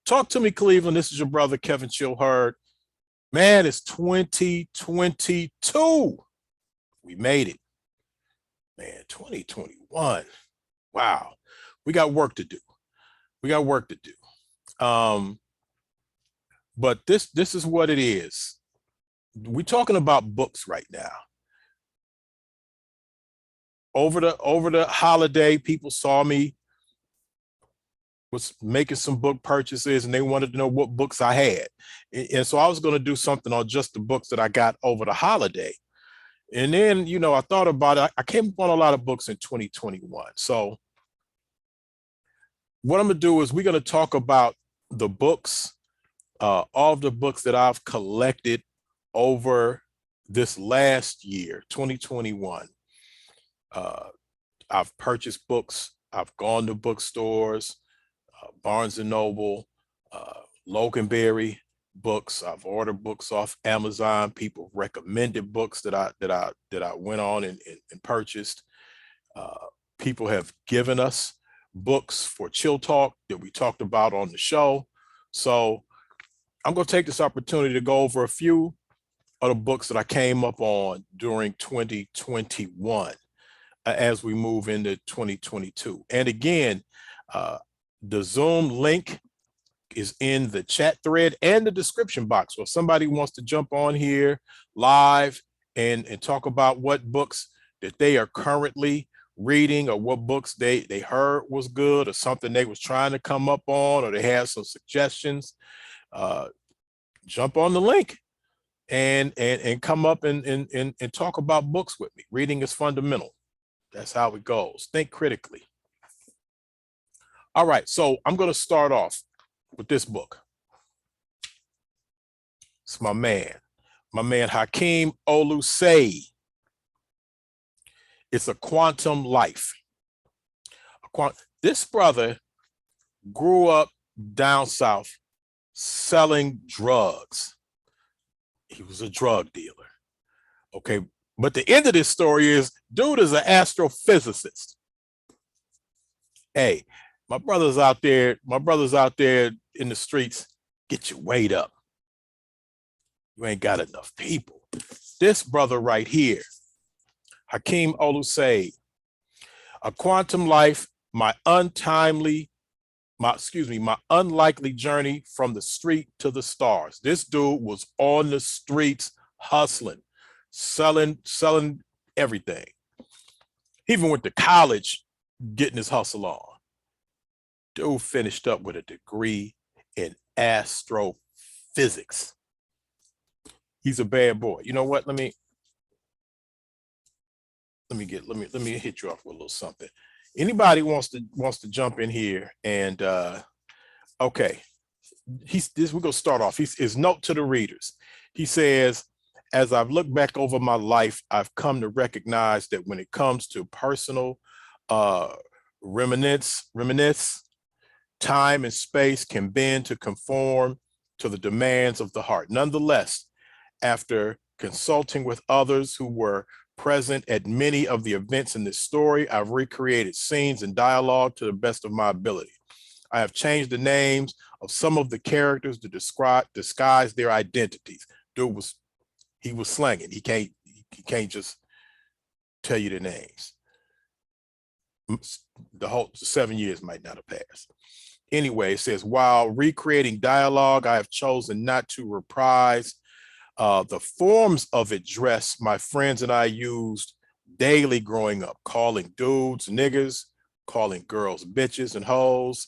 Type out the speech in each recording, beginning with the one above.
Talk to me, Cleveland. This is your brother, Kevin Chilherd. Man, it's 2022. We made it. Man, 2021. Wow. We got work to do. We got work to do. But this is what it is. We're talking about books right now. Over the holiday, people saw me was making some book purchases and they wanted to know what books I had. And so I was going to do something on just the books that I got over the holiday. And then, you know, I thought about it. I came upon a lot of books in 2021. So what I'm going to do is we're going to talk about the books, all of the books that I've collected over this last year, 2021. I've purchased books. I've gone to bookstores, Barnes and Noble, Loganberry books. I've ordered books off Amazon. People recommended books that I went on and purchased. People have given us books for Chill Talk that we talked about on the show. So I'm going to take this opportunity to go over a few of the books that I came up on during 2021 as we move into 2022. And again, the Zoom link is in the chat thread and the description box. So if somebody wants to jump on here live and talk about what books that they are currently reading or what books they heard was good or something they was trying to come up on or they had some suggestions, jump on the link and come up and talk about books with me. Reading is fundamental. That's how it goes. Think critically. All right, so I'm going to start off with this book. It's my man Hakeem Olusei. It's A Quantum Life. This brother grew up down south selling drugs. He was a drug dealer. Okay, but the end of this story is, dude is an astrophysicist. Hey, my brothers out there in the streets, get your weight up. You ain't got enough people. This brother right here, Hakeem Olusei, A Quantum Life, my unlikely journey from the street to the stars. This dude was on the streets hustling, selling everything. He even went to college getting his hustle on. Dude finished up with a degree in astrophysics. He's a bad boy. You know what? Let me hit you off with a little something. Anybody wants to jump in here and okay. We're gonna start off. His note to the readers. He says, as I've looked back over my life, I've come to recognize that when it comes to personal reminisce, time and space can bend to conform to the demands of the heart. Nonetheless, after consulting with others who were present at many of the events in this story, I've recreated scenes and dialogue to the best of my ability. I have changed the names of some of the characters to disguise their identities. Dude was slanging. He can't just tell you the names. The whole 7 years might not have passed. Anyway, it says, while recreating dialogue, I have chosen not to reprise the forms of address my friends and I used daily growing up, calling dudes niggas, calling girls bitches and hoes.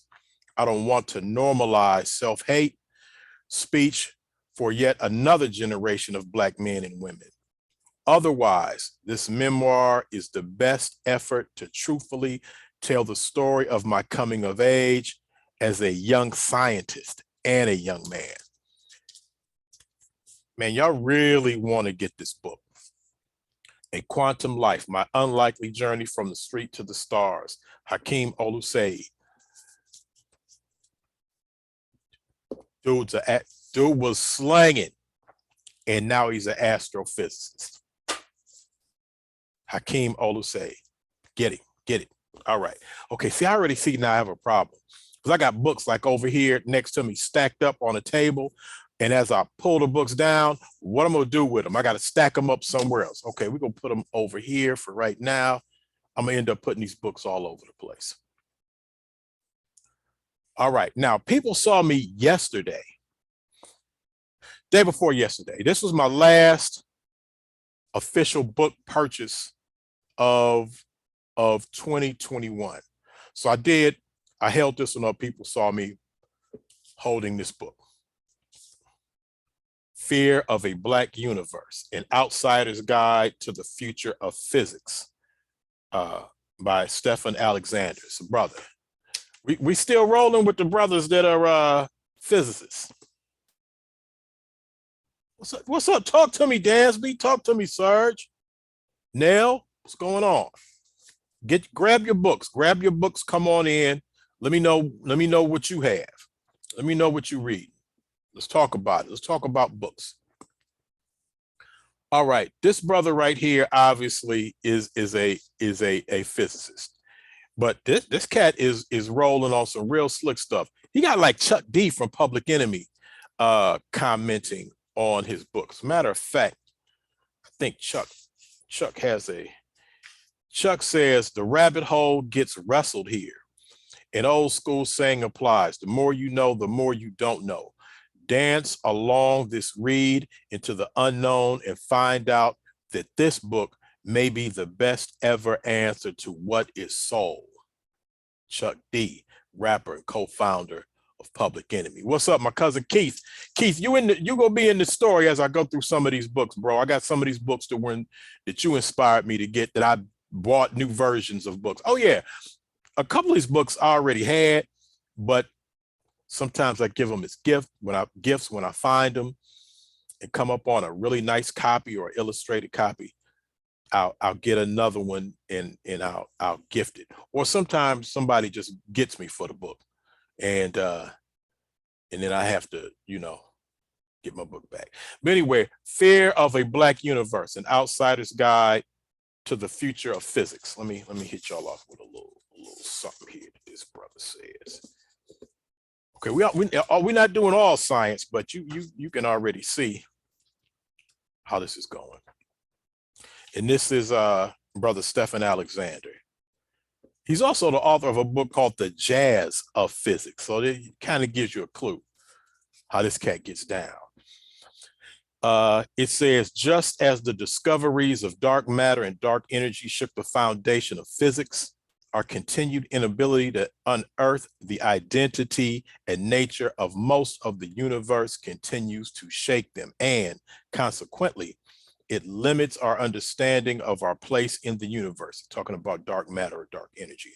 I don't want to normalize self-hate speech for yet another generation of Black men and women. Otherwise, this memoir is the best effort to truthfully tell the story of my coming of age as a young scientist and a young man. Man, y'all really want to get this book. A Quantum Life, My Unlikely Journey from the Street to the Stars, Hakeem Olusei. Dude was slanging, and now he's an astrophysicist. Hakeem Olusei. Get it. All right. Okay, see, I already see now I have a problem. Because I got books like over here next to me stacked up on a table. And as I pull the books down, what I'm going to do with them, I got to stack them up somewhere else. Okay, we're going to put them over here for right now. I'm going to end up putting these books all over the place. All right, now people saw me yesterday, day before yesterday. This was my last official book purchase of 2021. So I held this one up. People saw me holding this book. Fear of a Black Universe, An Outsider's Guide to the Future of Physics, by Stephen Alexander. So brother, we still rolling with the brothers that are physicists. What's up? What's up? Talk to me, Dansby. Talk to me, Serge. Nell, what's going on? Grab your books. Grab your books. Come on in. Let me know what you have. Let me know what you read. Let's talk about it. Let's talk about books. All right, this brother right here obviously is a physicist, but this cat is rolling on some real slick stuff. He got like Chuck D from Public Enemy commenting on his books. Matter of fact, I think Chuck says the rabbit hole gets wrestled here. An old school saying applies: the more you know, the more you don't know. Dance along this read into the unknown and find out that this book may be the best ever answer to what is soul. Chuck D, rapper and co-founder of Public Enemy. What's up, my cousin Keith? Keith, you gonna be in the story as I go through some of these books, bro. I got some of these books that you inspired me to get, that I bought new versions of books. Oh yeah, a couple of these books I already had, but sometimes I give them as gifts when I find them and come up on a really nice copy or illustrated copy. I'll get another one and I'll gift it. Or sometimes somebody just gets me for the book, and then I have to, get my book back. But anyway, Fear of a Black Universe, An Outsider's Guide to the Future of Physics. Let me hit y'all off with a little something here that this brother says. Okay, we're not doing all science, but you can already see how this is going. And this is brother Stephen Alexander. He's also the author of a book called The Jazz of Physics. So it kind of gives you a clue how this cat gets down. It says, just as the discoveries of dark matter and dark energy shook the foundation of physics, our continued inability to unearth the identity and nature of most of the universe continues to shake them, and consequently, it limits our understanding of our place in the universe. Talking about dark matter or dark energy.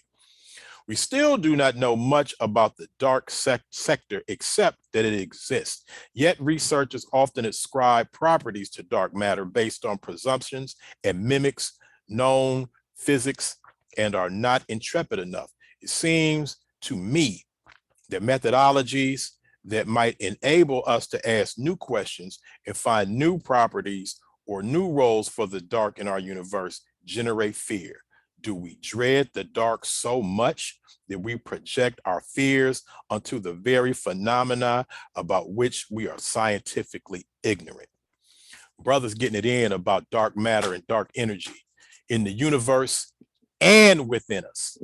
We still do not know much about the dark sector except that it exists. Yet researchers often ascribe properties to dark matter based on presumptions and mimics known physics and are not intrepid enough. It seems to me that methodologies that might enable us to ask new questions and find new properties or new roles for the dark in our universe generate fear. Do we dread the dark so much that we project our fears onto the very phenomena about which we are scientifically ignorant? Brothers getting it in about dark matter and dark energy in the universe and within us.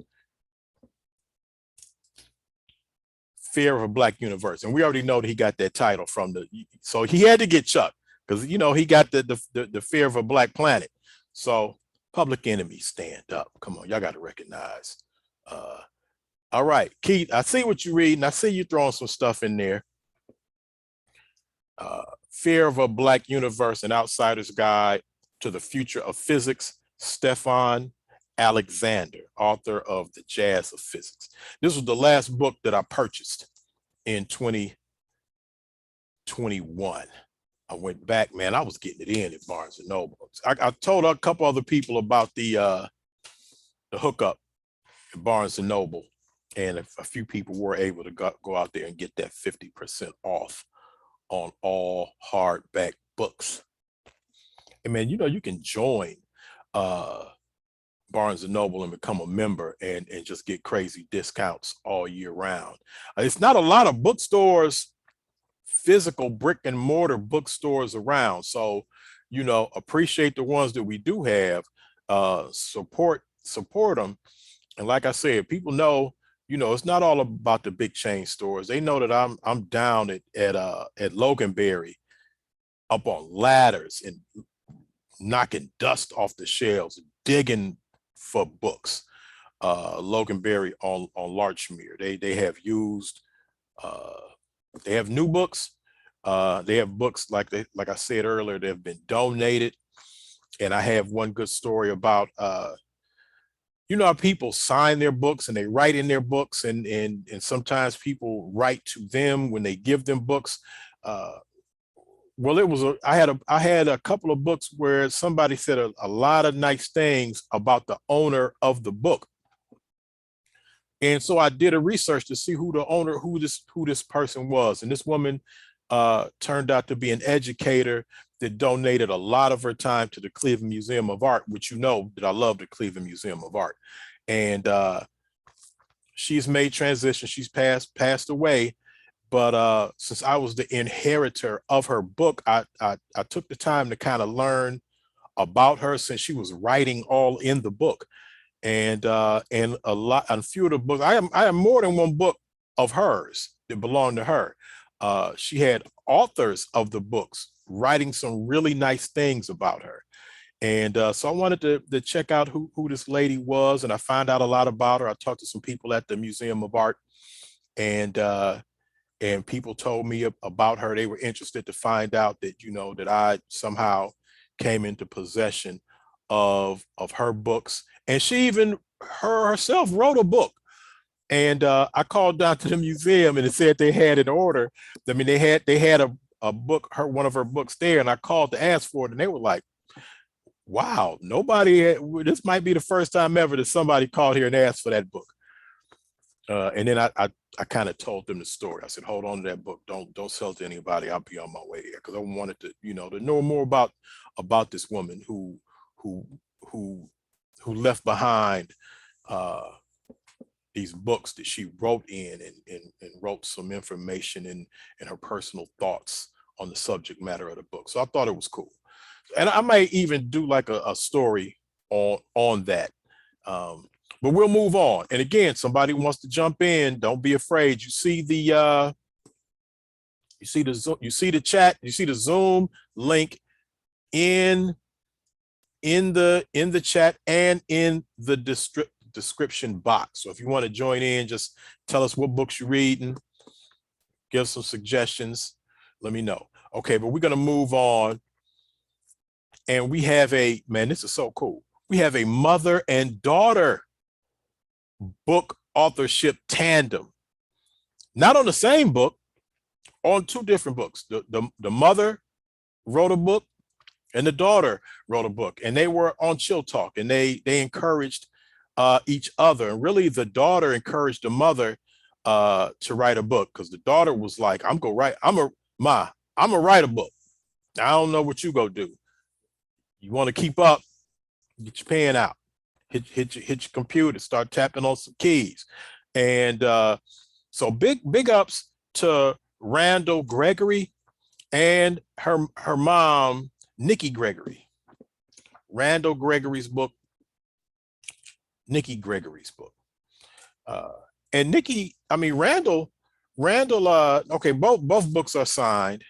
Fear of a Black Universe. And we already know that he got that title from so he had to get Chuck, because he got the Fear of a Black Planet. So Public Enemy, stand up. Come on, y'all got to recognize. All right, Keith, I see what you're reading. I see you throwing some stuff in there. Fear of a Black Universe, An Outsider's Guide to the Future of Physics, Stephen Alexander, author of The Jazz of Physics. This was the last book that I purchased in 2021. I went back, man, I was getting it in at Barnes and Noble. I told a couple other people about the hookup at Barnes and Noble, and a few people were able to go out there and get that 50% off on all hardback books. And man, you can join Barnes and Noble and become a member and just get crazy discounts all year round. It's not a lot of bookstores, physical brick and mortar bookstores around. So, you know, appreciate the ones that we do have, support them. And like I said, people know, you know, it's not all about the big chain stores. They know that I'm down at Loganberry, up on ladders and knocking dust off the shelves, digging for books. Loganberry on Larchmere. They have used, they have new books. They have books like I said earlier, they have been donated. And I have one good story about you know how people sign their books and they write in their books, and sometimes people write to them when they give them books. Well, I had a couple of books where somebody said a lot of nice things about the owner of the book. And so I did a research to see who the owner, who this person was. And this woman turned out to be an educator that donated a lot of her time to the Cleveland Museum of Art, which you know that I love the Cleveland Museum of Art. And she's made transition. She's passed away. But since I was the inheritor of her book, I took the time to kind of learn about her, since she was writing all in the book. And a few of the books, I have more than one book of hers that belonged to her. She had authors of the books writing some really nice things about her. And so I wanted to check out who this lady was, and I found out a lot about her. I talked to some people at the Museum of Art, and people told me about her. They were interested to find out that, you know, that I somehow came into possession of her books. And she even herself wrote a book. And I called down to the museum and it said they had an order. I mean, they had a book, one of her books there, and I called to ask for it, and they were like, wow, this might be the first time ever that somebody called here and asked for that book. And then I kind of told them the story. I said, hold on to that book. Don't sell it to anybody. I'll be on my way there, because I wanted to, you know, to know more about this woman who left behind these books that she wrote in, and wrote some information in her personal thoughts on the subject matter of the book. So I thought it was cool. And I might even do like a story on that. But we'll move on. And again, somebody wants to jump in, don't be afraid. You see the chat, you see the Zoom link in the chat and in the description box. So if you want to join in, just tell us what books you're reading, give some suggestions, let me know. Okay, but we're going to move on. And we have this is so cool. We have a mother and daughter book authorship tandem. Not on the same book, on two different books. The mother wrote a book and the daughter wrote a book, and they were on Chill Talk, and they encouraged each other. And really the daughter encouraged the mother to write a book, because the daughter was like, I'm gonna write a book. I don't know what you go do. You want to keep up, get your pen out, hit your computer, start tapping on some keys. And so big ups to Randall Gregory and her mom, Nikki Gregory. Randall Gregory's book, Nikki Gregory's book. And Nikki, I mean, Randall, okay, both books are signed.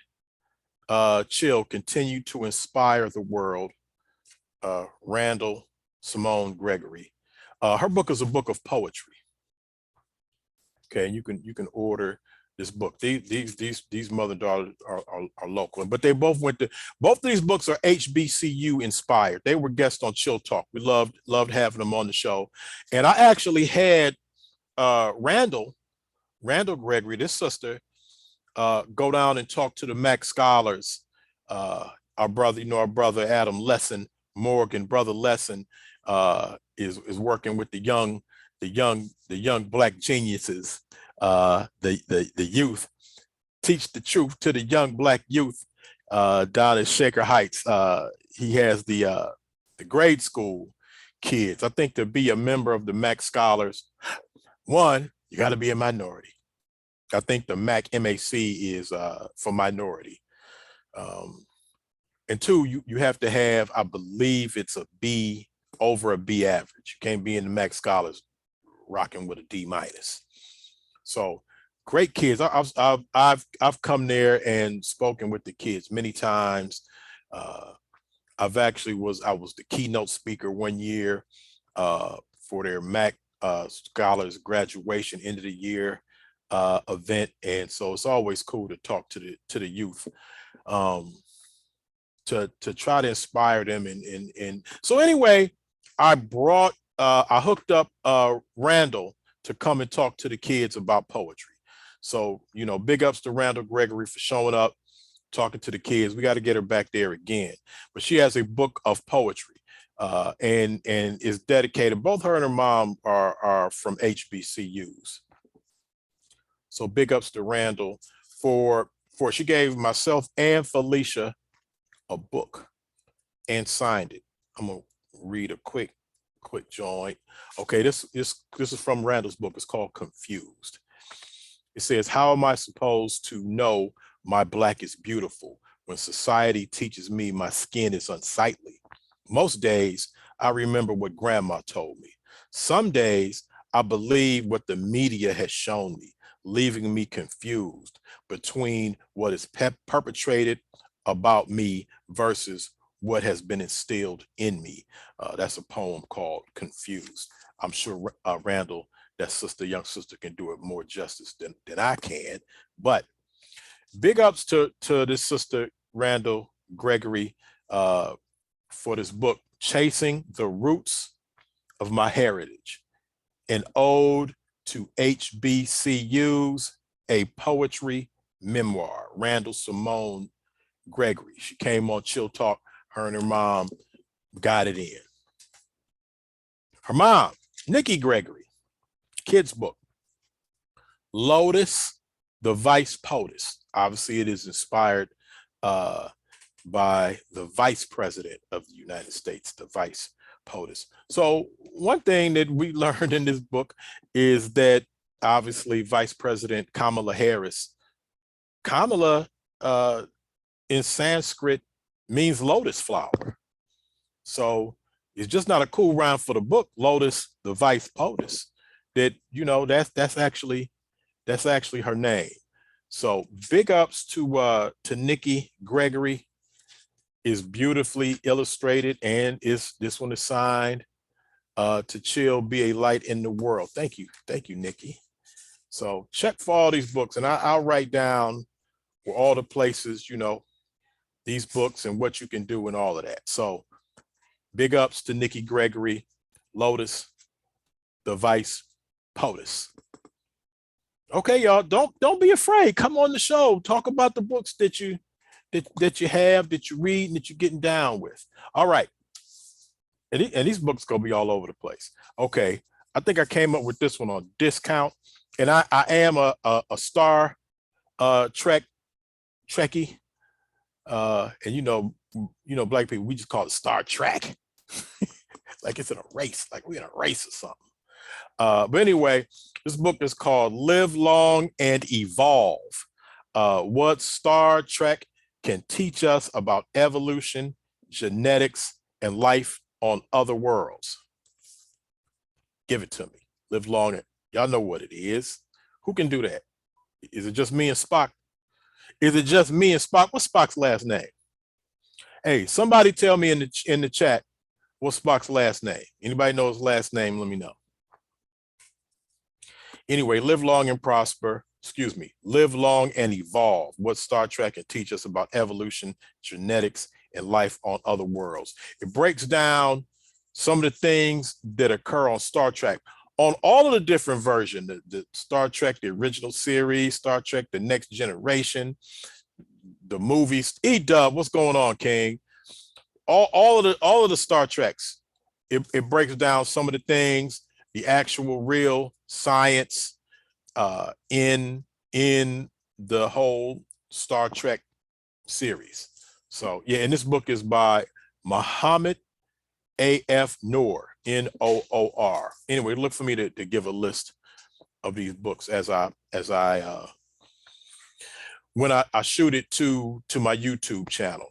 Chill, continue to inspire the world. Randall Simone Gregory. Her book is a book of poetry. Okay, and you can order this book. These mother and daughter are local, but they both both of these books are HBCU inspired. They were guests on Chill Talk. We loved having them on the show. And I actually had Randall Gregory, this sister, go down and talk to the Mac scholars. Our brother Adam Lesson Morgan, brother Lesson, is working with the young Black geniuses, the youth. Teach the truth to the young Black youth down at Shaker Heights. He has the grade school, kids. I think to be a member of the MAC Scholars, one, you got to be a minority. I think the MAC is for minority. And two, you have to have, I believe it's a B, over a B average. You can't be in the MAC Scholars rocking with a D minus. So great kids. I've come there and spoken with the kids many times. I was the keynote speaker one year for their MAC Scholars graduation end of the year event, and so it's always cool to talk to the youth, to try to inspire them. And so anyway, I hooked up Randall to come and talk to the kids about poetry. So, you know, big ups to Randall Gregory for showing up, talking to the kids. We got to get her back there again. But she has a book of poetry and is dedicated. Both her and her mom are from HBCUs. So big ups to Randall for she gave myself and Felicia a book and signed it. I'm gonna read a quick joint. Okay, this is from Randall's book. It's called Confused. It says, how am I supposed to know my black is beautiful when society teaches me my skin is unsightly? Most days, I remember what grandma told me. Some days, I believe what the media has shown me, leaving me confused between what is perpetrated about me versus what has been instilled in me. That's a poem called Confused. I'm sure Randall, that young sister, can do it more justice than I can. But big ups to this sister, Randall Gregory, for this book, Chasing the Roots of My Heritage, an ode to HBCUs, a poetry memoir. Randall Simone Gregory. She came on Chill Talk. Her and her mom got it in. Her mom, Nikki Gregory, kids book, Lotus, the Vice POTUS. Obviously, it is inspired by the Vice President of the United States, the Vice POTUS. So one thing that we learned in this book is that obviously Vice President Kamala Harris, Kamala in Sanskrit means lotus flower. So it's just not a cool rhyme for the book, Lotus, the Vice POTUS, that, you know, that's actually her name. So big ups to Nikki Gregory. Is beautifully illustrated, and this one is signed to Chill, Be a Light in the World. Thank you, Nikki. So check for all these books, and I'll write down for all the places, you know, these books and what you can do and all of that. So big ups to Nikki Gregory, Lotus, the Vice POTUS. Okay, y'all, don't be afraid. Come on the show. Talk about the books that you have, that you read, and that you're getting down with. All right. And these books gonna be all over the place. Okay, I think I came up with this one on discount. And I am a Star Trek Trekkie. And you know, black people, we just call it Star Trek. Like it's in a race, like we're in a race or something. But anyway, this book is called Live Long and Evolve. What Star Trek can teach us about evolution, genetics, and life on other worlds. Give it to me. Live long. Y'all know what it is. Who can do that? Is it just me and Spock? Is it just me and Spock? What's Spock's last name? Hey, somebody tell me in the chat what's Spock's last name. Anybody know his last name? Let me know. Anyway, live long and prosper. Excuse me, Live Long and Evolve, what Star Trek can teach us about evolution, genetics, and life on other worlds. It breaks down some of the things that occur on Star Trek, on all of the different versions, the Star Trek, the original series, Star Trek, the Next Generation, the movies. E-Dub, what's going on, King? All of the Star Treks. It breaks down some of the things, the actual real science, in the whole Star Trek series. So yeah, and this book is by Muhammad A.F. Noor. Noor. Anyway, look for me to give a list of these books as I when I shoot it to my YouTube channel,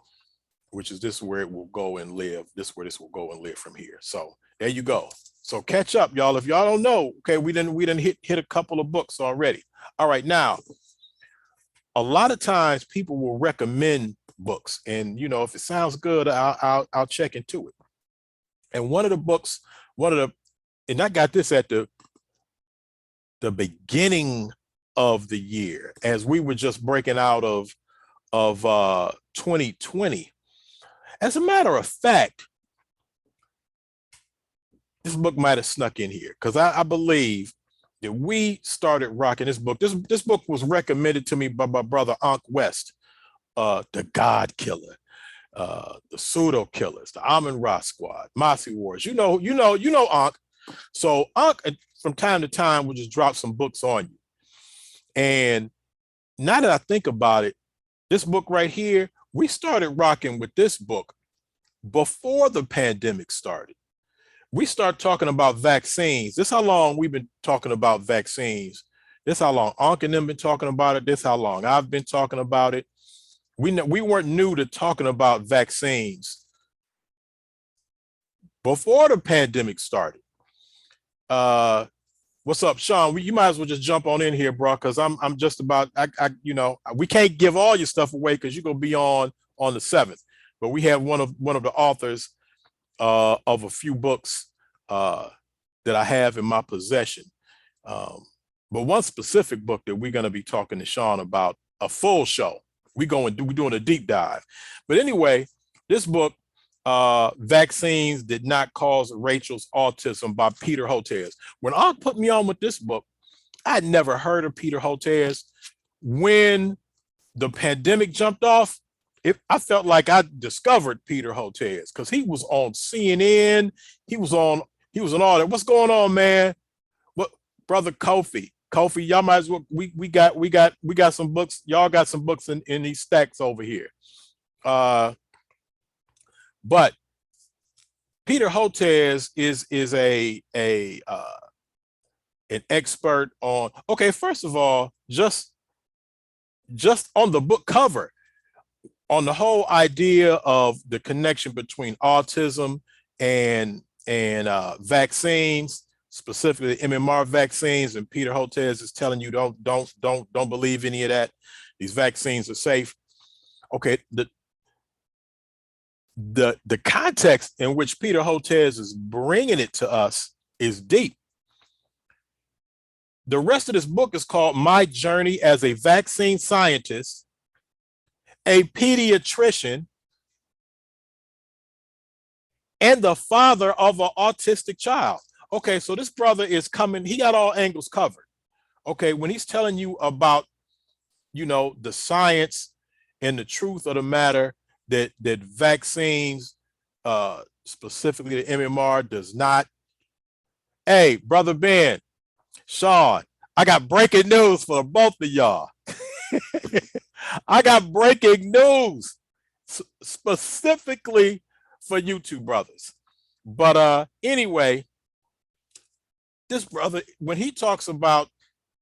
which is this where it will go and live. This is where this will go and live from here. So there you go. So catch up, y'all. If y'all don't know, okay, we didn't hit a couple of books already. All right, now a lot of times people will recommend books, and you know, if it sounds good, I'll check into it. And one of the books, and I got this at the beginning of the year as we were just breaking out of 2020. As a matter of fact, this book might have snuck in here because I believe that we started rocking this book. This book was recommended to me by my brother Ankh West, The God Killer, The Pseudo Killers, The Amun-Ra Squad, Mossy Wars. You know Ankh. So Ankh, from time to time, will just drop some books on you. And now that I think about it, this book right here, we started rocking with this book before the pandemic started. We start talking about vaccines. This is how long we've been talking about vaccines. This is how long Ankh and them been talking about it. This is how long I've been talking about it. We weren't new to talking about vaccines before the pandemic started. What's up, Sean? You might as well just jump on in here, bro, because I'm just about you know, we can't give all your stuff away because you're gonna be on the 7th. But we have one of the authors of a few books that I have in my possession. But one specific book that we're gonna be talking to Sean about, a full show. We're doing a deep dive. But anyway, this book, Vaccines Did Not Cause Rachel's Autism by Peter Hotez. When Ankh put me on with this book, I'd never heard of Peter Hotez. When the pandemic jumped off, I felt like I discovered Peter Hotez because he was on CNN. He was on all that. What's going on, man? What, brother Kofi, y'all might as well, we got some books. Y'all got some books in these stacks over here. But Peter Hotez is an expert on, okay, first of all, just on the book cover, on the whole idea of the connection between autism and vaccines, specifically MMR vaccines, and Peter Hotez is telling you don't believe any of that. These vaccines are safe. Okay, the context in which Peter Hotez is bringing it to us is deep. The rest of this book is called My Journey as a Vaccine Scientist, a Pediatrician, and the father of an autistic child. Okay, so this brother is coming, he got all angles covered. Okay, when he's telling you about, you know, the science and the truth of the matter, that vaccines, specifically the MMR, does not. Hey, brother Ben, Sean, I got breaking news for both of y'all. I got breaking news specifically for you two brothers. But anyway, this brother, when he talks about,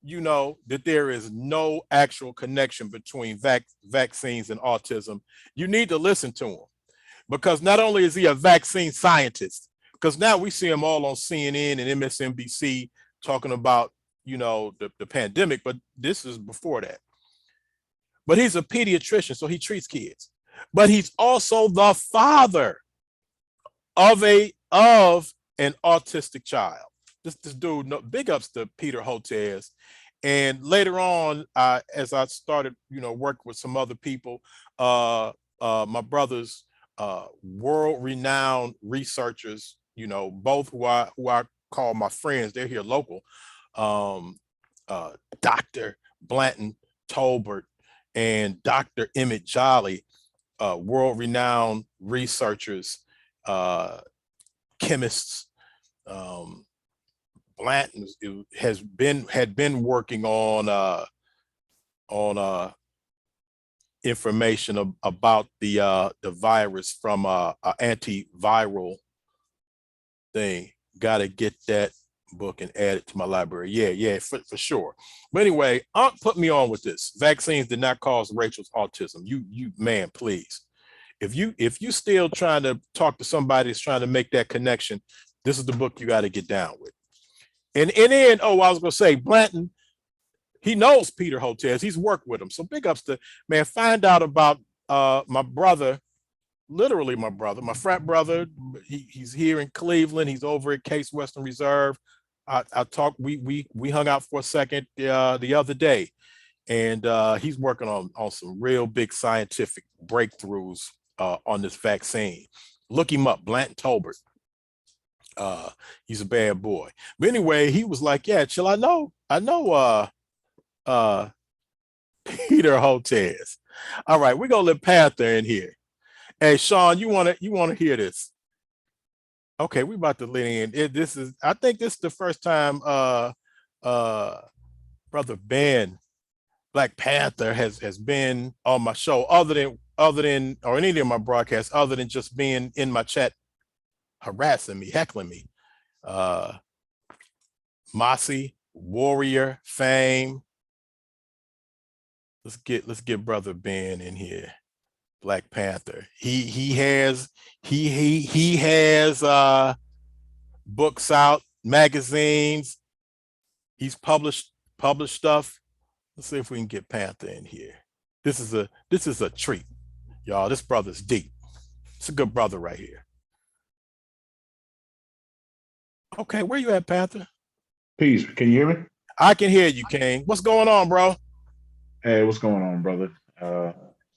you know, that there is no actual connection between vaccines and autism, you need to listen to him, because not only is he a vaccine scientist, because now we see him all on CNN and MSNBC talking about, you know, the pandemic, but this is before that. But he's a pediatrician, so he treats kids. But he's also the father of an autistic child. This dude, big ups to Peter Hotez. And later on, as I started, you know, working with some other people, my brothers, world-renowned researchers, you know, both who I call my friends, they're here local, Dr. Blanton Tolbert and Dr. Emmett Jolly, world-renowned researchers, chemists. Blanton had been working on information about the virus from an antiviral thing. Got to get that book and add it to my library. Yeah, for sure. But anyway, Aunt put me on with this. Vaccines did not cause Rachel's autism. You man, please. If you still trying to talk to somebody that's trying to make that connection, this is the book you got to get down with. And then, I was gonna say, Blanton, he knows Peter Hotez. He's worked with him. So big ups to, man, find out about my brother, literally my brother, my frat brother. He's here in Cleveland. He's over at Case Western Reserve. I talked, we hung out for a second the other day, and he's working on some real big scientific breakthroughs on this vaccine. Look him up, Blanton Tolbert. He's a bad boy. But anyway, he was like, yeah, chill. I know Peter Hotez. All right, we're gonna let Panther in here. Hey, Sean, you wanna hear this? Okay, we about to let in. I think this is the first time Brother Ben, Black Panther, has been on my show, other than or any of my broadcasts, other than just being in my chat harassing me, heckling me. Mossy, Warrior, Fame. Let's get Brother Ben in here. Black Panther. He has books out, magazines. He's published stuff. Let's see if we can get Panther in here. This is a treat, y'all. This brother's deep. It's a good brother right here. Okay, where you at, Panther? Peace. Can you hear me? I can hear you, King. What's going on, bro? Hey, what's going on, brother?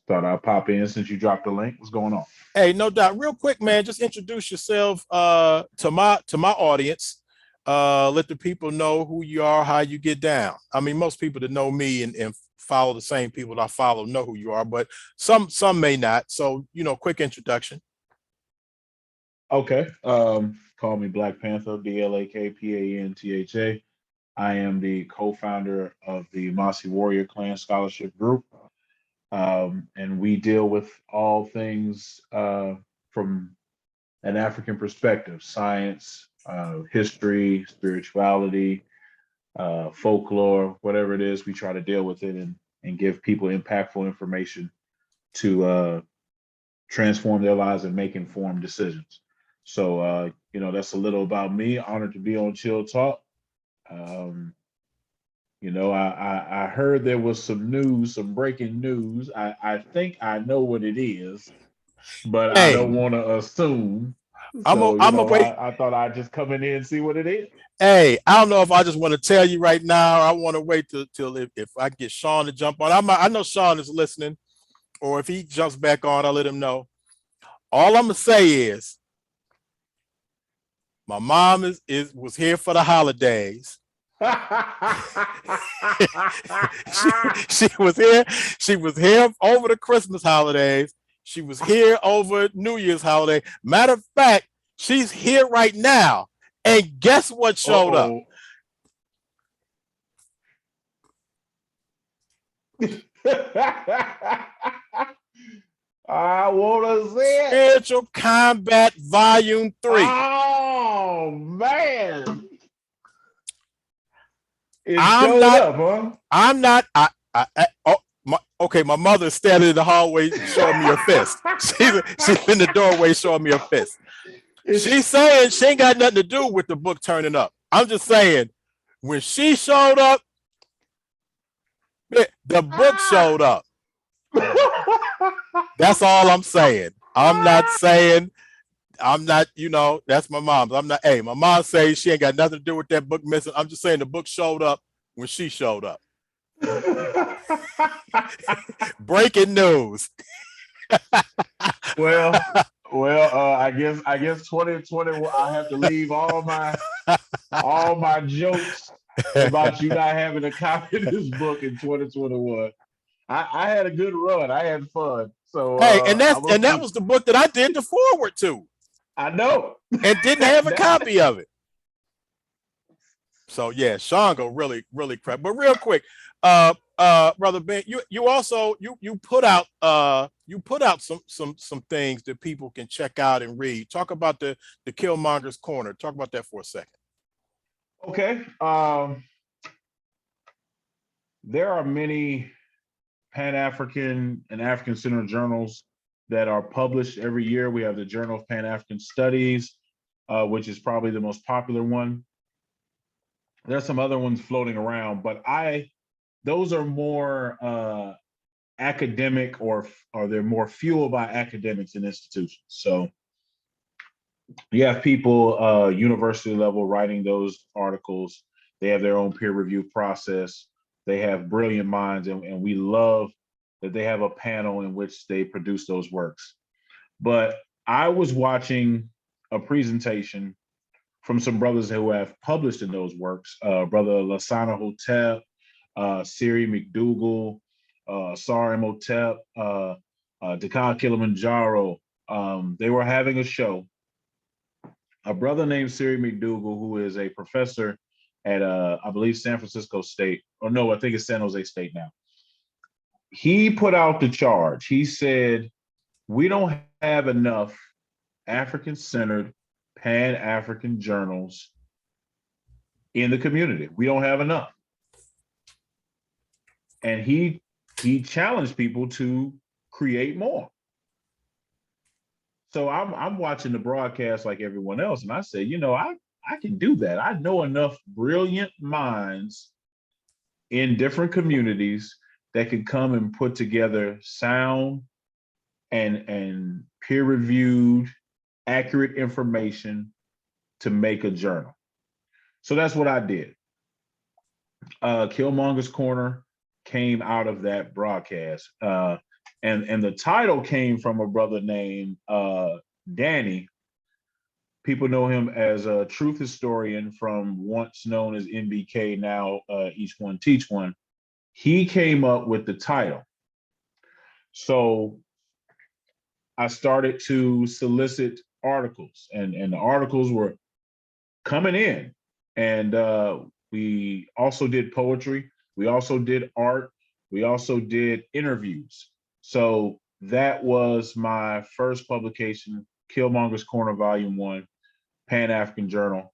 Thought I'd pop in since you dropped the link. What's going on? Hey, no doubt. Real quick, man, just introduce yourself to my audience. Let the people know who you are, how you get down. I mean, most people that know me and follow the same people that I follow know who you are, but some may not. So, quick introduction. Okay. Call me Black Panther, BLAKPANTHA. I am the co-founder of the Mossy Warrior Clan Scholarship Group. And we deal with all things from an African perspective: science, history, spirituality, folklore, whatever it is. We try to deal with it and give people impactful information to transform their lives and make informed decisions. So, that's a little about me. Honored to be on Chill Talk. I heard there was some breaking news. I think I know what it is, but I don't want to assume. So, I thought I'd just come in here and see what it is. Hey, I don't know if I just want to tell you right now. I want to wait till if I get Sean to jump on. I know Sean is listening, or if he jumps back on, I'll let him know. All I'm gonna say is, my mom was here for the holidays. she was here. She was here over the Christmas holidays. She was here over New Year's holiday. Matter of fact, she's here right now. And guess what showed up? I want to see it. Spiritual Combat Volume 3. Oh, man. I'm not. My mother's standing in the hallway showing me a fist. She's in the doorway showing me a fist. She's saying she ain't got nothing to do with the book turning up. I'm just saying, when she showed up, the book showed up. That's all I'm saying. I'm not, that's my mom's. I'm not, my mom says she ain't got nothing to do with that book missing. I'm just saying the book showed up when she showed up. Breaking news. Well, I guess 2020 I have to leave all my jokes about you not having a copy of this book in 2021. I had a good run. I had fun. So and that was the book that I did the foreword to. I know. And didn't have a copy of it. So yeah, Sean go really, really crap. But real quick, Brother Ben, you also you put out some things that people can check out and read. Talk about the Killmonger's Corner. Talk about that for a second. Okay. There are many Pan-African and African-centered journals that are published every year. We have the Journal of Pan-African Studies, which is probably the most popular one. There's some other ones floating around, but those are more academic, or they're more fueled by academics and institutions. So you have people university level writing those articles. They have their own peer review process. They have brilliant minds, and we love that they have a panel in which they produce those works. But I was watching a presentation from some brothers who have published in those works, Brother Lasana Hotep, Siri McDougall, Sar Imhotep, Dakar Kilimanjaro. They were having a show. A brother named Siri McDougall, who is a professor at, I believe, San Francisco State, or no, I think it's San Jose State now. He put out the charge. He said, we don't have enough African-centered, Pan-African journals in the community. We don't have enough. And he challenged people to create more. So I'm watching the broadcast like everyone else, and I say, I can do that. I know enough brilliant minds in different communities that can come and put together sound and peer-reviewed, accurate information to make a journal. So that's what I did. Killmonger's Corner came out of that broadcast. And the title came from a brother named Danny. People know him as a truth historian from once known as NBK, now Each One Teach One. He came up with the title. So I started to solicit articles, and the articles were coming in. And we also did poetry. We also did art. We also did interviews. So that was my first publication, Killmonger's Corner Volume 1, Pan-African Journal,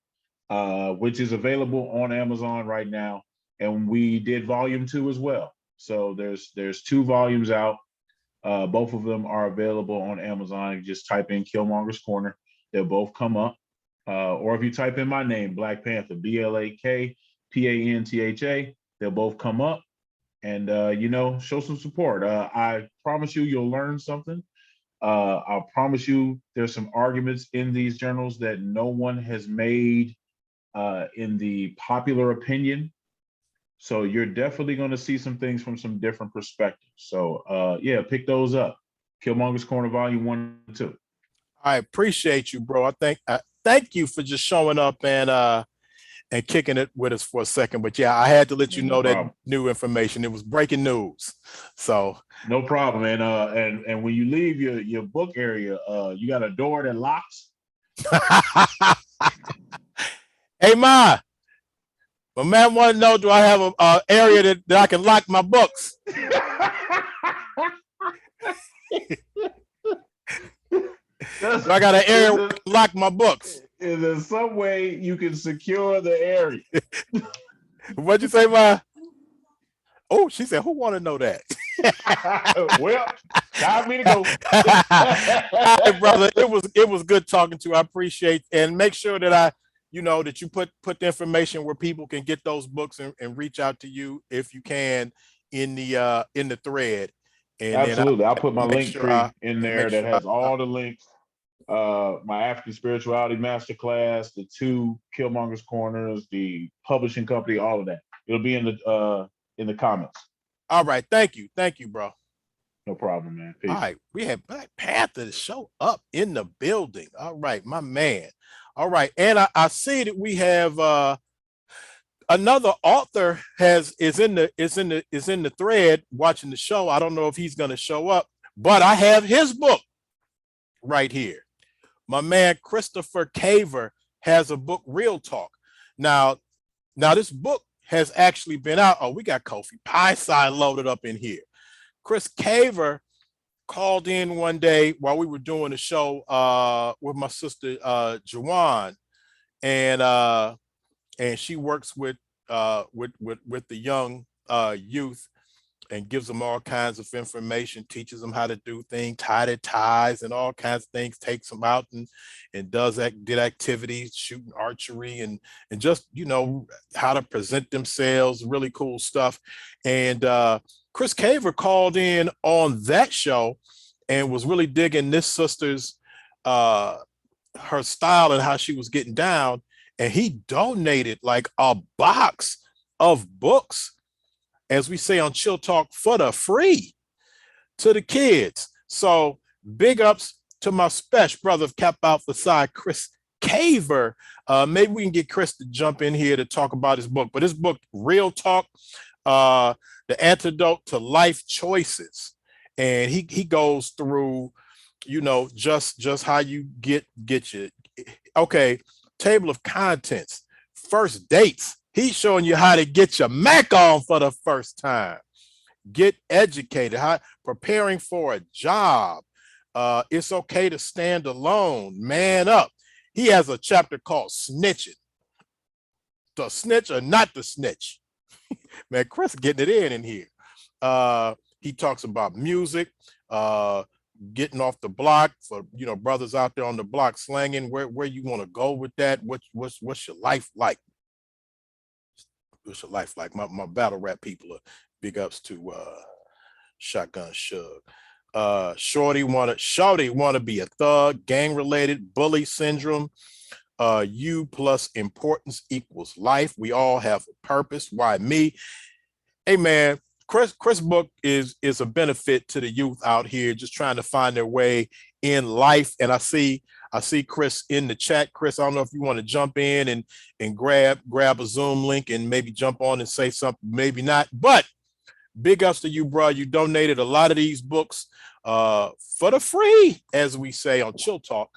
which is available on Amazon right now. And we did Volume 2 as well. So there's 2 volumes out. Both of them are available on Amazon. You just type in Killmonger's Corner. They'll both come up. Or if you type in my name, Black Panther, BLAKPANTHA, they'll both come up. And, show some support. I promise you'll learn something. I promise you there's some arguments in these journals that no one has made in the popular opinion. So you're definitely going to see some things from some different perspectives. So pick those up. Killmonger's Corner Volume 1 and 2. I appreciate you, bro. I thank you for just showing up and kicking it with us for a second. But yeah, I had to let you know that new information. It was breaking news. So no problem. And when you leave your book area, you got a door that locks. Hey, my man want to know, do I have a area that I can lock my books? So I got an area where I can lock my books. Is there some way you can secure the area? What'd you say, Ma? Oh, she said, who want to know that? Well, time for me to go. All right, brother. It was good talking to you. I appreciate, and make sure that that you put the information where people can get those books and reach out to you if you can in the thread. And absolutely, I'll put my link tree in there that has all the links. My African Spirituality Masterclass, the 2 Killmonger's Corners, the publishing company, all of that. It'll be in the comments. All right, thank you, bro. No problem, man. Peace. All right, we have Black Panther to show up in the building. All right, my man. All right, and I see that we have another author is in the thread watching the show. I don't know if he's going to show up, but I have his book right here. My man Christopher Caver has a book, Real Talk. Now this book has actually been out. Oh, we got Kofi Pie-Sci loaded up in here. Chris Caver called in one day while we were doing the show with my sister Jawan, and she works with the young youth and gives them all kinds of information, teaches them how to do things, tie their ties and all kinds of things, takes them out and did activities, shooting archery and just, you know, how to present themselves, really cool stuff. And Chris Caver called in on that show and was really digging this sister's her style and how she was getting down. And he donated like a box of books, as we say on Chill Talk, for the free to the kids. So big ups to my special brother of Cap Alpha Psi, Chris Caver. Maybe we can get Chris to jump in here to talk about his book. But his book, Real Talk, The Antidote to Life Choices. And he goes through, you know, just how you get your, okay, table of contents, first dates. He's showing you how to get your Mac on for the first time. Get educated, how preparing for a job. It's okay to stand alone, man up. He has a chapter called Snitching. The snitch or not the snitch. Man, Chris getting it in here. He talks about music, getting off the block for, you know, brothers out there on the block slanging, where you want to go with that. What's your life like? What's your life like? My battle rap people are big ups to Shotgun Shug. Shorty wanna be a thug, gang related, bully syndrome. You plus importance equals life. We all have a purpose. Why me? Hey man, Chris book is a benefit to the youth out here just trying to find their way in life. And I see Chris in the chat. Chris, I don't know if you want to jump in and grab a Zoom link and maybe jump on and say something, maybe not, but big ups to you, bro. You donated a lot of these books for the free, as we say on Chill Talk,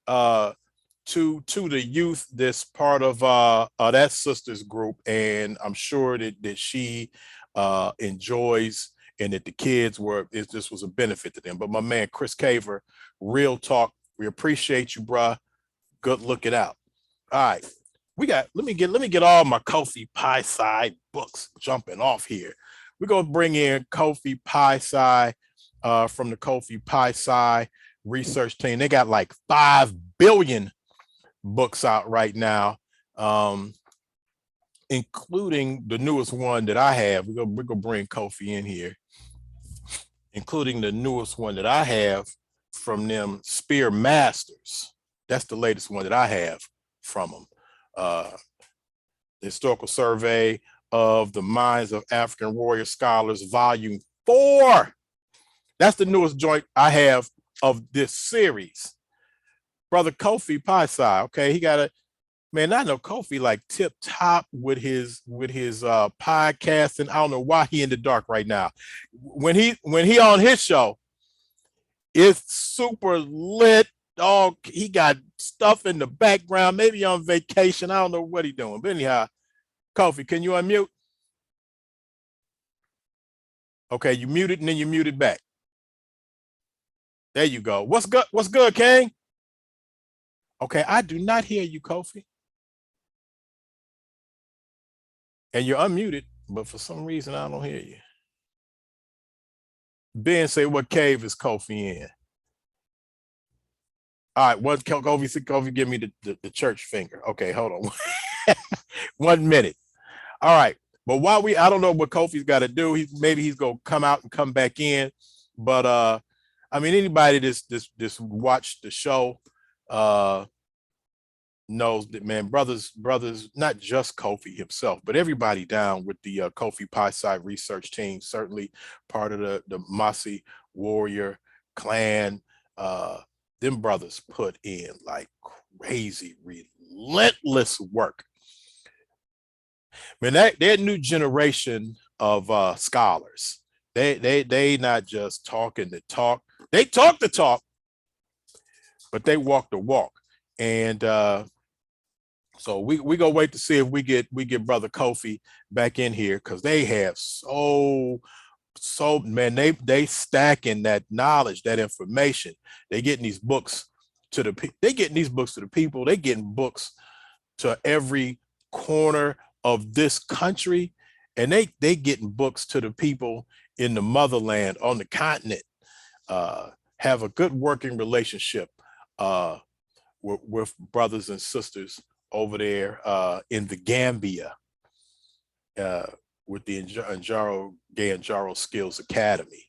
to the youth, this part of that sister's group. And I'm sure that she enjoys and that the kids this was a benefit to them. But my man, Chris Caver, Real Talk, we appreciate you, bruh. Good looking out. All right. Let me get all my Kofi Pie-Sci books jumping off here. We're gonna bring in Kofi Pie-Sci from the Kofi Pie-Sci research team. They got like 5 billion books out right now, including the newest one that I have. We're gonna bring Kofi in here, including the newest one that I have from them, Spear Masters. That's the latest one that I have from them. The Historical Survey of the Minds of African Warrior Scholars, Volume 4. That's the newest joint I have of this series. Brother Kofi Pie-Sci, okay, he got a, man, I know Kofi like tip top with his podcast, and I don't know why he in the dark right now. When he on his show, it's super lit. Oh, he got stuff in the background, maybe on vacation. I don't know what he's doing. But anyhow, Kofi, can you unmute? Okay, you muted and then you muted back. There you go. What's good? What's good, King? Okay, I do not hear you, Kofi. And you're unmuted, but for some reason I don't hear you. Ben say, what cave is Kofi in? All right, what Kofi said, Kofi give me the church finger. Okay, hold on. 1 minute. All right. But while I don't know what Kofi's got to do. Maybe he's gonna come out and come back in. But I mean, anybody this watched the show knows that, man, brothers, not just Kofi himself, but everybody down with the Kofi Pie-Sci research team, certainly part of the Massey Warrior clan. Them brothers put in like crazy, relentless work. Man, that new generation of scholars, they not just talking the talk, they talk the talk, but they walk the walk. And So we gonna wait to see if we get brother Kofi back in here, because they have so man, they stacking that knowledge, that information. They getting these books to the people. They getting books to every corner of this country, and they getting books to the people in the motherland, on the continent. Have a good working relationship uh, with brothers and sisters over there in the Gambia, uh, with the Njaro Skills Academy.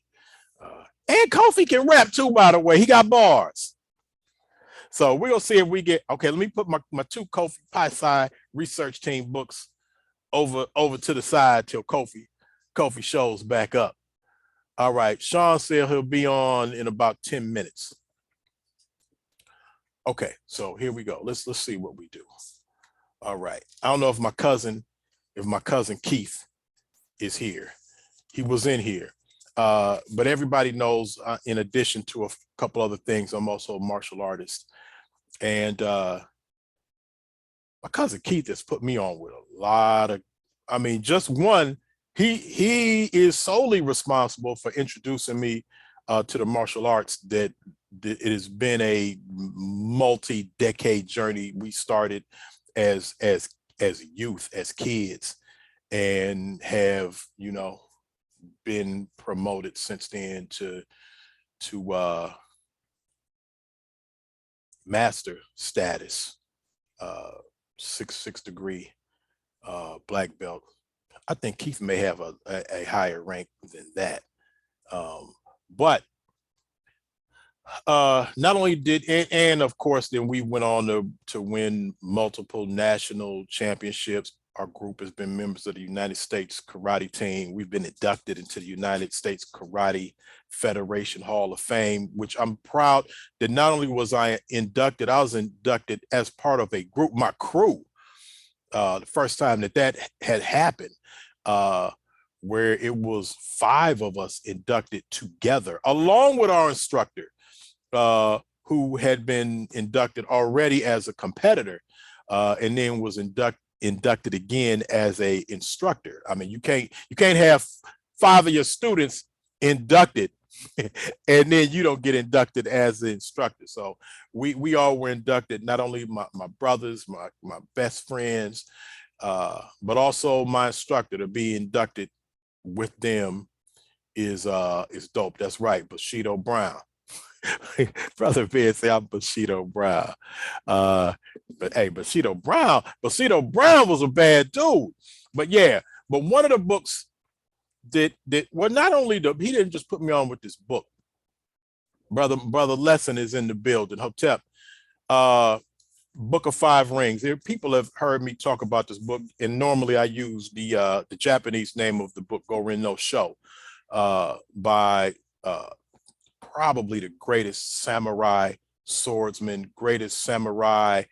And Kofi can rap too, by the way. He got bars. So we're gonna see if we get okay. Let me put my two Kofi Pi Psi research team books over to the side till Kofi shows back up. All right. Sean said he'll be on in about 10 minutes. Okay, so here we go. Let's see what we do. All right. I don't know if my cousin Keith is here. He was in here. But everybody knows, in addition to a couple other things, I'm also a martial artist. And my cousin Keith has put me on with a lot of, I mean, just one, he is solely responsible for introducing me to the martial arts. That it has been a multi-decade journey. We started as youth, as kids, and have, been promoted since then to master status, six degree black belt. I think Keith may have a higher rank than that. But not only did, and of course, then we went on to win multiple national championships. Our group has been members of the United States Karate Team. We've been inducted into the United States Karate Federation Hall of Fame, which I'm proud that not only was I inducted, I was inducted as part of a group, my crew. The first time that had happened, where it was 5 of us inducted together, along with our instructor, who had been inducted already as a competitor, and then was inducted again as a instructor. I mean, you can't have 5 of your students inducted and then you don't get inducted as the instructor. So we all were inducted, not only my brothers, my best friends, but also my instructor. To be inducted with them is dope. That's right, Bushido Brown. Brother Ben say I'm Bushido Brown. But hey, Bushido Brown was a bad dude. But yeah, but one of the books that well, not only he didn't just put me on with this book. Brother Lesson is in the building. Hotep. Book of Five Rings. People have heard me talk about this book, and normally I use the Japanese name of the book, Gorin no Sho, by probably the greatest samurai swordsman, greatest samurai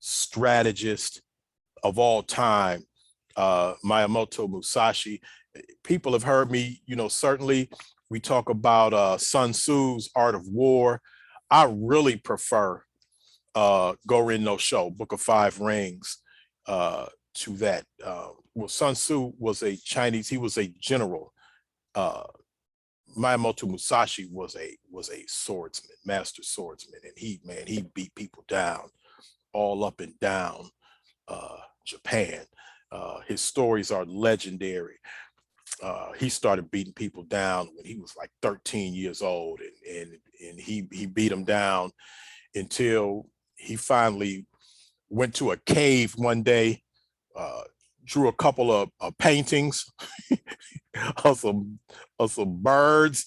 strategist of all time, Miyamoto Musashi. People have heard me, certainly we talk about Sun Tzu's Art of War. I really prefer Gorin no Sho, Book of Five Rings, to that. Well, Sun Tzu was a Chinese, he was a general. Miyamoto Musashi was a swordsman, master swordsman, and he beat people down all up and down Japan. His stories are legendary. He started beating people down when he was like 13 years old, and he beat them down until he finally went to a cave one day, drew a couple of paintings of some birds,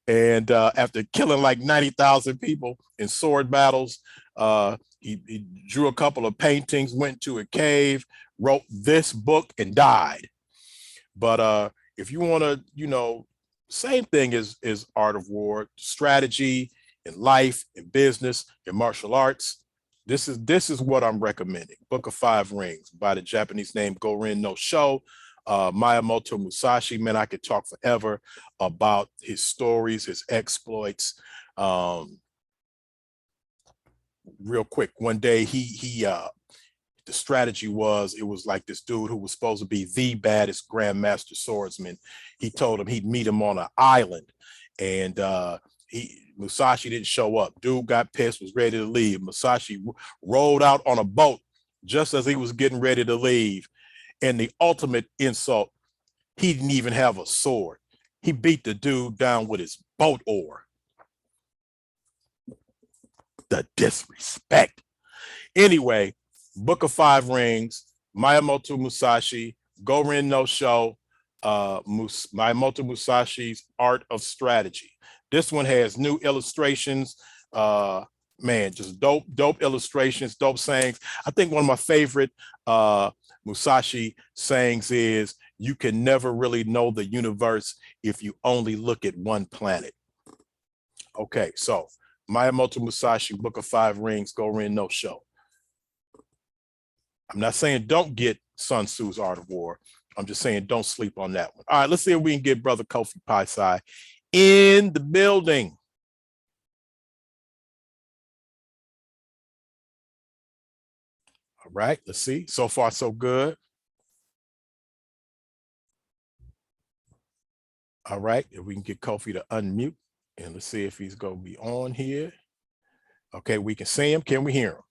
and after killing like 90,000 people in sword battles, he drew a couple of paintings, went to a cave, wrote this book, and died. But if you want to, same thing as Art of War, strategy in life, in business, in martial arts. This is what I'm recommending. Book of Five Rings by the Japanese name Gorin no Sho. Miyamoto Musashi, man, I could talk forever about his stories, his exploits. real quick. One day the strategy was, it was like this dude who was supposed to be the baddest grandmaster swordsman. He told him he'd meet him on an island, and Musashi didn't show up. Dude got pissed, was ready to leave. Musashi rolled out on a boat just as he was getting ready to leave. And the ultimate insult, he didn't even have a sword. He beat the dude down with his boat oar. The disrespect. Anyway, Book of Five Rings, Miyamoto Musashi, Gorin no Sho, Miyamoto Musashi's Art of Strategy. This one has new illustrations. Man, just dope illustrations, dope sayings. I think one of my favorite Musashi sayings is, you can never really know the universe if you only look at one planet. Okay, so Miyamoto Musashi, Book of Five Rings, Gorin no Sho. I'm not saying don't get Sun Tzu's Art of War. I'm just saying don't sleep on that one. All right, let's see if we can get Brother Kofi Paisai in the building. All right, let's see. So far, so good. All right, if we can get Kofi to unmute, and let's see if he's going to be on here. Okay, we can see him. Can we hear him?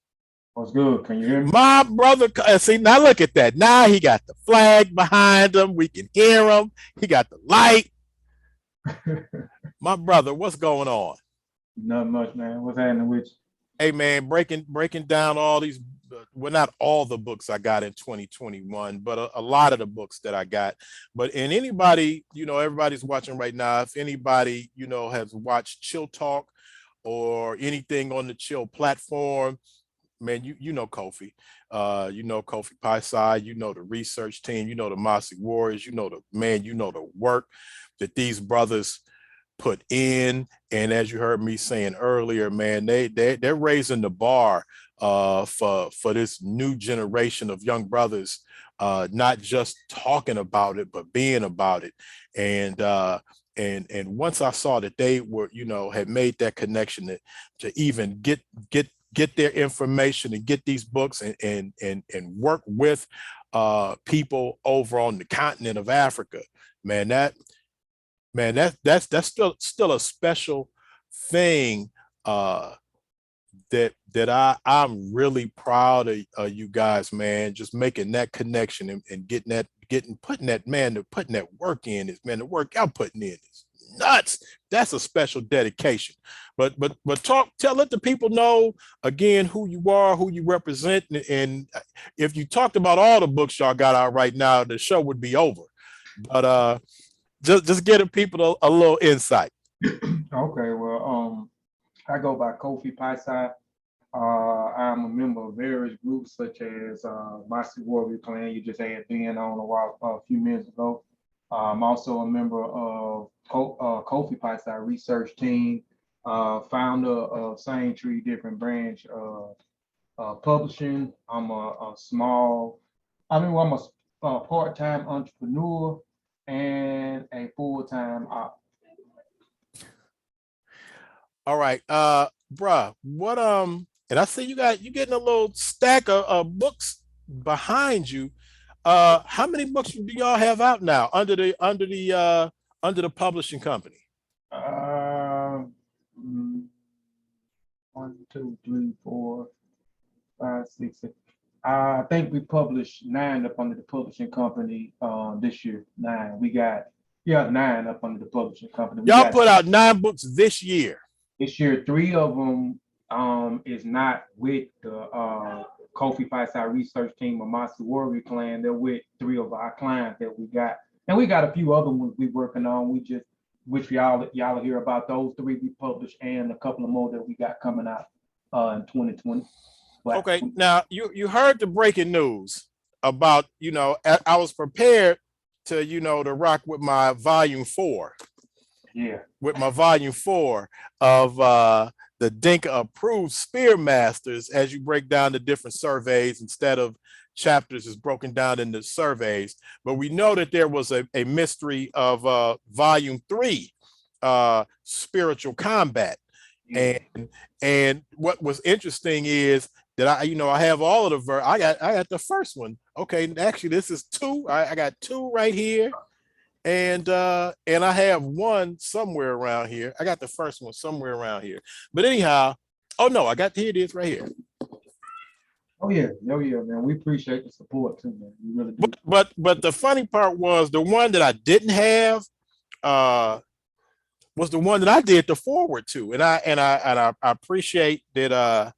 What's good? Can you hear me? My brother, see, now look at that. Now he got the flag behind him. We can hear him. He got the light. My brother, what's going on? Not much, man. What's happening with you? Hey, man, breaking down all these, well, not all the books I got in 2021, but a lot of the books that I got. But in anybody, you know, everybody's watching right now. If anybody, you know, has watched Chill Talk or anything on the Chill platform, man, you know Kofi. You know Kofi Paisai, you know the research team, you know the Mossy Warriors, you know the work that these brothers put in. And as you heard me saying earlier, man, they're raising the bar for this new generation of young brothers, not just talking about it, but being about it. And once I saw that they were, you know, had made that connection to even get their information and get these books and work with people over on the continent of Africa, man, that's still a special thing that I'm really proud of you guys, man, just making that connection and putting that work in is, man, the work y'all putting in is nuts. That's a special dedication. But let the people know again who you are, who you represent, and if you talked about all the books y'all got out right now, the show would be over. But just getting people a little insight. Okay, well, I go by Kofi Paisai. I'm a member of various groups such as Mossy Warrior Clan. You just had Ben on a few minutes ago. I'm also a member of Kofi Paisai Research Team, founder of Same Tree Different Branch Publishing. I'm a part-time entrepreneur and a full-time op. All right, bruh, what and I see you getting a little stack of books behind you. How many books do y'all have out now under the publishing company? 1, 2, 3, 4, 5, 6, 7. I think we published 9 up under the publishing company this year. 9. We got 9 up under the publishing company. Y'all put out 9 books this year. This year, 3 of them is not with the Kofi Paisai Research Team or Mossy Warrior Clan. They're with 3 of our clients that we got. And we got a few other ones we're working on. Which y'all hear about those 3 we published and a couple of more that we got coming out in 2020. Okay, now you heard the breaking news about, you know, I was prepared to, you know, to rock with my volume 4. Yeah. With my volume 4 of the Dinka approved Spearmasters, as you break down the different surveys instead of chapters is broken down into surveys. But we know that there was a mystery of volume 3, Spiritual Combat. And what was interesting is that I have all of the I got the first one. Okay, actually this is two. I got two right here. And I have one somewhere around here. I got the first one somewhere around here. But anyhow, oh no, here it is right here. Oh yeah, man. We appreciate the support too, man. We really do. But the funny part was the one that I didn't have was the one that I did the forward to. And I appreciate that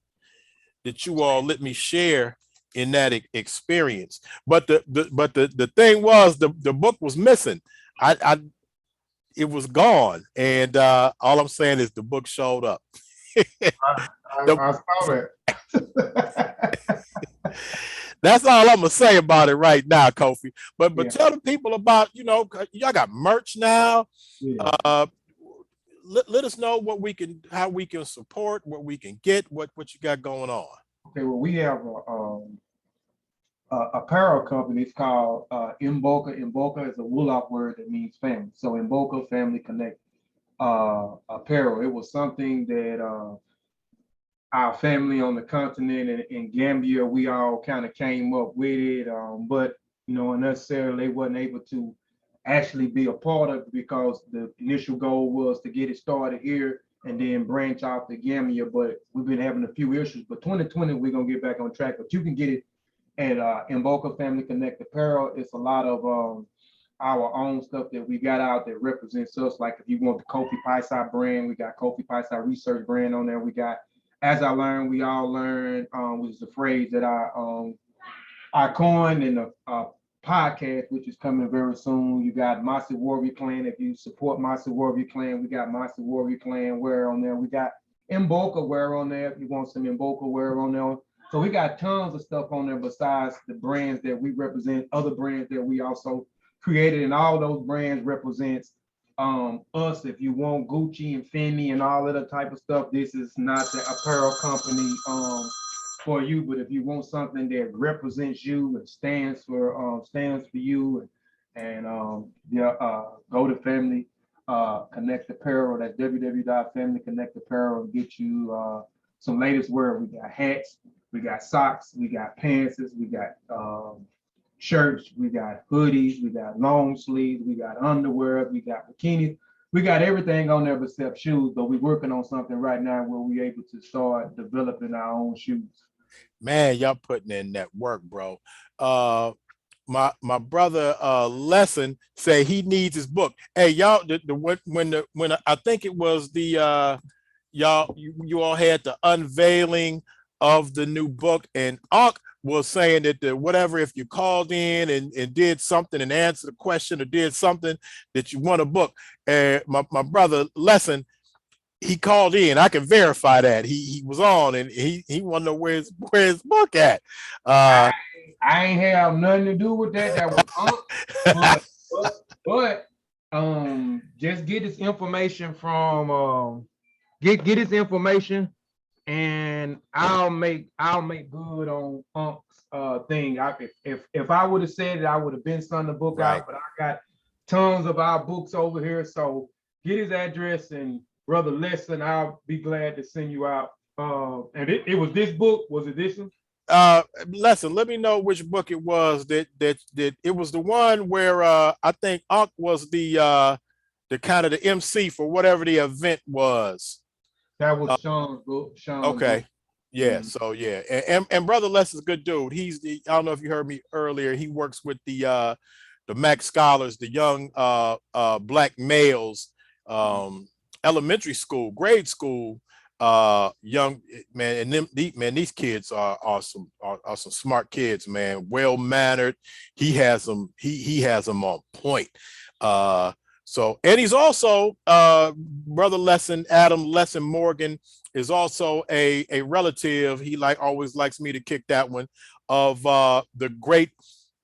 that you all let me share in that experience. But the thing was the book was missing. It was gone. And all I'm saying is the book showed up. I saw that. That's all I'm gonna say about it right now, Kofi. But Yeah. tell the people about, y'all got merch now. Yeah. Let us know how we can support, what we can get, what you got going on. Okay, well, we have a apparel company. It's called Mboka. Mboka is a Wolof word that means family. So Mboka Family Connect apparel. It was something that our family on the continent and in Gambia, we all kind of came up with it, but unnecessarily they wasn't able to actually be a part of it because the initial goal was to get it started here and then branch out to Gambia. But we've been having a few issues. But 2020, we're gonna get back on track. But you can get it at Mboka Family Connect Apparel. It's a lot of our own stuff that we got out that represents us. Like if you want the Kofi Paisai brand, we got Kofi Paisai Research brand on there. We got As I Learn, We All Learn, which is the phrase that I coined in the podcast, which is coming very soon. You got Masi Warrior Clan. If you support Masi Warrior Clan, we got Masi Warrior Clan wear on there. We got Mboka wear on there if you want some Mboka wear on there. So we got tons of stuff on there besides the brands that we represent, other brands that we also created, and all those brands represents us. If you want Gucci and Fendi and all of that type of stuff, this is not the apparel company for you. But if you want something that represents you and stands for you and go to Family Connect Apparel. That's www.familykconnectapparel and get you some latest wear. We got hats, we got socks, we got pants, we got shirts, we got hoodies, we got long sleeves, we got underwear, we got bikinis, we got everything on there except shoes. But we're working on something right now where we're able to start developing our own shoes. Man, y'all putting in that work, bro. My brother Lesson say he needs his book. Hey, y'all, when I think it was the you all had the unveiling of the new book, and Ankh was saying that whatever, if you called in and did something and answered a question or did something that you want a book, and my brother Lesson, he called in. I can verify that he was on, and he wanted to know where his book at. I ain't have nothing to do with that. That was but just get his information from get his information, and I'll make good on Punk's thing. If I would have said it, I would have been sending the book out, but I got tons of our books over here. So get his address, and Brother Lesson, I'll be glad to send you out. And it was this book. Was it this one? Lesson, let me know which book it was that it was the one where I think Unc was the kind of the MC for whatever the event was. That was Sean's book. Okay. Book. Yeah. Mm-hmm. So yeah. And Brother Lesson's a good dude. I don't know if you heard me earlier. He works with the MAC scholars, the young black males, elementary school, grade school, young man, and these kids are awesome, are some smart kids, man, well mannered. He has them on point. So, and he's also Brother Lesson, Adam Lesson Morgan, is also a relative. He always likes me to kick that one, of the great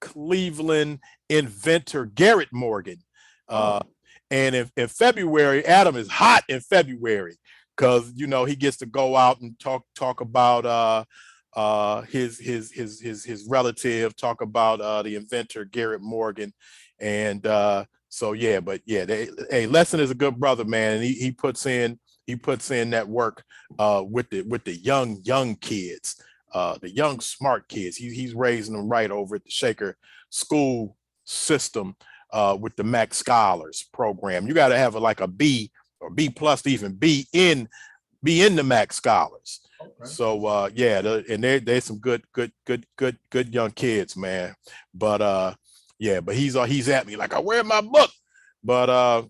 Cleveland inventor Garrett Morgan. And in February, Adam is hot in February, because he gets to go out and talk about his relative, talk about the inventor Garrett Morgan. And so yeah, but yeah, hey, Lesson is a good brother, man, and he puts in he puts in that work with the young kids, the young smart kids. He's raising them right over at the Shaker school system with the Max Scholars program. You got to have like a B or B plus to even be in the Max Scholars. Okay. So yeah, and they're some good young kids, man. But yeah, but he's at me like, I wear my book. But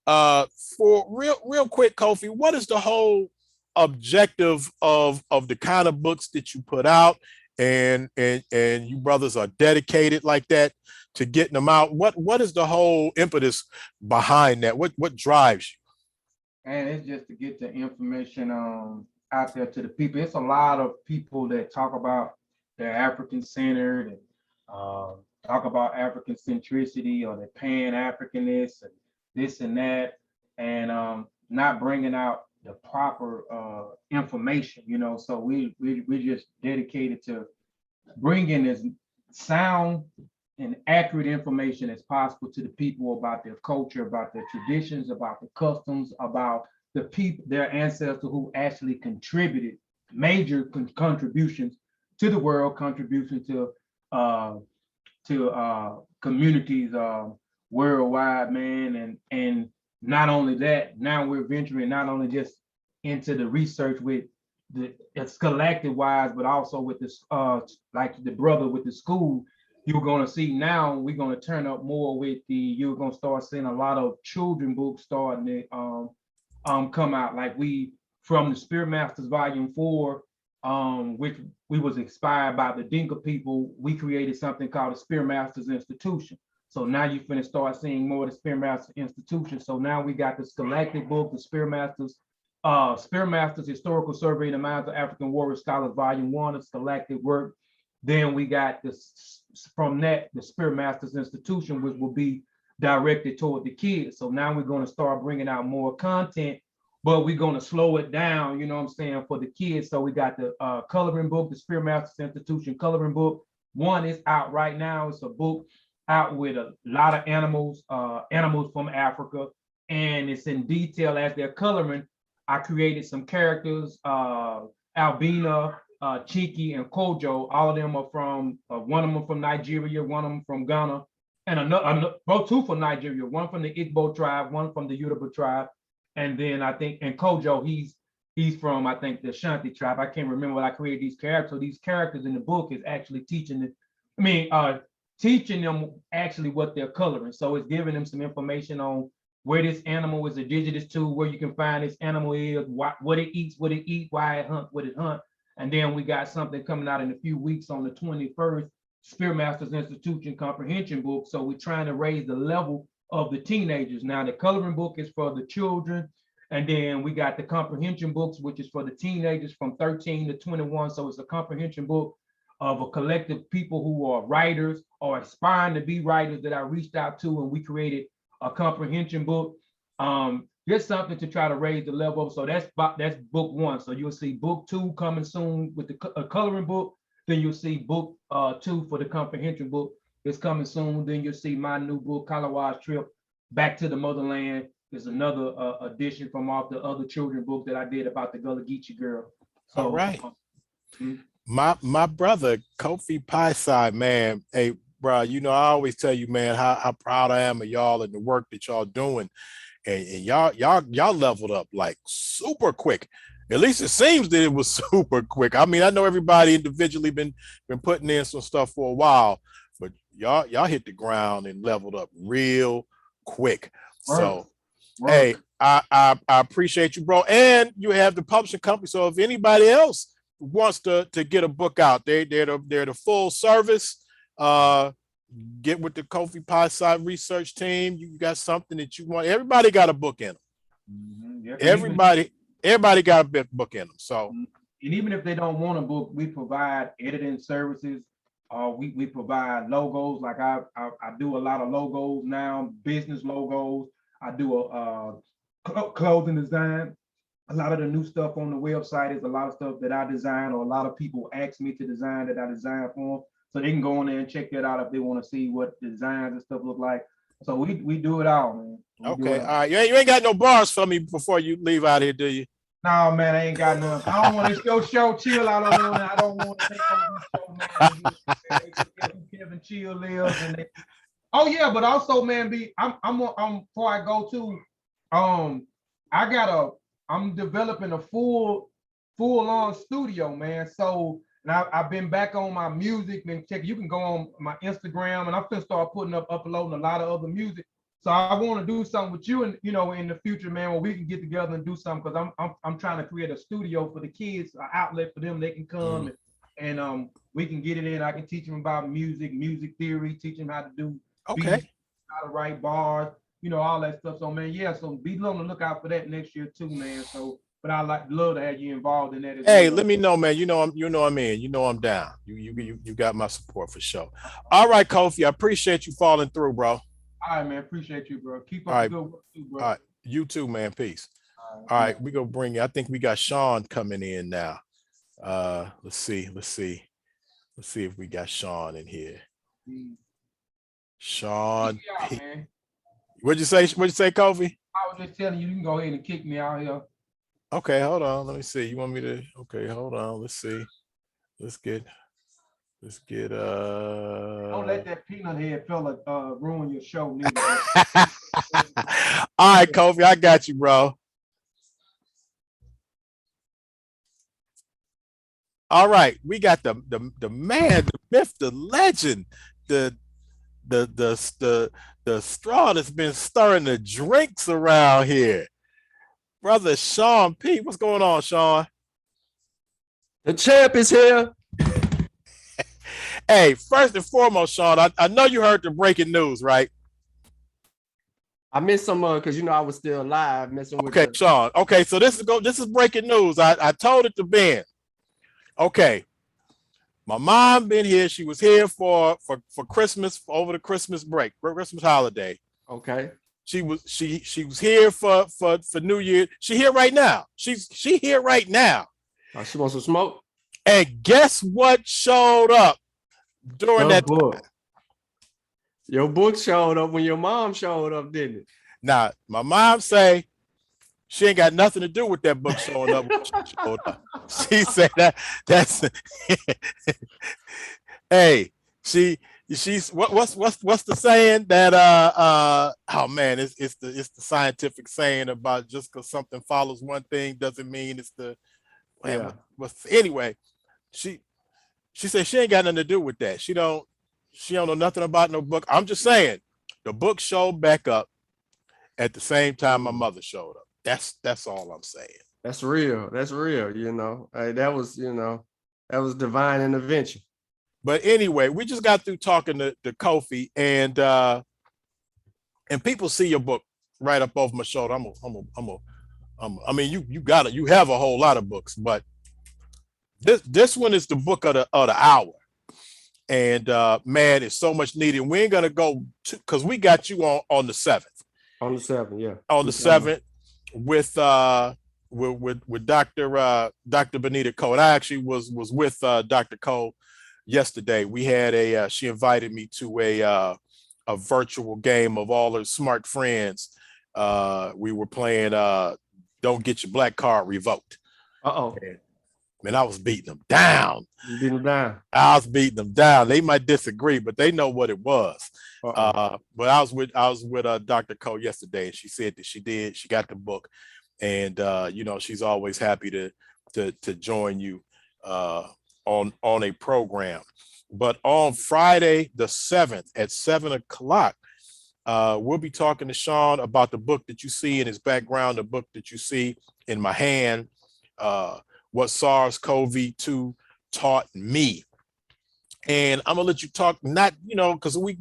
for real quick, Kofi, what is the whole objective of the kind of books that you put out, and you brothers are dedicated like that to getting them out? What is the whole impetus behind that? What drives you? And it's just to get the information out there to the people. It's a lot of people that talk about they're African centered and talk about African centricity or the pan-Africanness and this and that, and not bringing out the proper information, you know. So we just dedicated to bringing as sound and accurate information as possible to the people about their culture, about their traditions, about the customs, about the people, their ancestors who actually contributed major contributions to the world, contributions to communities worldwide, man. And not only that, now we're venturing not only just into the research with the scholastic wise, but also with this like the brother with the school. You're going to see now, we're going to turn up more with you're going to start seeing a lot of children books starting to come out. Like from the Spirit Masters Volume 4, which we was inspired by the Dinka people, we created something called the Spirit Masters Institution. So now you're going to start seeing more of the Spirit Masters Institution. So now we got the scholastic book, the Spirit Masters Historical Survey in the Minds of African Warrior Scholars, Volume 1, a scholastic work. Then we got this from that, the Spirit Masters Institution, which will be directed toward the kids. So now we're going to start bringing out more content, but we're going to slow it down, you know what I'm saying, for the kids. So we got the coloring book, the Spirit Masters Institution coloring book. One is out right now. It's a book out with a lot of animals from Africa, and it's in detail as they're coloring. I created some characters, Albina, Chiki, and Kojo. All of them are from, one of them from Nigeria, one of them from Ghana, and another, both two from Nigeria, one from the Igbo tribe, one from the Yoruba tribe, and then I think, and Kojo, he's from, I think, the Shanti tribe. I can't remember when I created these characters. So these characters in the book is actually teaching them actually what they're coloring. So it's giving them some information on where this animal is indigenous to, where you can find this animal is, what it eats, why it hunt, what it hunt. And then we got something coming out in a few weeks on the 21st, Spirit Masters Institution comprehension book. So we're trying to raise the level of the teenagers. Now the coloring book is for the children. And then we got the comprehension books, which is for the teenagers from 13 to 21. So it's a comprehension book of a collective people who are writers or aspiring to be writers that I reached out to, and we created a comprehension book. Just something to try to raise the level up. So that's book one. So you'll see book 2 coming soon with the coloring book. Then you'll see book 2 for the comprehension book is coming soon. Then you'll see my new book, Kalawa's Trip Back to the Motherland. There's another edition from off the other children book that I did about the Gullah Geechee girl. So, all right. My brother, Kofi Paisai, man. Hey, bro, you know, I always tell you, man, how proud I am of y'all and the work that y'all doing. And y'all leveled up like super quick. At least it seems that it was super quick. I mean, I know everybody individually been putting in some stuff for a while, but y'all hit the ground and leveled up real quick. So, hey, I appreciate you, bro. And you have the publishing company. So if anybody else wants to get a book out, they're the full service. Get with the Kofi Paisai research team. You got something that you want. Everybody got a book in them. Mm-hmm. Yep. Everybody got a book in them. So, and even if they don't want a book, we provide editing services. We provide logos. Like I do a lot of logos now, business logos. I do a clothing design. A lot of the new stuff on the website is a lot of stuff that I design, or a lot of people ask me to design that I design for them. So they can go on there and check that out if they want to see what designs and stuff look like. So we do it all, man. We do Okay, it all all. right. You ain't got no bars for me before you leave out here, do you? No, man, I ain't got none. I don't want to show chill out on there. I don't want to take over this show, man. Kevin Chill lives and oh yeah, but also, man, I'm before I go to, I'm developing a full on studio, man. So and I've been back on my music, man. Check, you can go on my Instagram, and I'm gonna start uploading a lot of other music. So I want to do something with you, and in the future, man, where we can get together and do something. Because I'm trying to create a studio for the kids, an outlet for them. They can come and we can get it in. I can teach them about music theory, teach them how to do Okay. beats, how to write bars, all that stuff. So man, yeah. So be on the lookout for that next year too, man. So, but I love to have you involved in that as Hey, well. let me know, man. I'm in. I'm down. You got my support for sure. All right, Kofi. I appreciate you falling through, bro. All right, man. Appreciate you, bro. Keep up All the right. good work too, bro. All right. You too, man. Peace. All All right, we gonna bring you. I think we got Sean coming in now. Let's see if we got Sean in here. Sean, out, man. what'd you say, Kofi? I was just telling you, you can go ahead and kick me out here. Okay, hold on. Let me see. You want me to? Okay, hold on. Let's see. Let's get. Don't let that peanut head fella ruin your show, neither. All right, Kofi, I got you, bro. All right, we got the man, the myth, the legend, the straw that's been stirring the drinks around here. Brother Sean P. What's going on, Sean? The champ is here. Hey, first and foremost, Sean, I know you heard the breaking news, right? I missed some because I was still live messing with. Okay, Sean. Okay, so this is breaking news. I told it to Ben. Okay, my mom been here. She was here for Christmas, over the Christmas break, Christmas holiday. Okay. She was here for New Year. She here right now. She here right now. Oh, she wants some smoke. And guess what showed up during that book? Your book showed up when your mom showed up, didn't it? Now, my mom say she ain't got nothing to do with that book showing up. When she showed up. She said that's hey, she's what's the saying that oh man, it's the scientific saying about just because something follows one thing doesn't mean it's the anyway, she said she ain't got nothing to do with that. She don't know nothing about no book. I'm just saying the book showed back up at the same time my mother showed up. That's all I'm saying. That's real. That's real. That was divine intervention. But anyway, we just got through talking to Kofi, and people see your book right up over my shoulder. I mean, you have a whole lot of books, but this one is the book of the hour. And man, it's so much needed. We ain't gonna go because we got you on the 7th. On the 7th, yeah. On the 7th with Dr. Benita Cole. And I actually was with Dr. Cole yesterday. We had she invited me to a virtual game of all her smart friends. We were playing Don't Get Your Black Card Revoked. Man, I was beating them down. You beat them down. I was beating them down. They might disagree, but they know what it was. But I was with Dr. Cole yesterday, and she said that she got the book, and she's always happy to join you on a program. But on Friday the 7th at 7:00, we'll be talking to Sean about the book that you see in his background, the book that you see in my hand. What SARS-CoV-2 taught me. And I'm gonna let you talk, not because we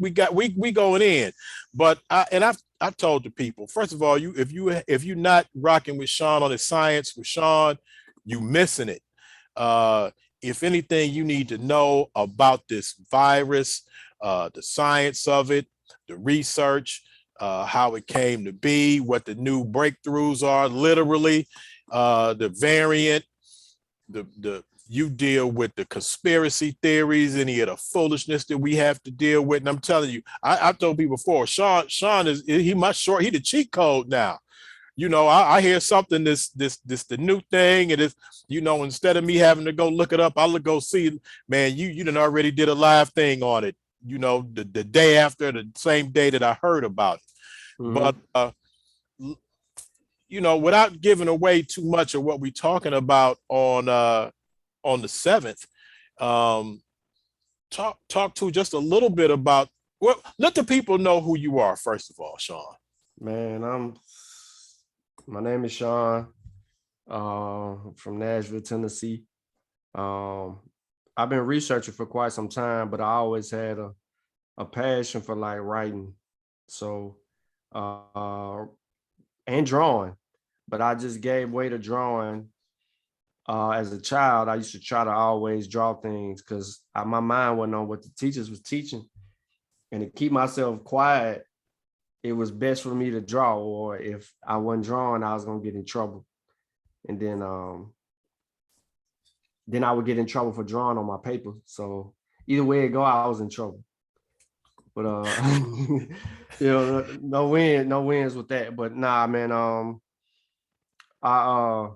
going in, but I've told the people, first of all, if you're not rocking with Sean on his science with Sean, you missing it. If anything you need to know about this virus, the science of it, the research, how it came to be, what the new breakthroughs are, literally, the variant, the you deal with the conspiracy theories, any of the foolishness that we have to deal with. And I'm telling you, I've told people before, Sean is he the cheat code now. I hear something this the new thing, and it's, instead of me having to go look it up, I'll go see, man, you done already did a live thing on it, the day after, the same day that I heard about it. Mhm. But without giving away too much of what we're talking about on the 7th, talk to just a little bit about, well, let the people know who you are, first of all, Sean. Man, my name is Sean, from Nashville, Tennessee. I've been researching for quite some time, but I always had a passion for like writing, so and drawing, but I just gave way to drawing. As a child, I used to try to always draw things because my mind wasn't on what the teachers was teaching, and to keep myself quiet, it was best for me to draw, or if I wasn't drawing, I was gonna get in trouble. And then I would get in trouble for drawing on my paper. So either way it go, I was in trouble. But no wins with that. But nah, man, I've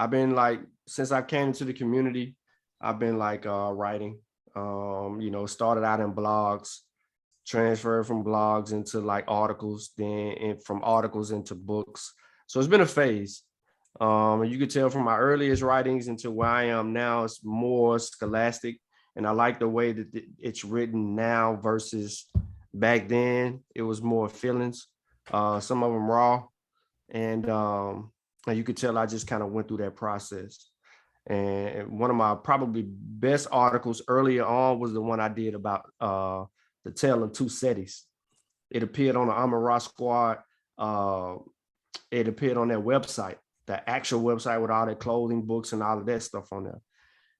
been like, since I came into the community, I've been like writing. Started out in blogs, transferred from blogs into like articles, then from articles into books. So it's been a phase. And you could tell from my earliest writings into where I am now, it's more scholastic. And I like the way that it's written now versus back then. It was more feelings, some of them raw. And you could tell I just kind of went through that process. And one of my probably best articles earlier on was the one I did about the Tale of Two Cities. It appeared on the Amara Squad. It appeared on their website, the actual website with all their clothing, books, and all of that stuff on there.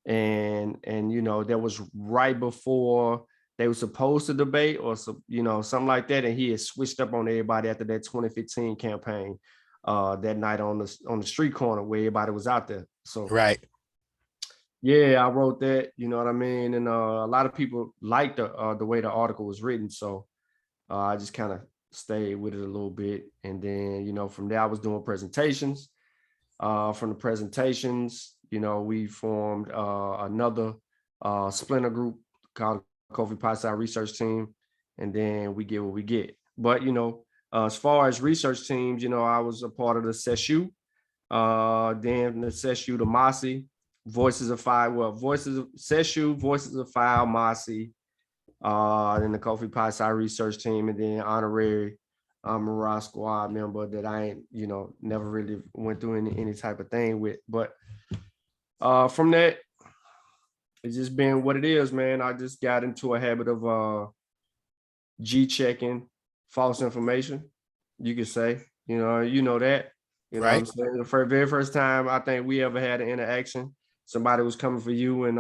And that was right before they were supposed to debate, or something like that. And he had switched up on everybody after that 2015 campaign that night on the street corner where everybody was out there. So Right. yeah, I wrote that, you know what I mean? And a lot of people liked the way the article was written. So I just kind of stayed with it a little bit. And then, from there I was doing presentations. From the presentations, we formed another splinter group called Covet Pie Research Team. And then we get what we get. But, as far as research teams, I was a part of the SESU, then the SESU, the Mossy, Voices of Fire, SESU, Voices of Fire, Mossy, then the Covet Pie Research Team, and then honorary Marine Squad member that I ain't, never really went through any type of thing with. But from that, it's just been what it is, man. I just got into a habit of G-checking false information, you could say. You know that. You know Right. what I'm saying? The very first time I think we ever had an interaction, somebody was coming for you, and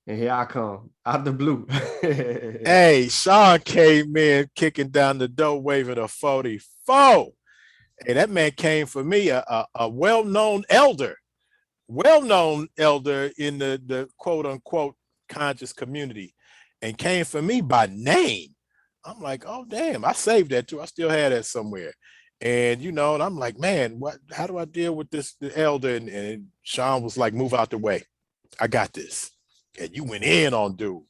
here I come out the blue. Hey, Sean came in kicking down the door, waving a 44. Hey, that man came for me, a well-known elder in the quote unquote conscious community, and came for me by name. I'm like, oh damn, I saved that too. I still had that somewhere. And and I'm like, man, how do I deal with the elder? And Sean was like, move out the way. I got this. And you went in on dude.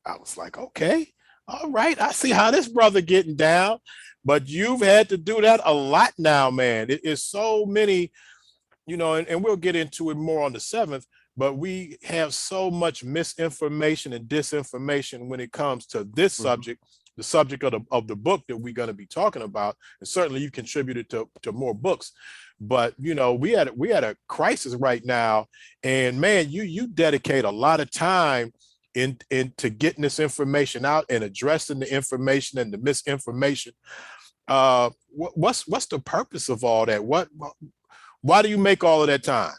I was like, okay, all right. I see how this brother getting down. But you've had to do that a lot now, man. It is so many, and we'll get into it more on the 7th, but we have so much misinformation and disinformation when it comes to this subject, the subject of the book that we're going to be talking about. And certainly you contributed to more books. But we had a crisis right now, and man, you dedicate a lot of time into getting this information out and addressing the information and the misinformation. What's the purpose of all that? Why do you make all of that time?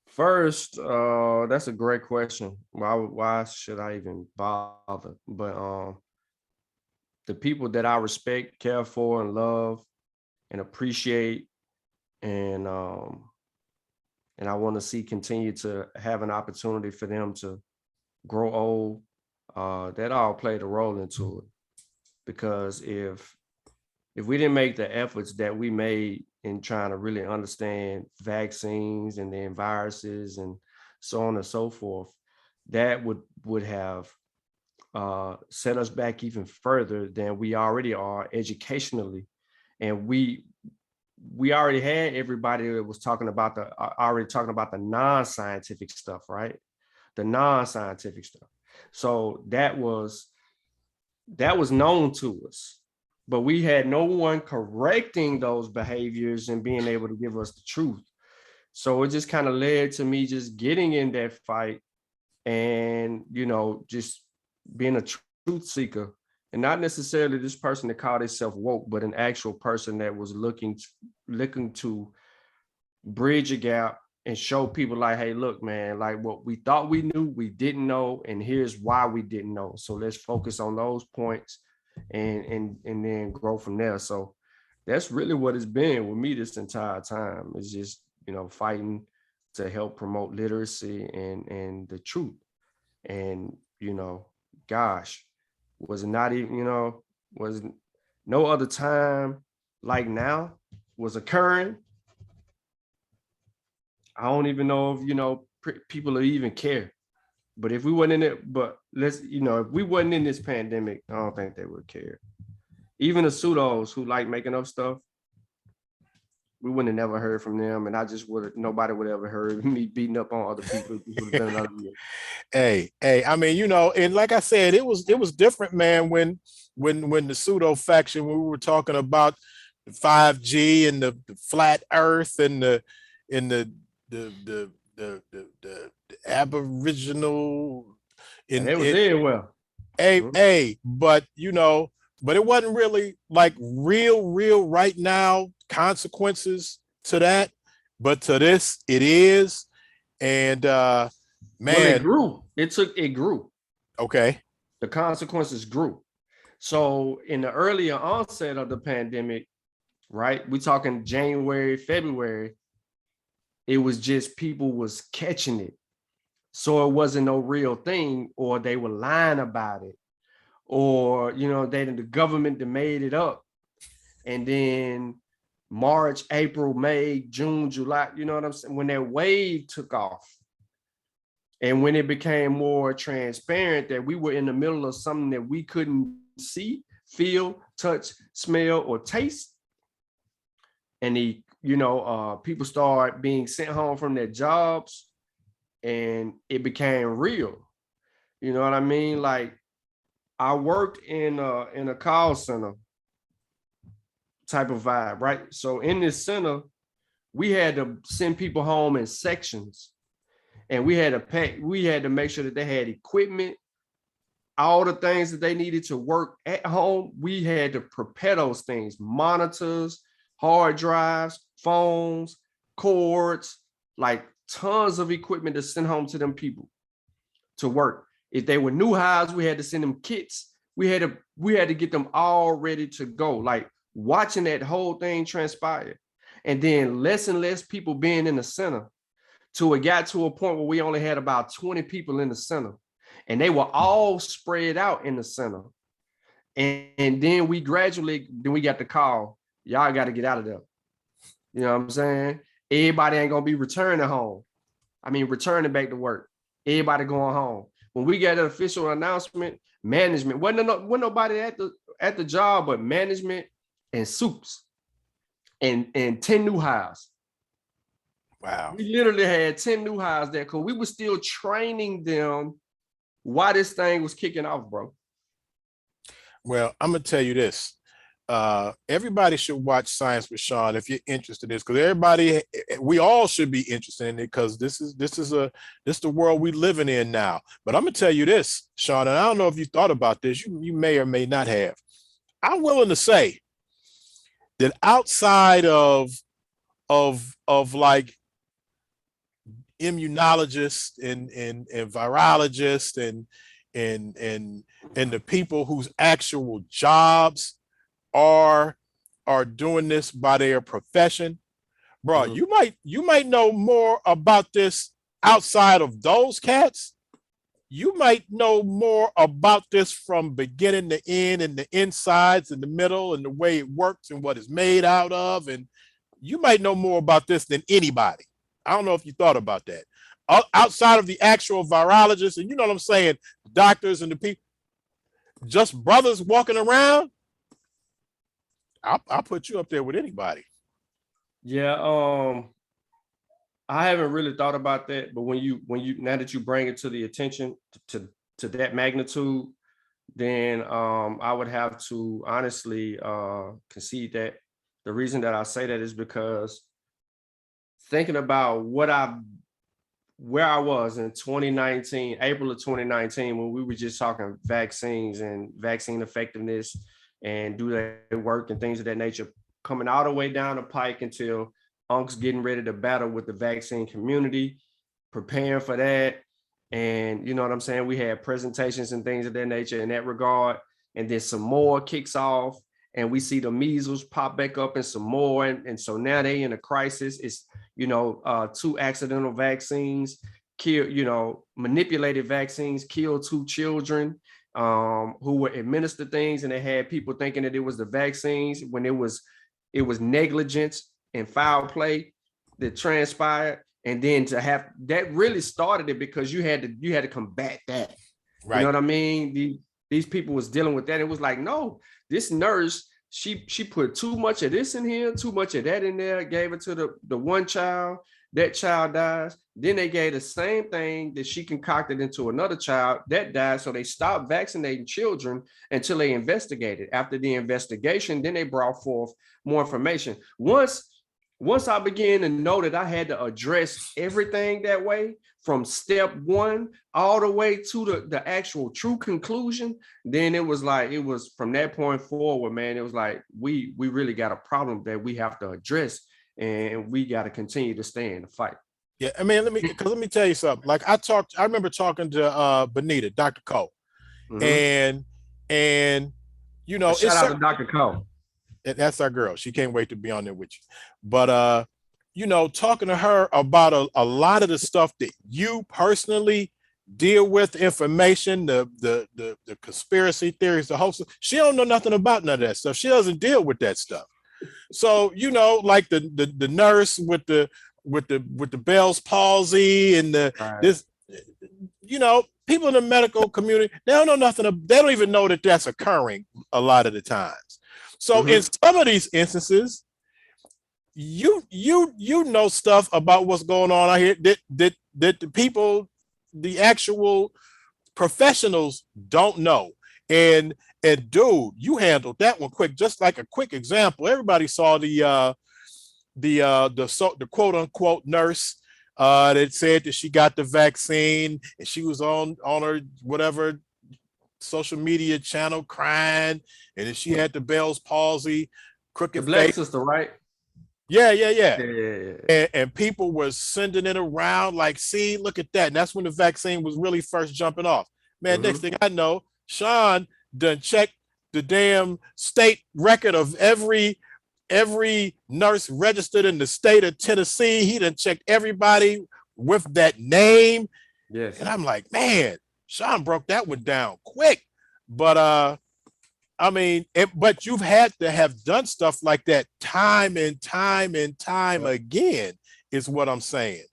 First, that's a great question. Why should I even bother? But the people that I respect, care for, and love, and appreciate, and And I want to see continue to have an opportunity for them to grow old. That all played a role into it. Because if we didn't make the efforts that we made in trying to really understand vaccines and then viruses and so on and so forth, that would have set us back even further than we already are educationally. And we already had everybody that was talking about the non-scientific stuff, right? The non-scientific stuff. So that was known to us, but we had no one correcting those behaviors and being able to give us the truth. So it just kind of led to me just getting in that fight and, just being a truth seeker, and not necessarily this person that called himself woke, but an actual person that was looking to bridge a gap and show people like, hey, look, man, like what we thought we knew, we didn't know, and here's why we didn't know. So let's focus on those points and then grow from there. So that's really what it's been with me this entire time. It's just, fighting to help promote literacy and the truth. And, gosh, was not even, was no other time like now was occurring. I don't even know if, people will even care. But if we wasn't in it, if we wasn't in this pandemic, I don't think they would care. Even the pseudos who like making up stuff, we wouldn't have never heard from them. And nobody would ever heard me beating up on other people. Hey, I mean, and like I said, it was different, man, when the pseudo faction, when we were talking about the 5G and the flat earth and the aboriginal and it was there well. But it wasn't really like real right now consequences to that, but to this it is. And man, it grew. It grew. Okay. The consequences grew. So in the earlier onset of the pandemic, right, we talking January, February, it was just people was catching it. So it wasn't no real thing, or they were lying about it, or, the government that made it up. And then March, April, May, June, July, you know what I'm saying? When that wave took off and when it became more transparent that we were in the middle of something that we couldn't see, feel, touch, smell, or taste. And people start being sent home from their jobs and it became real. You know what I mean? Like, I worked in a call center type of vibe, right? So in this center, we had to send people home in sections, and we had to make sure that they had equipment, all the things that they needed to work at home. We had to prepare those things: monitors, hard drives, phones, cords, like tons of equipment to send home to them people to work. If they were new hires, we had to send them kits. We had to get them all ready to go. Like, watching that whole thing transpire. And then less and less people being in the center, till it got to a point where we only had about 20 people in the center, and they were all spread out in the center. And then we got the call, y'all got to get out of there. You know what I'm saying? Everybody ain't gonna be returning back to work. Everybody going home. When we got an official announcement, management wasn't nobody at the job but management and soups and 10 new hires. Wow. We literally had 10 new hires there because we were still training them while this thing was kicking off, bro. Well, I'm gonna tell you this. Everybody should watch Science with Sean if you're interested in this, because we all should be interested in it, because this is the world we living in now. But I'm gonna tell you this, Sean, and I don't know if you thought about this, you may or may not have. I'm willing to say that outside of like immunologists and virologists and the people whose actual jobs are doing this by their profession, bro, you might know more about this outside of those cats. You might know more about this from beginning to end and the insides and the middle and the way it works and what it's made out of. And you might know more about this than anybody. I don't know if you thought about that. Outside of the actual virologists, and you know what I'm saying, doctors and the people, just brothers walking around, I'll put you up there with anybody. Yeah, I haven't really thought about that, but when you now that you bring it to the attention to that magnitude, then I would have to honestly concede that. The reason that I say that is because thinking about where I was in 2019, April of 2019, when we were just talking vaccines and vaccine effectiveness and do they work and things of that nature, coming all the way down the pike until Unc's getting ready to battle with the vaccine community, preparing for that. And you know what I'm saying? We had presentations and things of that nature in that regard. And then some more kicks off and we see the measles pop back up and some more. And so now they in a crisis. It's, 2 accidental vaccines manipulated vaccines killed 2 children who were administered things. And they had people thinking that it was the vaccines when it was negligence and foul play that transpired. And then to have that really started it because you had to combat that. Right. You know what I mean? These people was dealing with that. It was like, no, this nurse, she put too much of this in here, too much of that in there, gave it to the one child, that child dies. Then they gave the same thing that she concocted into another child that died. So they stopped vaccinating children until they investigated. After the investigation, then they brought forth more information. Once I began to know that I had to address everything that way, from step 1 all the way to the actual true conclusion, then it was from that point forward, man, it was like, we really got a problem that we have to address and we got to continue to stay in the fight. Yeah, I mean, let me tell you something. Like I remember talking to Benita, Dr. Cole, and shout out to Dr. Cole. That's our girl. She can't wait to be on there with you. But talking to her about a lot of the stuff that you personally deal with, information, the conspiracy theories, the whole stuff, she don't know nothing about none of that stuff. She doesn't deal with that stuff. So like the nurse with the Bell's palsy and this, people in the medical community, they don't know nothing. They don't even know that that's occurring a lot of the times. So in some of these instances, you know stuff about what's going on out here that the people, the actual professionals don't know. And dude, you handled that one quick. Just like a quick example, everybody saw the quote unquote nurse that said that she got the vaccine and she was on her whatever social media channel crying, and then she had the Bell's palsy, crooked the black face. sister, right? Yeah. And people were sending it around like, see, look at that. And that's when the vaccine was really first jumping off. Man, next thing I know, Sean done checked the damn state record of every nurse registered in the state of Tennessee. He done checked everybody with that name. Yes. And I'm like, man, Sean broke that one down quick. But but you've had to have done stuff like that time and time again, is what I'm saying.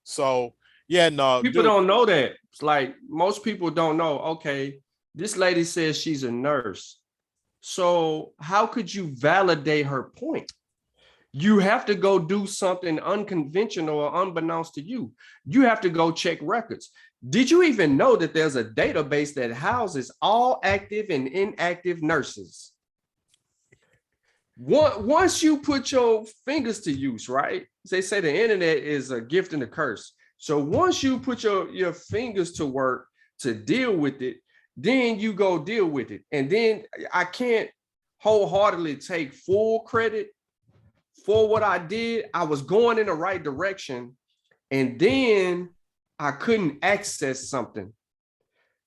So yeah, no. People don't know that. It's like most people don't know, okay, this lady says she's a nurse. So how could you validate her point? You have to go do something unconventional or unbeknownst to you. You have to go check records. Did you even know that there's a database that houses all active and inactive nurses? Once you put your fingers to use, right? They say the internet is a gift and a curse. So once you put your fingers to work to deal with it, then you go deal with it. And then I can't wholeheartedly take full credit for what I did. I was going in the right direction, and then I couldn't access something.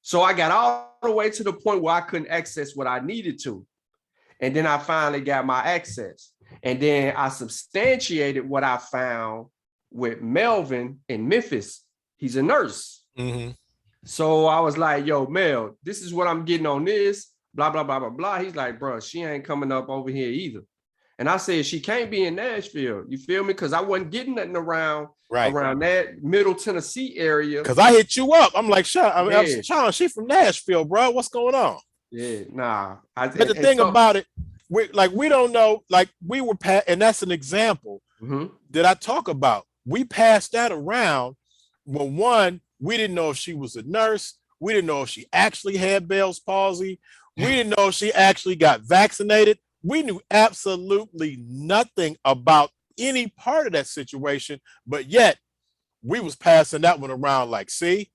So I got all the way to the point where I couldn't access what I needed to. And then I finally got my access. And then I substantiated what I found with Melvin in Memphis. He's a nurse. Mhm. So I was like, yo, Mel, this is what I'm getting on this, blah, blah, blah, blah, blah. He's like, bro, she ain't coming up over here either. And I said, she can't be in Nashville. You feel me? Because I wasn't getting nothing around that Middle Tennessee area. Because I hit you up. I'm like, Sean, Yeah. Sean, she from Nashville, bro. What's going on? Yeah, nah. But the thing about it, we don't know, like we were, and that's an example that I talk about. We passed that around when one, we didn't know if she was a nurse. We didn't know if she actually had Bell's palsy. We didn't know if she actually got vaccinated. We knew absolutely nothing about any part of that situation, but yet we was passing that one around like, see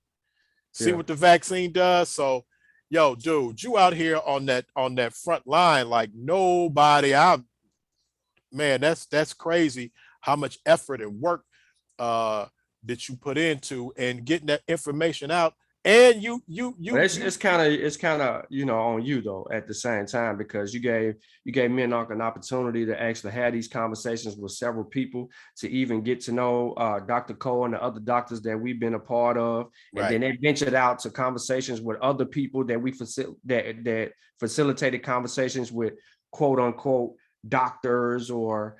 what the vaccine does. So, yo, dude, you out here on that front line like nobody. Man, that's crazy how much effort and work that you put into and getting that information out. And it's kind of on you though at the same time, because you gave me an opportunity to actually have these conversations with several people to even get to know Dr. Cole and the other doctors that we've been a part of, and then they ventured out to conversations with other people that we that facilitated conversations with quote unquote doctors or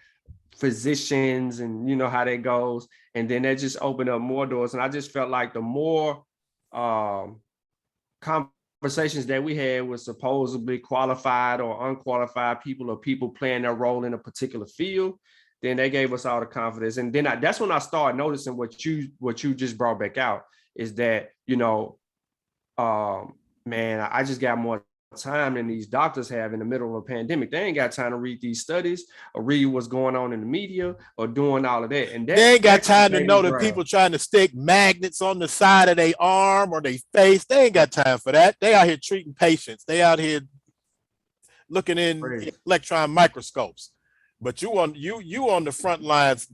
physicians, and you know how that goes, and then that just opened up more doors. And I just felt like the more conversations that we had with supposedly qualified or unqualified people, or people playing their role in a particular field, then they gave us all the confidence. And then that's when I started noticing what you just brought back out, is that, man, I just got more time than these doctors have in the middle of a pandemic. They ain't got time to read these studies or read what's going on in the media or doing all of that. And they ain't got time to know that people trying to stick magnets on the side of their arm or their face. They ain't got time for that. They out here treating patients. They out here looking in electron microscopes. But you on the front lines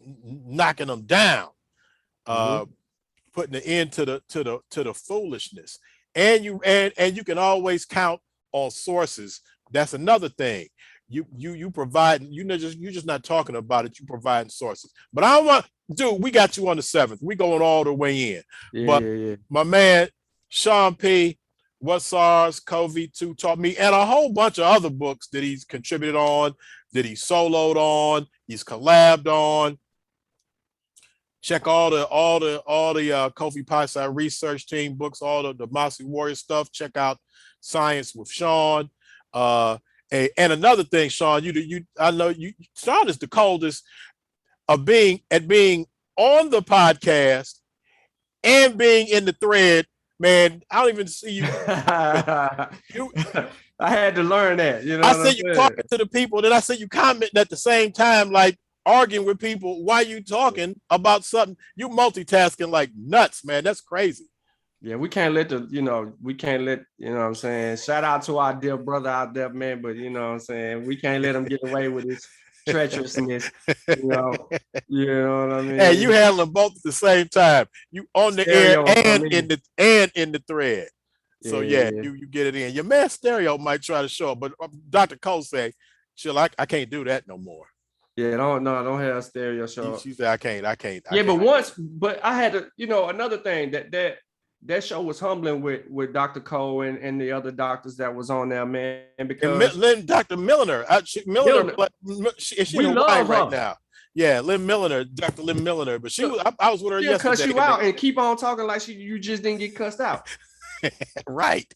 knocking them down, putting an end to the foolishness. And you can always count on sources. That's another thing. You provide, you're just not talking about it, you providing sources. But I want, dude, we got you on the 7th. We going all the way in. My man, Sean P., What SARS-CoV-2 Taught Me, and a whole bunch of other books that he's contributed on, that he soloed on, he's collabed on. Check all the Kofi Pi research team books, all the Mossy Warrior stuff. Check out Science with Sean. And another thing, Sean, I know Sean is the coldest of being on the podcast and being in the thread. Man, I don't even see you. I had to learn that. I see you talking to the people, then I see you commenting at the same time, like arguing with people while you talking about something. You multitasking like nuts, man. That's crazy. Yeah, we can't let you know what I'm saying? Shout out to our dear brother out there, man. But you know what I'm saying? We can't let him get away with his treacherousness. You know what I mean? Hey, you handle them both at the same time. You on the air and in the thread. So you get it in. Your man Stereo might try to show up, but Dr. Cole say, chill, I can't do that no more. Yeah, don't have Stereo show up. She said, I can't. But I had to, another thing that show was humbling with Dr. Cole and the other doctors that was on there, man. Because Dr. Milliner, she in Hawaii right now. Yeah, Dr. Lynn Milliner, but I was with her yesterday. Cuss you out and keep on talking like you just didn't get cussed out. Right.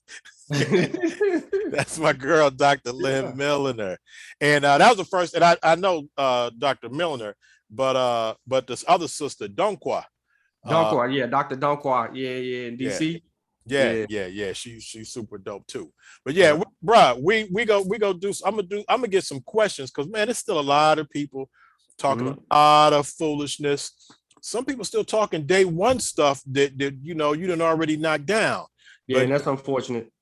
That's my girl, Dr. Lynn Milliner. And that was the first, and I know Dr. Milliner, but this other sister, Donkwa. Dr. Donkwa, in DC. Yeah. She's super dope too. But yeah, bro, we go do. I'm gonna get some questions, because man, there's still a lot of people talking a lot of foolishness. Some people still talking day one stuff that you done already knocked down. Yeah, and that's unfortunate.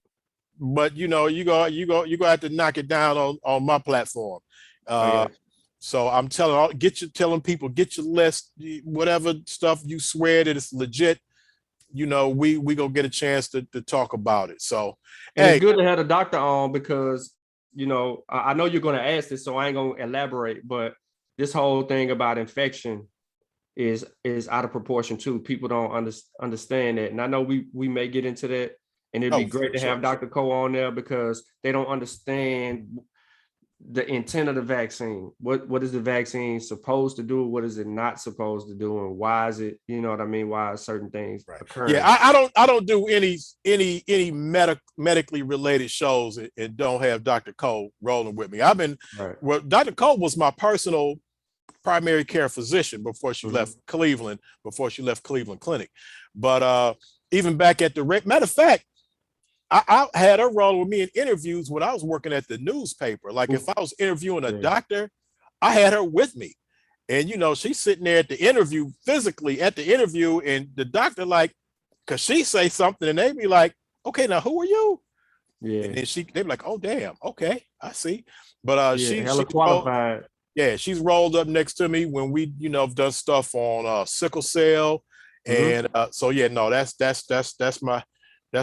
But you go have to knock it down on my platform. So I'm telling people, get your list, whatever stuff you swear that it's legit. We gonna get a chance to talk about it. So it's good to have a doctor on, because you know, I know you're going to ask this, so I ain't going to elaborate, but this whole thing about infection is out of proportion too. People don't understand that. And I know we may get into that, and it'd be great to have Dr. Cole on there because they don't understand the intent of the vaccine. What is the vaccine supposed to do? What is it not supposed to do? And why is it, you know what I mean? Why are certain things occurring? Yeah, I don't do any medically related shows and don't have Dr. Cole rolling with me. Well, Dr. Cole was my personal primary care physician before she left Cleveland, Clinic. But even back at the matter of fact, I had her roll with me in interviews when I was working at the newspaper. Like if I was interviewing a doctor, I had her with me. And, you know, she's sitting there at the interview, physically at the interview, and the doctor, like, because she say something and they be like, okay, now who are you? Yeah. And then they be like, oh, damn. Okay, I see. But she's qualified. She's rolled up next to me when we, you know, have done stuff on sickle cell. And so, yeah, no, that's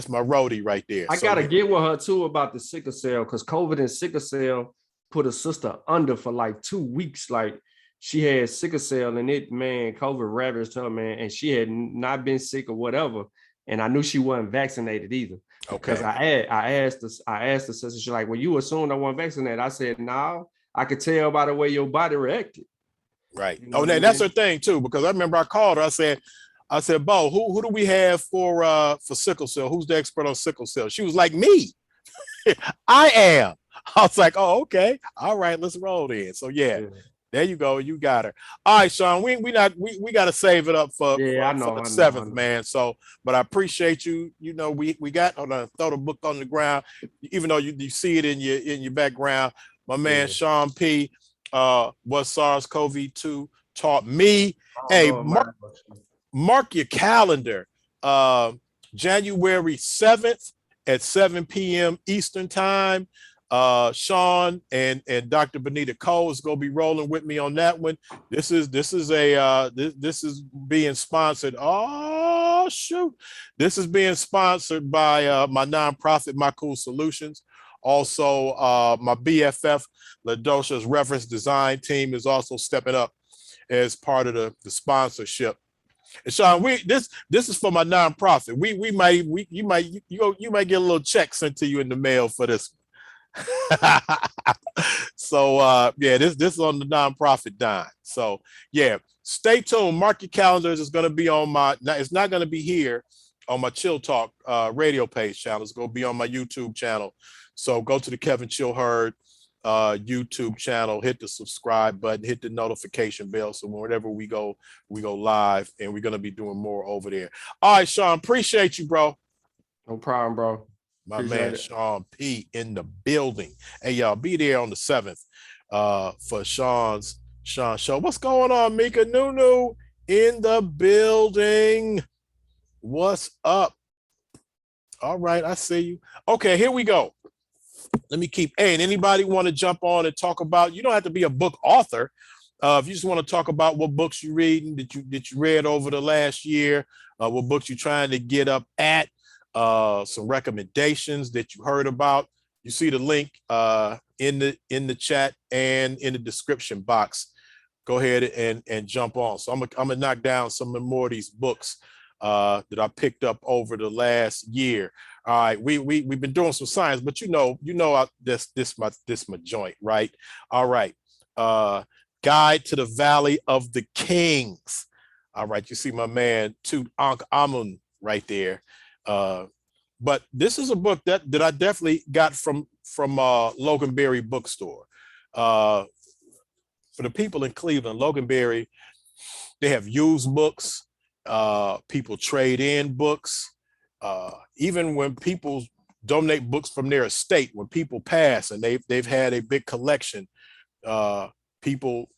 my roadie right there. I gotta get with her too about the sickle cell because COVID and sickle cell put a sister under for like 2 weeks. Like she had sickle cell and COVID ravaged her, man, and she had not been sick or whatever. And I knew she wasn't vaccinated either. Okay. Because I asked the sister, she's like, well, you assumed I wasn't vaccinated. I said, no, I could tell by the way your body reacted. Right. You know that's her thing too, because I remember I called her, I said, Bo, who do we have for sickle cell? Who's the expert on sickle cell? She was like, me. I am. I was like, oh, okay. All right, let's roll then. So yeah, there you go. You got her. All right, Sean, we got to save it up for the 7th, man. So, but I appreciate you. You know, we got to throw the book on the ground, even though you see it in your background. My man, Sean P. What SARS-CoV-2 taught me. Hey, mark your calendar. January 7th at 7 p.m. Eastern time. Sean and Dr. Benita Cole is going to be rolling with me on that one. This is being sponsored. Oh shoot! This is being sponsored by my nonprofit, My Cool Solutions. Also, my BFF Ladosha's reference design team is also stepping up as part of the sponsorship. And Sean, this is for my nonprofit. You might get a little check sent to you in the mail for this. So this is on the nonprofit dime. So yeah, stay tuned. Mark your calendars. It's going to be on it's not going to be here on my Chill Talk radio page channel. It's going to be on my YouTube channel. So go to the Kevin Chill Herd YouTube channel, hit the subscribe button, hit the notification bell. So whenever we go live, and we're going to be doing more over there. All right, Sean, appreciate you, bro. No problem, bro. My man, Sean P in the building. Hey, y'all, be there on the 7th for Sean's show. What's going on, Mika Nunu in the building? What's up? All right, I see you. Okay, here we go. Let me keep. Hey, and anybody want to jump on and talk about? You don't have to be a book author. If you just want to talk about what books you're reading that you read over the last year, what books you're trying to get up at, some recommendations that you heard about, you see the link in the chat and in the description box. Go ahead and jump on. So I'm gonna knock down some more of these books that I picked up over the last year. All right, we've been doing some science, but you know this my joint, right? All right, Guide to the Valley of the Kings. All right, you see my man Tut Ankh-Amun right there. But this is a book that I definitely got from Loganberry bookstore. For the people in Cleveland, Loganberry, they have used books. People trade in books. Even when people donate books from their estate, when people pass and they've had a big collection, people,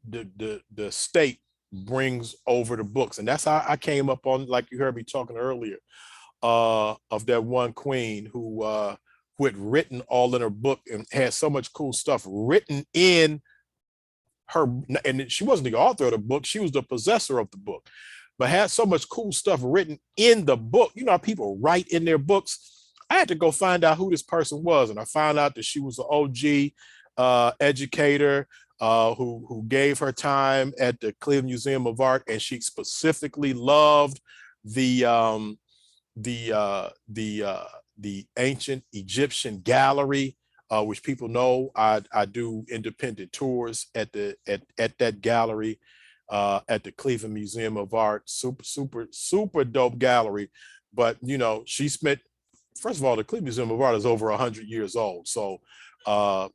the state brings over the books. And that's how I came up on, like you heard me talking earlier, of that one queen who had written all in her book and had so much cool stuff written in her, and she wasn't the author of the book, she was the possessor of the book, but had so much cool stuff written in the book. You know how people write in their books? I had to go find out who this person was. And I found out that she was an OG educator who gave her time at the Cleveland Museum of Art. And she specifically loved the ancient Egyptian gallery, which people know. I do independent tours at that gallery at the Cleveland Museum of Art. Super dope gallery. But you know, she spent, first of all, the Cleveland Museum of Art is over 100 years old. So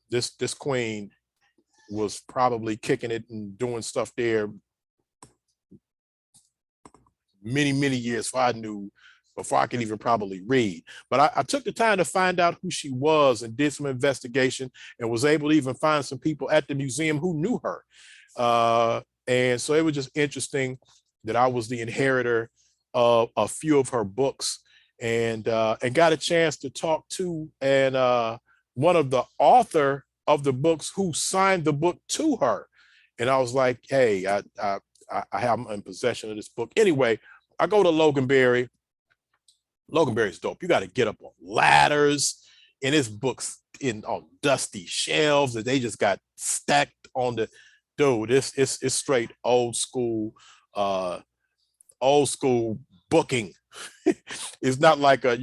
this queen was probably kicking it and doing stuff there many years before I could even probably read. But I took the time to find out who she was and did some investigation and was able to even find some people at the museum who knew her. And so it was just interesting that I was the inheritor of a few of her books, and got a chance to talk to one of the author of the books who signed the book to her. And I was like, hey, I have in possession of this book. Anyway, I go to Loganberry. Loganberry's dope. You got to get up on ladders, and his books on dusty shelves that they just got stacked on the, dude, it's straight old school booking. It's not like a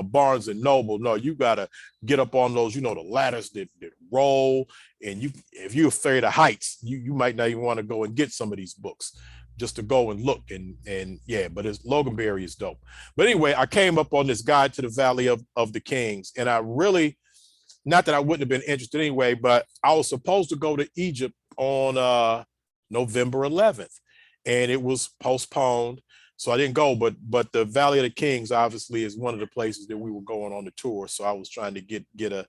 Barnes and Noble. No, you gotta get up on those, the ladders that roll. And if you're afraid of heights, you might not even want to go and get some of these books just to go and look. And yeah, but Loganberry is dope. But anyway, I came up on this guide to the Valley of the Kings, and I really, not that I wouldn't have been interested anyway, but I was supposed to go to Egypt on November 11th, and it was postponed. So I didn't go, but the Valley of the Kings obviously is one of the places that we were going on the tour. So I was trying to get a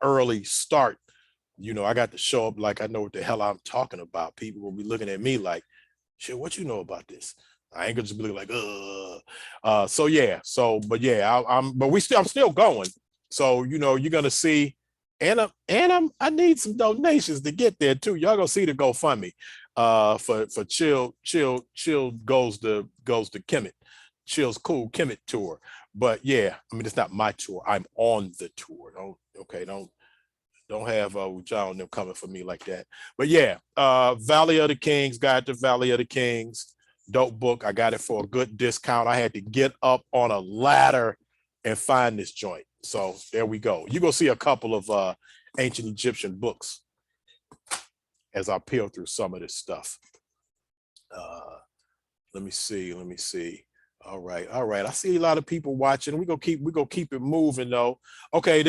early start. I got to show up like I know what the hell I'm talking about. People will be looking at me like, shit, what you know about this? I ain't gonna just be like, so yeah. So, but yeah, I'm still going. So, you're gonna see, and I need some donations to get there too. Y'all gonna see the GoFundMe for Chill goes to Kemet. Chill's cool Kemet tour. But yeah, I mean, it's not my tour. I'm on the tour. Don't have John and them coming for me like that. But yeah, Valley of the Kings, Guide to Valley of the Kings, dope book. I got it for a good discount. I had to get up on a ladder and find this joint. So there we go. You're gonna see a couple of ancient Egyptian books as I peel through some of this stuff. Let me see. All right. I see a lot of people watching. We gonna keep it moving though. Okay,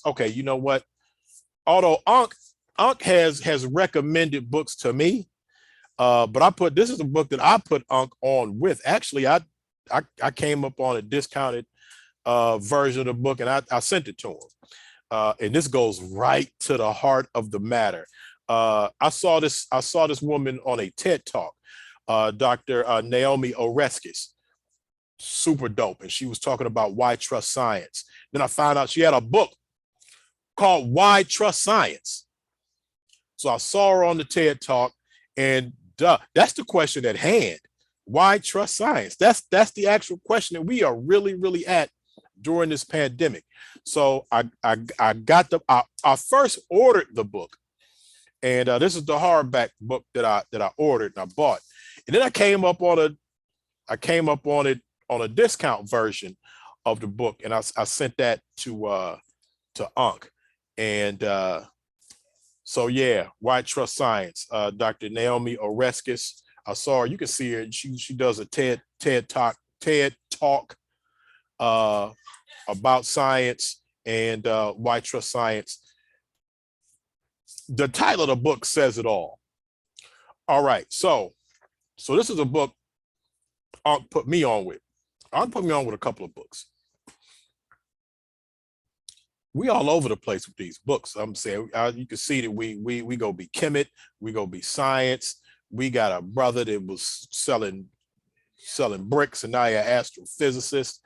okay, you know what? Although Unc has recommended books to me, but this is a book that I put Unc on with. Actually, I came up on a discounted version of the book, and I sent it to him. And this goes right to the heart of the matter. I saw this woman on a TED Talk, Dr. Naomi Oreskes, super dope, and she was talking about why trust science. Then I found out she had a book called Why Trust Science. So I saw her on the TED Talk, and that's the question at hand. Why trust science? That's the actual question that we are really at during this pandemic. So I first ordered the book, and this is the hardback book that I ordered and I bought, and then I came up on it on a discount version of the book, and I sent that to Unc. And so yeah, Why Trust Science, Dr. Naomi Oreskes. I saw her, you can see her, she does a TED Talk about science and why trust science. The title of the book says it all. All right, so this is a book Unc put me on with. Unc put me on with a couple of books. We all over the place with these books. I'm saying, you can see that we go be Kemet, we go be science. We got a brother that was selling bricks, and now you're an astrophysicist.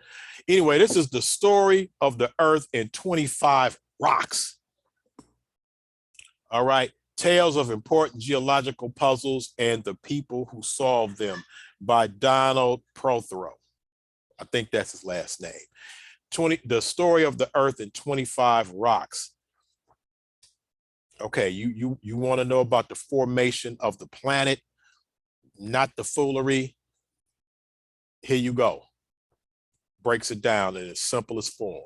Anyway, this is the story of the Earth in 25 rocks. All right, tales of important geological puzzles and the people who solved them, by Donald Prothero. I think that's his last name. The story of the earth in 25 rocks. Okay, you want to know about the formation of the planet, not the foolery. Here you go. Breaks it down in its simplest form.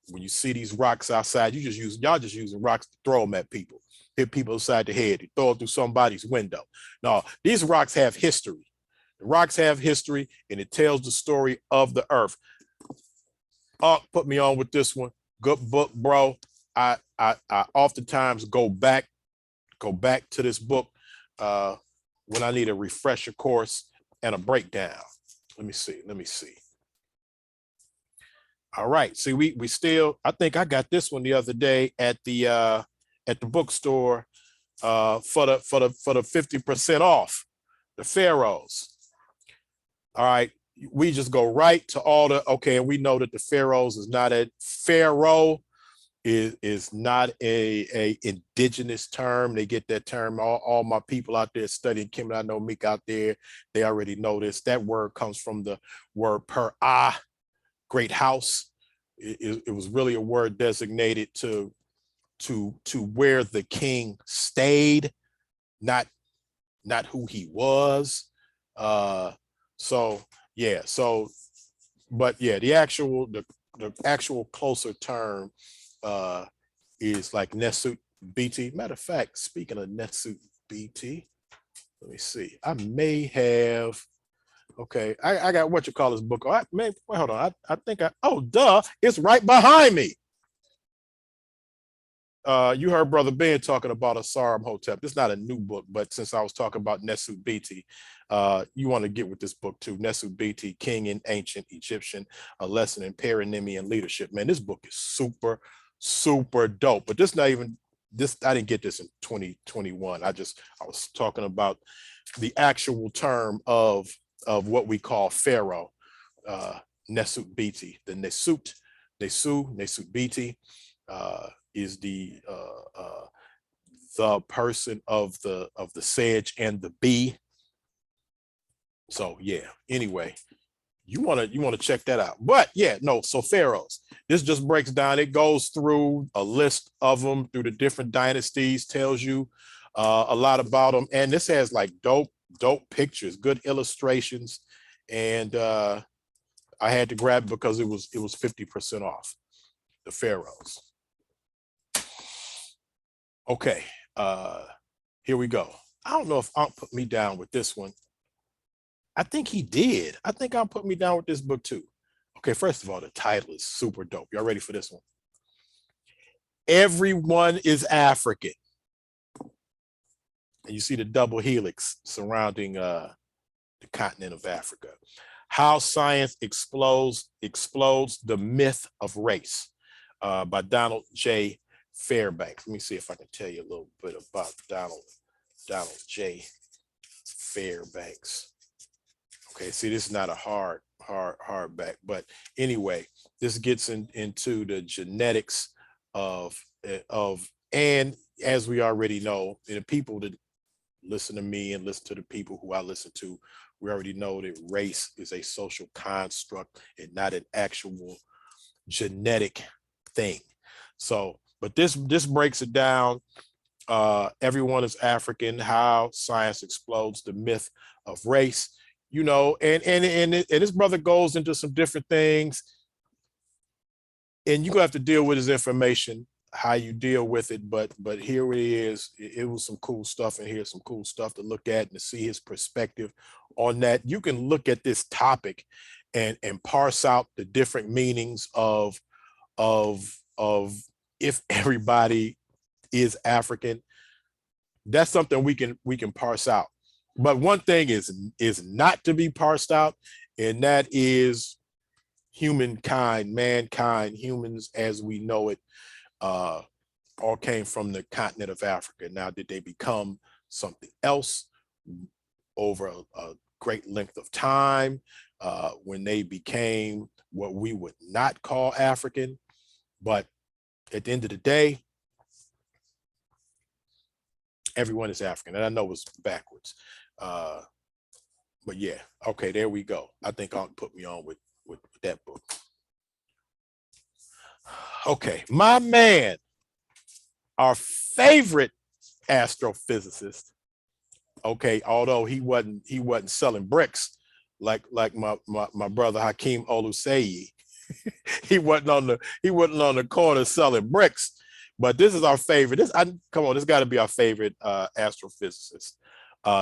When you see these rocks outside, y'all just using rocks to throw them at people. Hit people upside the head, you throw it through somebody's window. No, these rocks have history. The rocks have history, and it tells the story of the earth. Put me on with this one. Good book, bro. I oftentimes go back to this book when I need a refresher course and a breakdown. Let me see. All right. See, we still, I think I got this one the other day at the bookstore for the 50% off, the Pharaohs. All right. We just go right to all the, okay, and we know that the Pharaohs is not a pharaoh is not a indigenous term. They get that term. All my people out there studying Kim, I know Meek out there, they already know this. That word comes from the word great house. It was really a word designated to where the king stayed, not who he was. But yeah, the actual closer term is like Nesut BT. Matter of fact, speaking of Nesut BT, let me see. I may have, okay, I got what you call this book. Hold on. I think it's right behind me. You heard Brother Ben talking about Asarum Hotep. This is not a new book, but since I was talking about Nesut BT, you want to get with this book too. Nesut BT, King in Ancient Egyptian, A Lesson in Paronymy Leadership. Man, this book is super, super dope. But this not even, I didn't get this in 2021. I was talking about the actual term of what we call Pharaoh, Nesut BT. The Nesut BT is the person of the sedge and the bee. So yeah, anyway, you want to check that out. But yeah, no, so Pharaohs, this just breaks down, it goes through a list of them through the different dynasties, tells you a lot about them, and this has like dope pictures, good illustrations, and I had to grab it because it was 50% off, the Pharaohs. Okay, here we go. I don't know if Aunt put me down with this one. I think he did. I think Aunt put me down with this book too. Okay, first of all, the title is super dope. Y'all ready for this one? Everyone is African. And you see the double helix surrounding the continent of Africa. How Science Explodes the Myth of Race by Donald J. Fairbanks. Let me see if I can tell you a little bit about Donald J. Fairbanks. Okay, see, this is not a hardback, but anyway, this gets into the genetics of, and as we already know, the people that listen to me and listen to the people who I listen to, we already know that race is a social construct and not an actual genetic thing. So, but this breaks it down. Everyone is African, how science explodes the myth of race, you know, and this brother goes into some different things, and you're gonna have to deal with his information, how you deal with it, but here it is. It was some cool stuff, and here's some cool stuff to look at and to see his perspective on that. You can look at this topic and parse out the different meanings of if everybody is African. That's something we can parse out. But one thing is not to be parsed out, and that is humankind, mankind, humans as we know it, all came from the continent of Africa. Now, did they become something else over a great length of time when they became what we would not call African? But at the end of the day, everyone is African, and I know it's backwards. But yeah, okay, there we go. I think I'll put me on with that book. Okay, my man, our favorite astrophysicist. Okay, although he wasn't selling bricks like my brother Hakeem Oluseyi. he wasn't on the corner selling bricks. But this is our favorite. Come on, this got to be our favorite astrophysicist,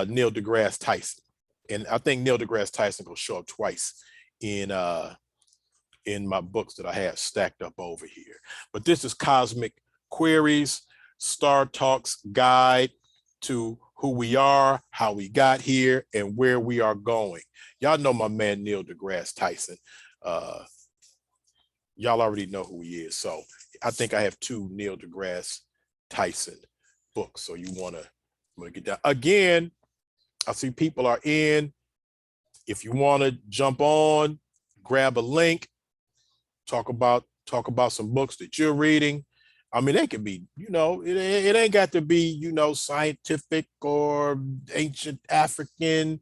Neil deGrasse Tyson. And I think Neil deGrasse Tyson will show up twice in my books that I have stacked up over here. But this is Cosmic Queries, Star Talk's guide to who we are, how we got here, and where we are going. Y'all know my man Neil deGrasse Tyson. Y'all already know who he is. So I think I have 2 Neil deGrasse Tyson books. So you want to get that. Again, I see people are in. If you want to jump on, grab a link, talk about some books that you're reading. I mean, they could be, it ain't got to be, scientific or ancient African.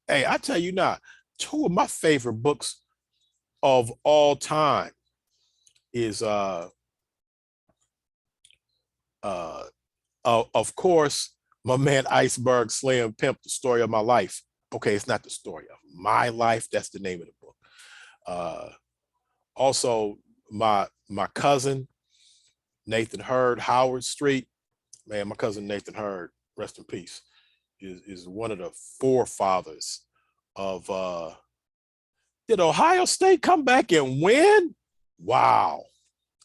Hey, I tell you now, 2 of my favorite books of all time is of course, my man Iceberg Slim Pimp, The Story of My Life. Okay, it's not The Story of My Life. That's the name of the book. Also, my cousin, Nathan Hurd, Howard Street. Man, my cousin Nathan Hurd, rest in peace, is one of the forefathers of did Ohio State come back and win? Wow,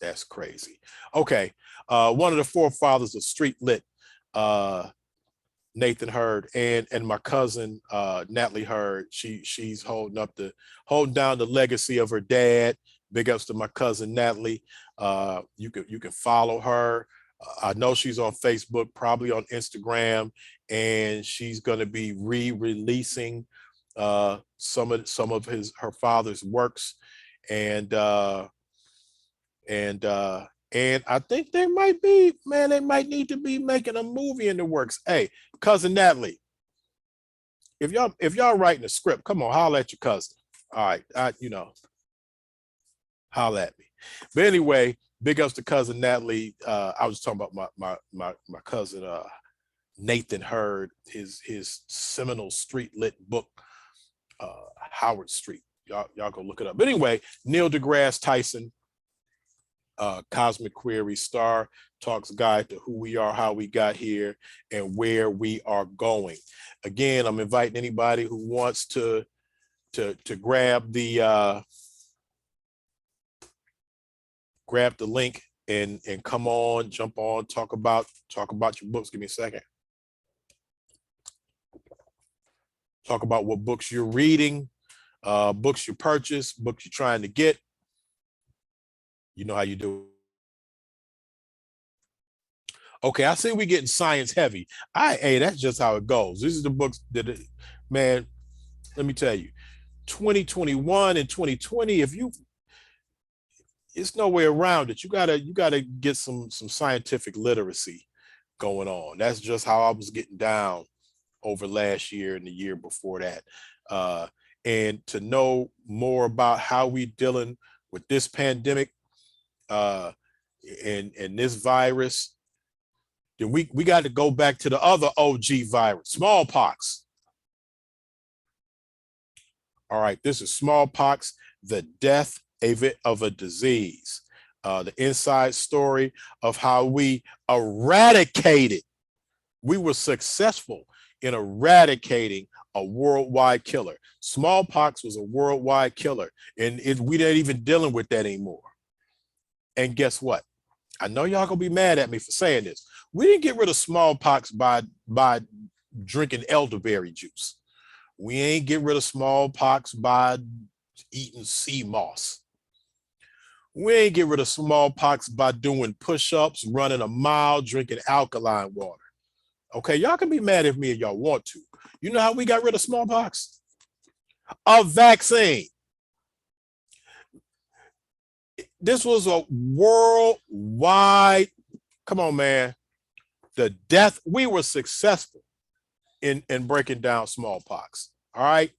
that's crazy. Okay, one of the forefathers of street lit, Nathan Hurd, and my cousin Natalie Hurd. She's holding down the legacy of her dad. Big ups to my cousin Natalie. You can follow her. I know she's on Facebook, probably on Instagram, and she's going to be re-releasing some of her father's works, and I think they might need to be making a movie in the works. Hey, cousin Natalie, if y'all writing a script, come on, holler at your cousin. All right, holler at me. But anyway, big ups to cousin Natalie. I was talking about my cousin Nathan Hurd, his seminal street lit book, Howard Street. Y'all go look it up. But anyway, Neil deGrasse Tyson, Cosmic Query, Star Talk's guide to who we are, how we got here, and where we are going. Again, I'm inviting anybody who wants to grab the link and come on, jump on, talk about your books. Give me a second. Talk about what books you're reading, books you purchase, books you're trying to get. You know how you do. Okay, I see we getting science heavy. Hey, that's just how it goes. This is the books that, man, let me tell you, 2021 and 2020, it's no way around it. You gotta get some scientific literacy going on. That's just how I was getting down over last year and the year before that. And to know more about how we dealing with this pandemic and this virus, then we got to go back to the other OG virus, smallpox. All right, this is smallpox, the death of a disease. The inside story of how we eradicated. We were successful in eradicating a worldwide killer. Smallpox was a worldwide killer, and we ain't even dealing with that anymore. And guess what? I know y'all gonna be mad at me for saying this. We didn't get rid of smallpox by drinking elderberry juice. We ain't get rid of smallpox by eating sea moss. We ain't get rid of smallpox by doing push-ups, running a mile, drinking alkaline water. Okay, y'all can be mad at me if y'all want to. You know how we got rid of smallpox? A vaccine. This was a worldwide, come on, man. We were successful in breaking down smallpox. All right.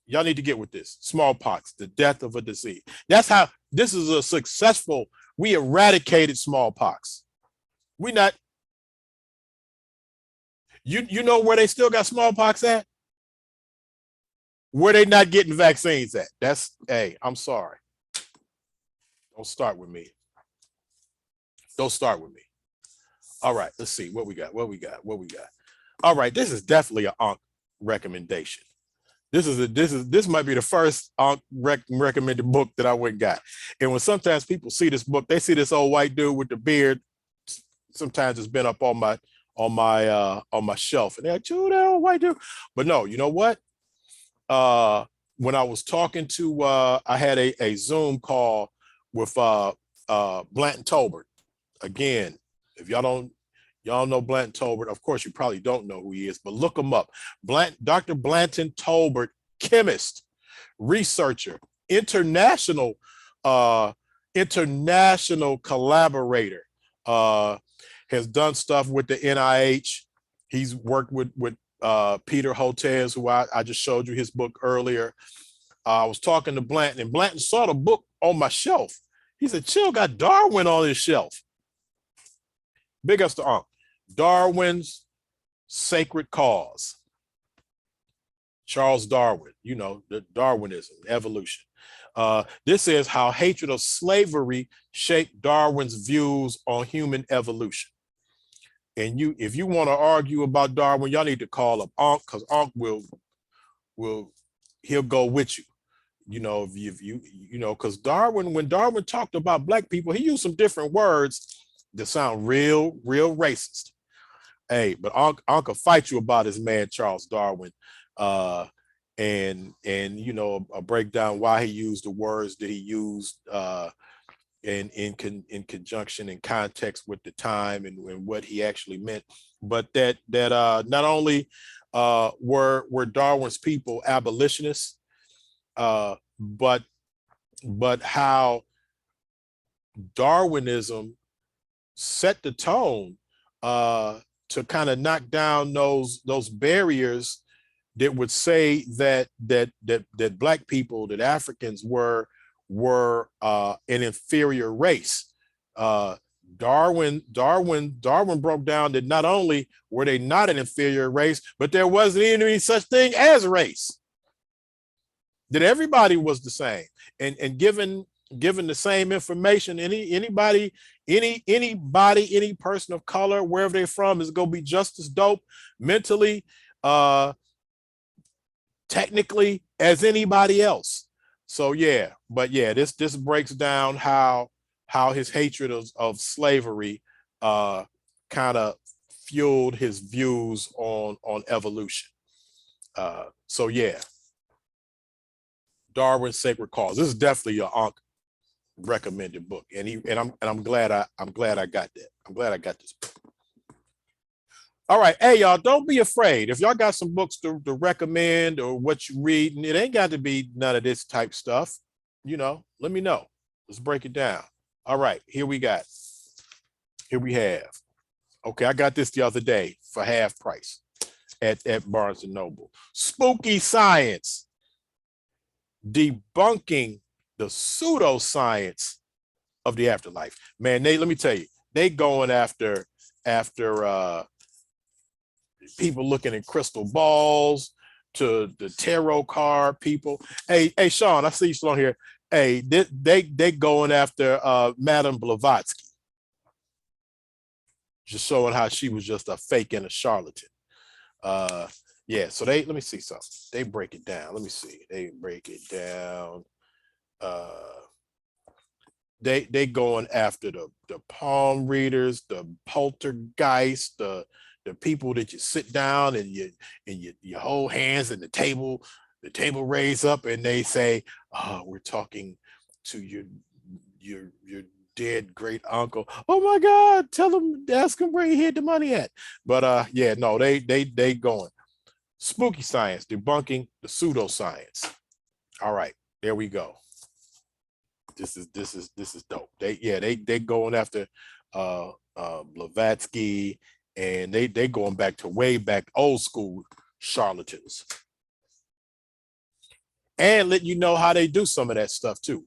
Y'all need to get with this. Smallpox, the death of a disease. That's how this is a successful, we eradicated smallpox. We not, you know where they still got smallpox at? Where they not getting vaccines at. That's, hey, I'm sorry. Don't start with me. Don't start with me. All right, let's see what we got. All right, this is definitely an recommendation. This might be the first recommended book that I went and got. And when sometimes people see this book, they see this old white dude with the beard. Sometimes it's been up on my shelf, and they're like, "Dude, that old white dude." But no, you know what? When I was talking to, I had a Zoom call with Blanton Tolbert. Again, if y'all know Blanton Tolbert, of course you probably don't know who he is, but look him up. Dr. Blanton Tolbert, chemist, researcher, international collaborator, has done stuff with the NIH. He's worked with Peter Hotez, who I just showed you his book earlier. I was talking to Blanton, and Blanton saw the book on my shelf. He said, "Chill got Darwin on his shelf." Big ups to Unc. Darwin's Sacred Cause. Charles Darwin, you know, the Darwinism, evolution. This is how hatred of slavery shaped Darwin's views on human evolution. And if you want to argue about Darwin, y'all need to call up Unc, because Unc he'll go with you. You know, if you know, because when Darwin talked about Black people, he used some different words that sound real racist. Hey, but Unc will fight you about his man Charles Darwin, and you know, a breakdown why he used the words that he used, and in conjunction and context with the time and what he actually meant. But that not only were Darwin's people abolitionists, but how Darwinism set the tone to kind of knock down those barriers that would say that Black people, that Africans were an inferior race. Darwin broke down that not only were they not an inferior race, but there wasn't any such thing as race. That everybody was the same, and given the same information, any person of color, wherever they're from, is gonna be just as dope mentally, technically, as anybody else. So yeah, but yeah, this breaks down how his hatred of slavery kind of fueled his views on evolution. So yeah, Darwin's Sacred Cause. This is definitely your Unc recommended book, and I'm glad I got that. I'm glad I got this book. All right, hey y'all, don't be afraid. If y'all got some books to recommend or what you read, and it ain't got to be none of this type stuff, you know, let me know. Let's break it down. All right, here we have. Okay, I got this the other day for half price at Barnes and Noble. Spooky Science, debunking the pseudoscience of the afterlife. Man, let me tell you, they going after people looking at crystal balls, to the tarot card people. Hey, Sean, I see you still on here. Hey, they going after Madame Blavatsky, just showing how she was just a fake and a charlatan. Yeah, so let me see something. They break it down. Let me see. They break it down. They going after the palm readers, the poltergeist, the people that you sit down and you hold hands and the table raise up and they say, "Oh, we're talking to your dead great uncle. Oh my God, tell him, ask him where he hid the money at." But yeah, no, they going spooky science, debunking the pseudoscience. All right, there we go. This is dope. They going after Blavatsky, and they going back to way back old school charlatans. and let you know how they do some of that stuff too.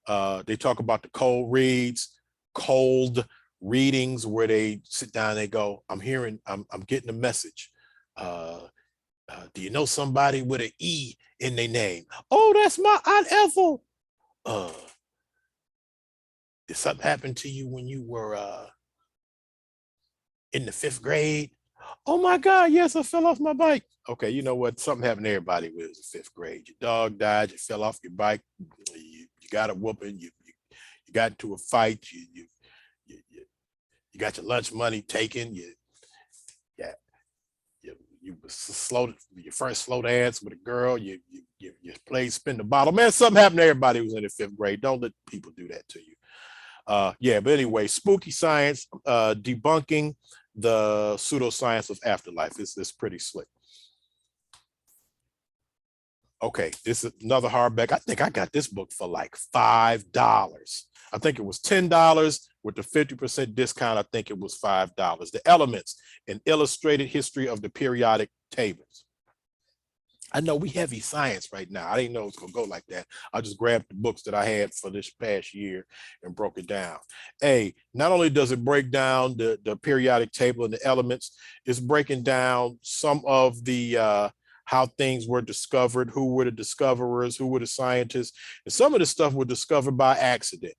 They talk about the cold readings where they sit down and they go, I'm getting a message. Do you know somebody with an E in their name? Oh, that's my Aunt Ethel. Did something happen to you when you were in the 5th grade? Oh my God, yes, I fell off my bike. Okay, you know what? Something happened to everybody when it was the 5th grade. Your dog died, you fell off your bike, you got a whooping, you got into a fight, you got your lunch money taken, you slow, your first slow dance with a girl, you played spin the bottle. Man, something happened to everybody who was in the 5th grade. Don't let people do that to you. Yeah, but anyway, spooky science, debunking the pseudoscience of afterlife. It's pretty slick. Okay, this is another hardback. I think I got this book for like $5. I think it was $10 with the 50% discount. I think it was $5. The Elements, an illustrated history of the periodic tables. I know we heavy science right now. I didn't know it was gonna go like that. I just grabbed the books that I had for this past year and broke it down. Not only does it break down the periodic table and the elements, it's breaking down some of the how things were discovered, who were the discoverers, who were the scientists, and some of the stuff was discovered by accident.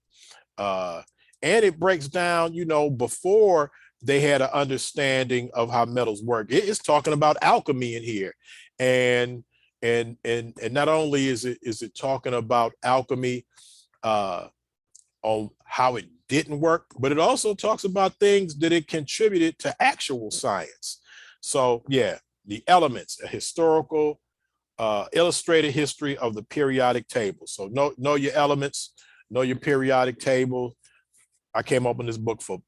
And it breaks down, before they had an understanding of how metals work. It's talking about alchemy in here. And not only is it talking about alchemy on how it didn't work, but it also talks about things that it contributed to actual science. So yeah, the Elements, a historical illustrated history of the periodic table. So know your elements, know your periodic table. I came up with this book for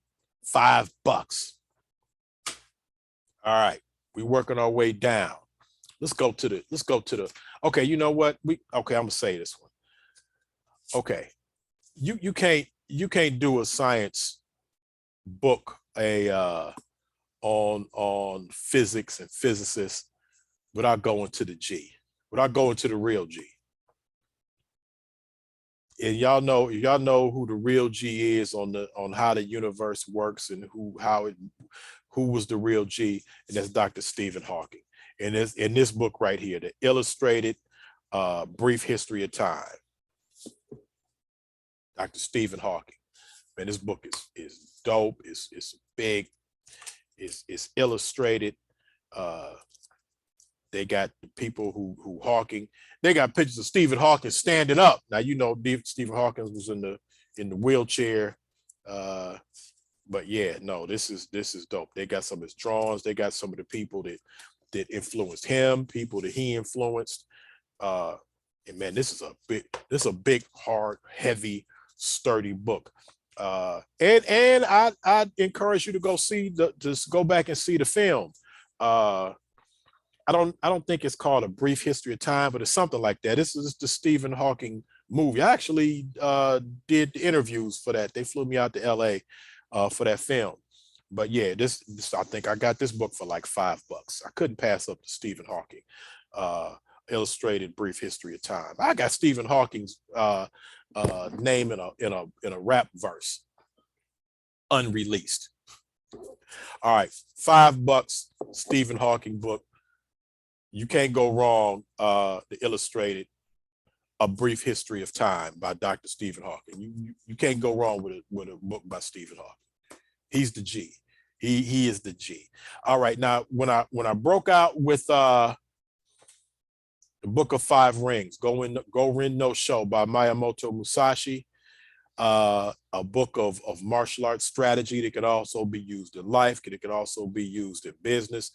$5. All right, we're working our way down. Let's go to the, okay, you know what? I'm gonna say this one. Okay, you can't do a science book on physics and physicists without going to the G, without going to the real G. And y'all know who the real G is on how the universe works and who was the real G, and that's Dr. Stephen Hawking. And in this book right here, the illustrated brief history of time. Dr. Stephen Hawking. Man, this book is dope. It's big. It's illustrated. They got the people who Hawking. They got pictures of Stephen Hawking standing up. Now Stephen Hawking was in the wheelchair. But yeah, no, this is dope. They got some of his drawings. They got some of the people that influenced him, people that he influenced. And man, this is a big, hard, heavy, sturdy book. And I encourage you to go back and see the film. I don't think it's called A Brief History of Time, but it's something like that. This is the Stephen Hawking movie. I actually did the interviews for that. They flew me out to LA for that film. But yeah, this I think I got this book for like $5. I couldn't pass up the Stephen Hawking illustrated brief history of time. I got Stephen Hawking's name in a rap verse, unreleased. All right, $5, Stephen Hawking book. You can't go wrong. The illustrated A Brief History of Time by Dr. Stephen Hawking. You can't go wrong with a book by Stephen Hawking. He's the G. He is the G. All right, now when I broke out with the Book of Five Rings, Go Rin No Show by Miyamoto Musashi, a book of martial arts strategy that could also be used in life, it could also be used in business.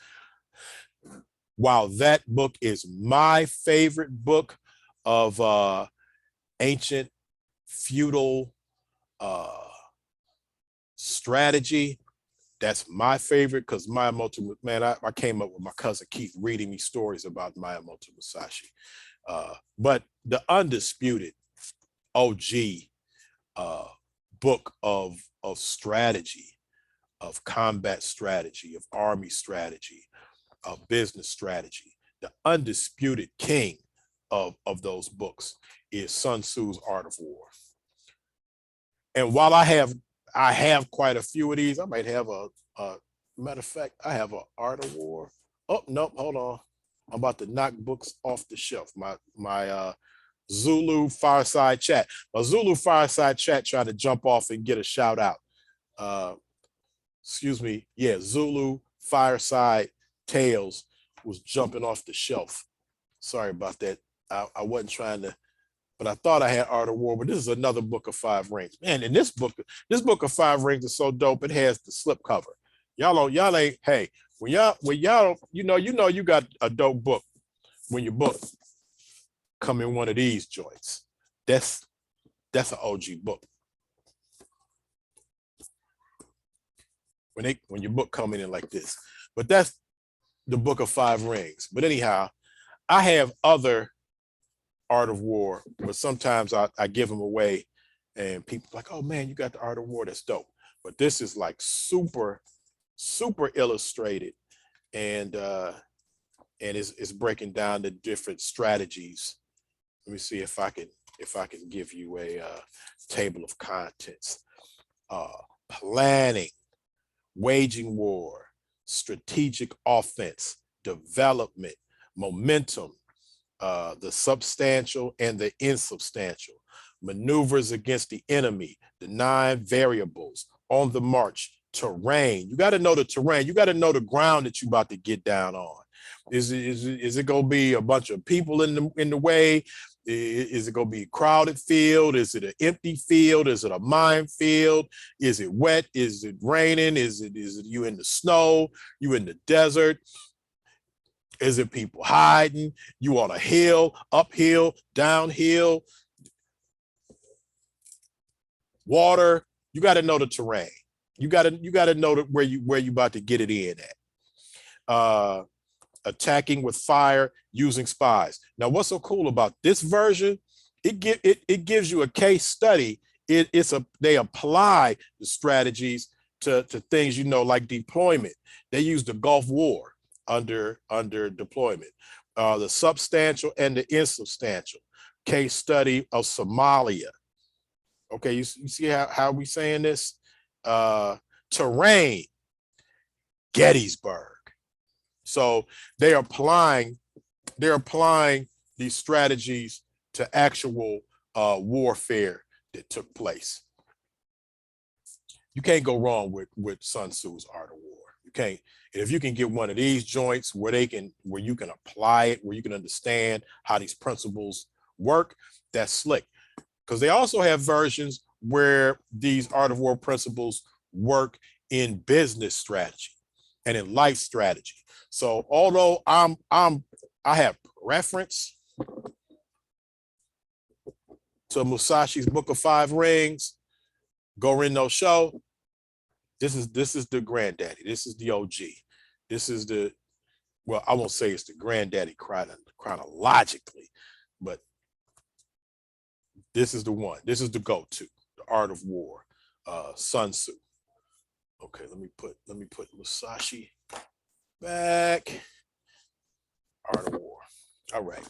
While that book is my favorite book of ancient feudal strategy, that's my favorite because Miyamoto, man, I came up with my cousin Keith reading me stories about Miyamoto Musashi. But the undisputed OG book of strategy, of combat strategy, of army strategy, of business strategy, the undisputed king of those books is Sun Tzu's Art of War. And while I have quite a few of these, I might have a matter of fact, I have an Art of War. Oh, nope, hold on. I'm about to knock books off the shelf. My Zulu Fireside Chat. My Zulu Fireside Chat tried to jump off and get a shout out. Excuse me. Yeah, Zulu Fireside Tales was jumping off the shelf. Sorry about that. I wasn't trying to, but I thought I had Art of War, but this is another book of 5 rings. Man, and this book of 5 rings is so dope. It has the slipcover. Y'all ain't, hey, when y'all, you know you got a dope book when your book come in one of these joints. That's an OG book. When your book coming in like this. But that's the book of 5 rings. But anyhow, I have other Art of War, but sometimes I give them away and people like, oh man, you got the Art of War, that's dope. But this is like super illustrated, and it's breaking down the different strategies. Let me see if I can give you a table of contents. Planning, waging war, strategic offense, development, momentum, the substantial and the insubstantial, maneuvers against the enemy, the 9 variables, on the march, terrain. You got to know the terrain. You got to know the ground that you about to get down on. Is it going to be a bunch of people in the way? Is it going to be a crowded field? Is it an empty field? Is it a minefield? Is it wet? Is it raining? Is it you in the snow? You in the desert? Is it people hiding? You on a hill, uphill, downhill, water? You got to know the terrain. You got to know where you about to get it in at. Attacking with fire, using spies. Now, what's so cool about this version? It gives you a case study. They apply the strategies to things, like deployment. They use the Gulf War under deployment. The substantial and the insubstantial. Case study of Somalia. Okay, you see how we saying this? Terrain, Gettysburg. So they're applying these strategies to actual warfare that took place. You can't go wrong with Sun Tzu's Art of War. You can't. And if you can get one of these joints where you can apply it, where you can understand how these principles work, that's slick. Because they also have versions where these Art of War principles work in business strategy and in life strategy. So although I have reference to Musashi's Book of 5 Rings, Go-Ren-No Sho, this is the granddaddy. This is the OG. This is well, I won't say it's the granddaddy chronologically, but this is the one. This is the go-to, the Art of War, Sun Tzu. Okay, let me put Musashi back. Art of War. All right.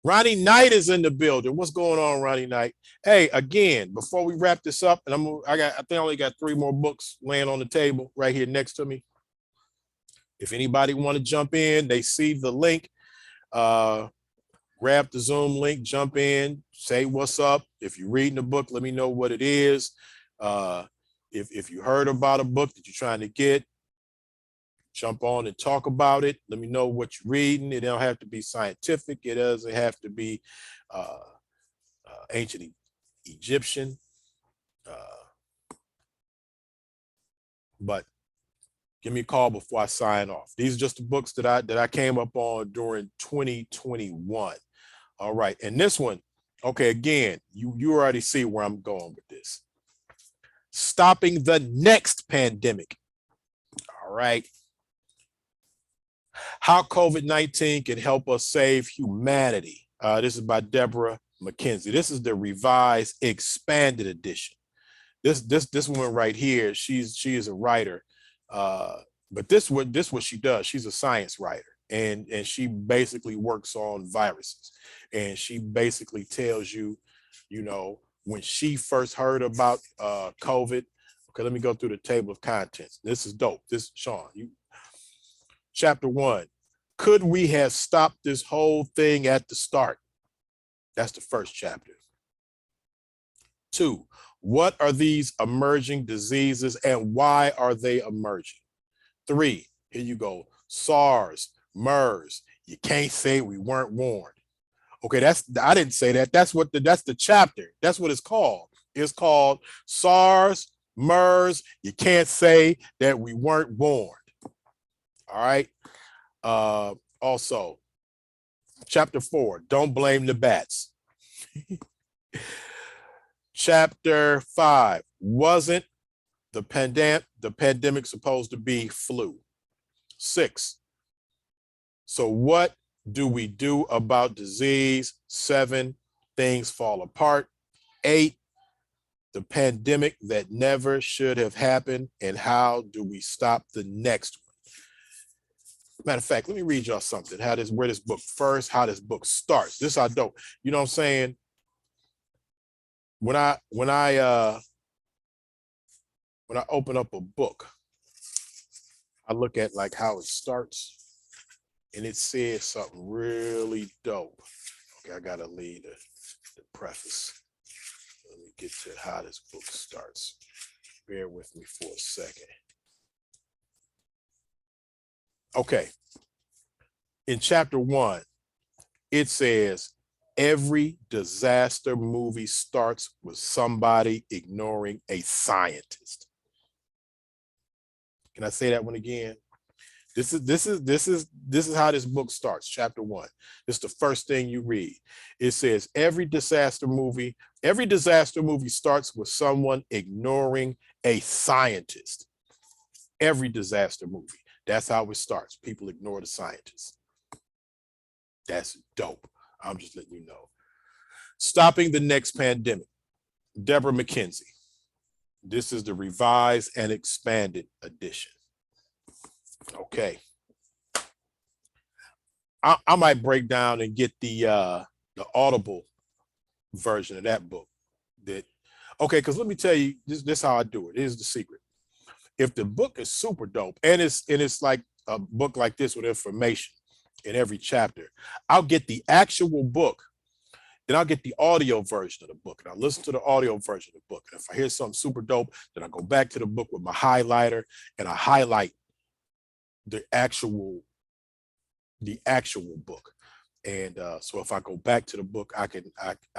Ronnie Knight is in the building. What's going on, Ronnie Knight? Hey, again, before we wrap this up, and I think I only got 3 more books laying on the table right here next to me. If anybody want to jump in, they see the link. Grab the Zoom link, jump in, say what's up. If you're reading the book, let me know what it is. If you heard about a book that you're trying to get, jump on and talk about it. Let me know what you're reading. It don't have to be scientific. It doesn't have to be ancient Egyptian. But give me a call before I sign off. These are just the books that I came up on during 2021. All right, and this one, okay, again, you already see where I'm going with this. Stopping the Next Pandemic. All right. How COVID-19 can help us save humanity. This is by Deborah McKenzie. This is the revised expanded edition. This woman right here, she is a writer, but this what she does. She's a science writer. and she basically works on viruses, and she basically tells you, you know, when she first heard about COVID. Okay, let me go through the table of contents. This is dope. This, Sean, you, chapter 1. Could we have stopped this whole thing at the start? That's the first chapter. 2, what are these emerging diseases and why are they emerging? 3, here you go. SARS, MERS. You can't say we weren't warned. Okay, I didn't say that. That's the chapter. That's what it's called. It's called SARS, MERS. You can't say that we weren't warned. All right. Also, chapter 4, don't blame the bats. Chapter 5, wasn't the pandemic supposed to be flu? 6, so what do we do about disease? 7, things fall apart. 8, the pandemic that never should have happened, and how do we stop the next one? Matter of fact, let me read y'all something. Where this book how this book starts. This I don't. You know what I'm saying? When I open up a book, I look at like how it starts, and it says something really dope. Okay, I gotta leave the preface. Let me get to how this book starts. Bear with me for a second. Okay. In chapter 1, it says, every disaster movie starts with somebody ignoring a scientist. Can I say that one again? This is how this book starts. Chapter 1. It's the first thing you read. It says every disaster movie starts with someone ignoring a scientist. Every disaster movie. That's how it starts. People ignore the scientists. That's dope. I'm just letting you know. Stopping the next pandemic. Deborah McKenzie. This is the revised and expanded edition. Okay. I might break down and get the Audible version of that book. Okay, because let me tell you, this how I do it. Here's the secret. If the book is super dope, and it's like a book like this with information in every chapter, I'll get the actual book, then I'll get the audio version of the book, and I'll listen to the audio version of the book. And if I hear something super dope, then I go back to the book with my highlighter and I highlight the actual book. And so if I go back to the book, I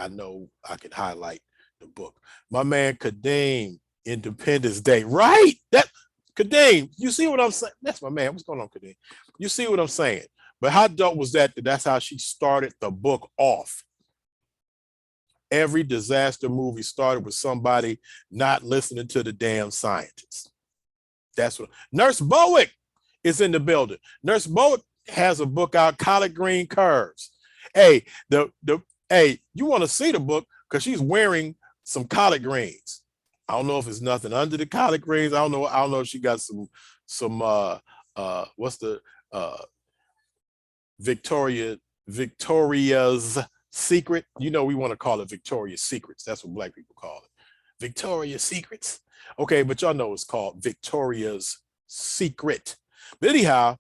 know I can highlight the book. My man Kadeem, Independence Day, right? That Kadeem, you see what I'm saying? That's my man. What's going on, Kadeem? You see what I'm saying? But how dope was that? That's how she started the book off. Every disaster movie started with somebody not listening to the damn scientists. That's what Nurse Bowick is in the building. Nurse Bowick has a book out, Collard Green Curves. Hey, hey, you want to see the book because she's wearing some collard greens. I don't know if it's nothing under the collard greens. I don't know if she got some what's the Victoria's Secret. You know, we want to call it Victoria's Secrets. That's what Black people call it. Victoria's Secrets. Okay, but y'all know it's called Victoria's Secret. But anyhow,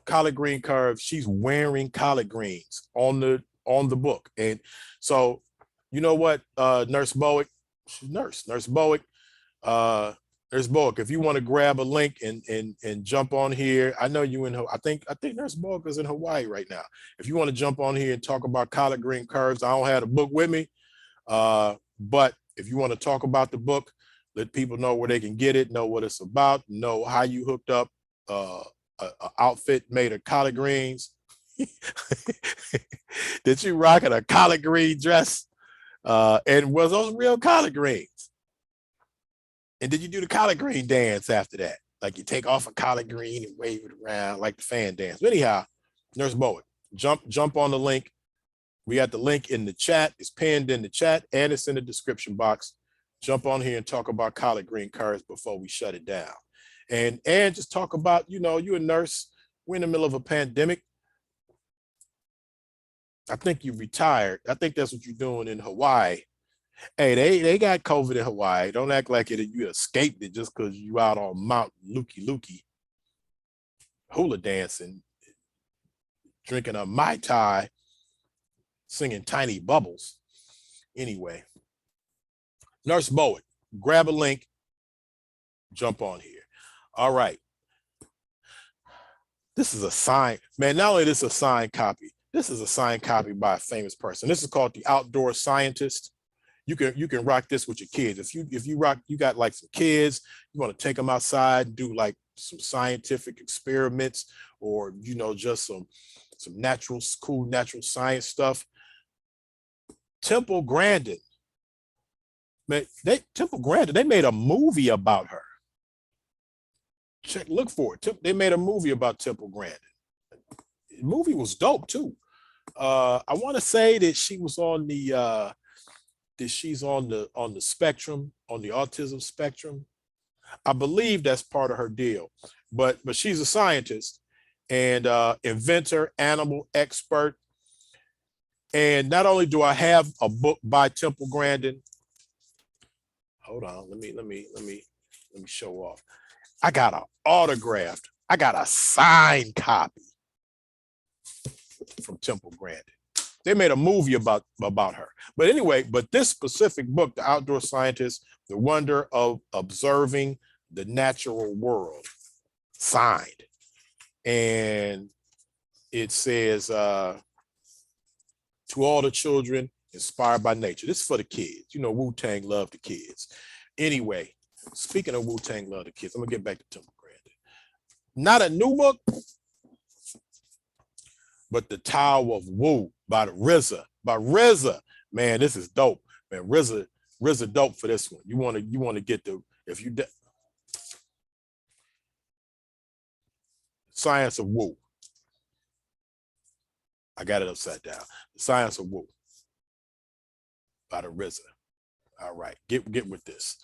collard green curves, she's wearing collard greens on the book. And so, you know what, Nurse Bowick, she's Nurse Bowick, Nurse Bowick, if you want to grab a link and jump on here, I know you in, I think Nurse Bowick is in Hawaii right now. If you want to jump on here and talk about collard green curves, I don't have the book with me, but if you want to talk about the book, let people know where they can get it, know what it's about, know how you hooked up an outfit made of collard greens. Did you rocking a collard green dress? And was those real collard greens? And did you do the collard green dance after that? Like you take off a collard green and wave it around like the fan dance. But anyhow, Nurse Bowick, jump on the link. We got the link in the chat. It's pinned in the chat and it's in the description box. Jump on here and talk about collard green curves before we shut it down. And just talk about, you know, you're a nurse, We're in the middle of a pandemic. I think you retired. I think that's what you're doing in Hawaii. Hey, they got COVID in Hawaii. Don't act like you escaped it just because you out on Mount Lukey hula dancing, drinking a Mai Tai, singing Tiny Bubbles. Anyway, Nurse Bowick, grab a link, jump on here. All right. This is a sign, man. Not only this is a signed copy, this is a signed copy by a famous person. This is called The Outdoor Scientist. You can rock this with your kids. If you got like some kids, you want to take them outside and do like some scientific experiments, or just some cool natural science stuff. Temple Grandin, man, they made a movie about her. Look for it. They made a movie about Temple Grandin. The movie was dope too. I want to say that she was on the she's on the spectrum, on the autism spectrum. I believe that's part of her deal. But she's a scientist and inventor, animal expert. And not only do I have a book by Temple Grandin, hold on, let me show off. I got an autographed, I got a signed copy from Temple Grandin. They made a movie about her. But anyway, this specific book, The Outdoor Scientist, The Wonder of Observing the Natural World, signed. And it says, to all the children inspired by nature. This is for the kids. Wu-Tang love the kids. Anyway, speaking of Wu-Tang love the kids, I'm gonna get back to Temple Grandin. Not a new book, but The Tower of Wu by RZA. Man, this is dope. Man, RZA dope for this one. You want to get the, if you Science of Wu. I got it upside down. The Science of Wu by the RZA. All right, get with this.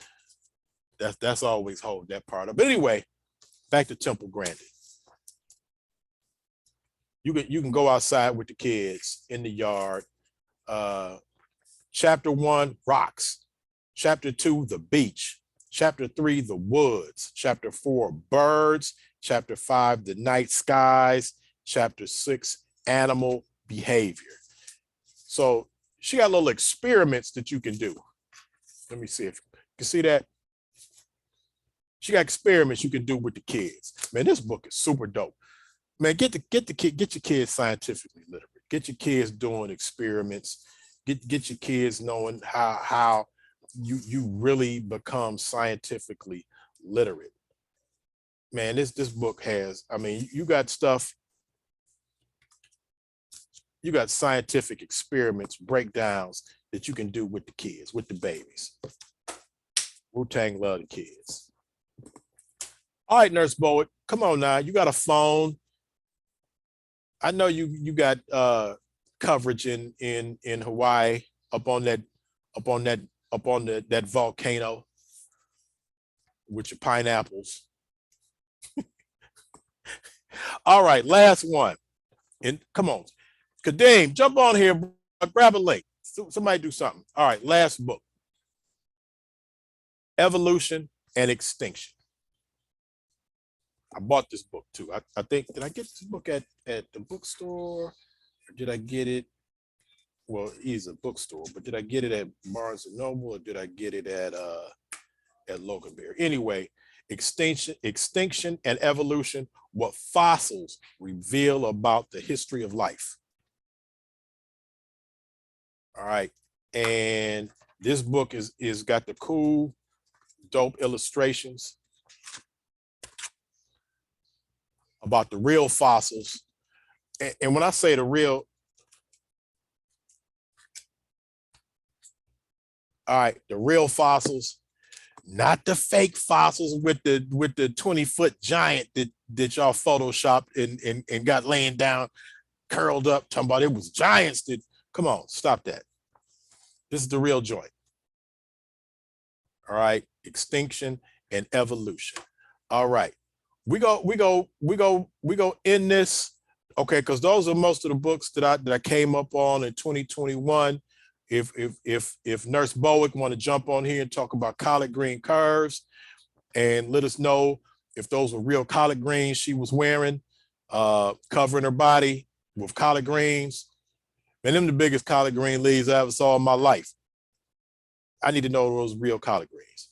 That's always hold that part up. But anyway, back to Temple Grandin. You can go outside with the kids in the yard. Chapter 1, rocks. Chapter 2, the beach. Chapter 3, the woods. Chapter 4, birds. Chapter 5, the night skies. Chapter 6, animal behavior. So she got little experiments that you can do. Let me see if you can see that. She got experiments you can do with the kids. Man, this book is super dope. Man, get your kids scientifically literate. Get your kids doing experiments. Get your kids knowing how you really become scientifically literate. Man, this book has, I mean, you got stuff, you got scientific experiments, breakdowns that you can do with the kids, with the babies. Wu-Tang love the kids. All right, Nurse Bowick, come on now. You got a phone. I know you got coverage in Hawaii up on that volcano with your pineapples. All right, last one. And come on, Kadeem, jump on here, grab a link. Somebody do something. All right, last book. Evolution and Extinction. I bought this book too. I think, did I get this book at the bookstore? Or did I get it? Well, it's a bookstore, but did I get it at Barnes and Noble, or did I get it at Loganberry? Anyway, Extinction and Evolution, What Fossils Reveal About the History of Life. All right. And this book is got the cool, dope illustrations about the real fossils. And when I say the real, all right, the real fossils, not the fake fossils with the 20-foot giant that y'all photoshopped and got laying down, curled up, talking about it was giants that, come on, stop that. This is the real joint. All right, Extinction and Evolution. All right, we go in this. Okay, because those are most of the books that I came up on in 2021. If Nurse Bowick want to jump on here and talk about collard green curves and let us know if those were real collard greens she was wearing, covering her body with collard greens. Man, them the biggest collard green leaves I ever saw in my life. I need to know those real collard greens.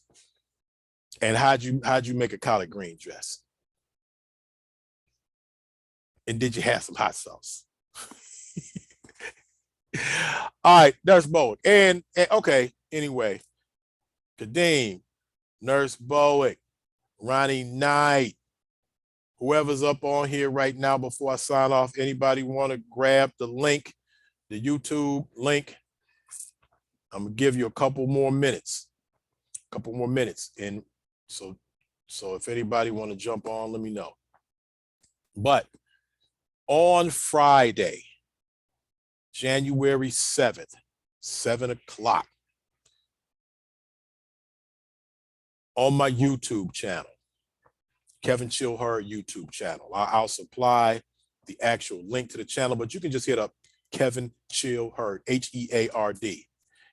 And how'd you make a collard green dress? And did you have some hot sauce? All right, Nurse Bowick. And okay, anyway, Kadeem, Nurse Bowick, Ronnie Knight, whoever's up on here right now before I sign off, anybody want to grab the link, the YouTube link? I'm gonna give you a couple more minutes. And so if anybody want to jump on, let me know. But on Friday, January 7th, 7 o'clock, on my YouTube channel, Kevin Chilherd YouTube channel. I'll supply the actual link to the channel, but you can just hit up Kevin Chilherd, H-E-A-R-D.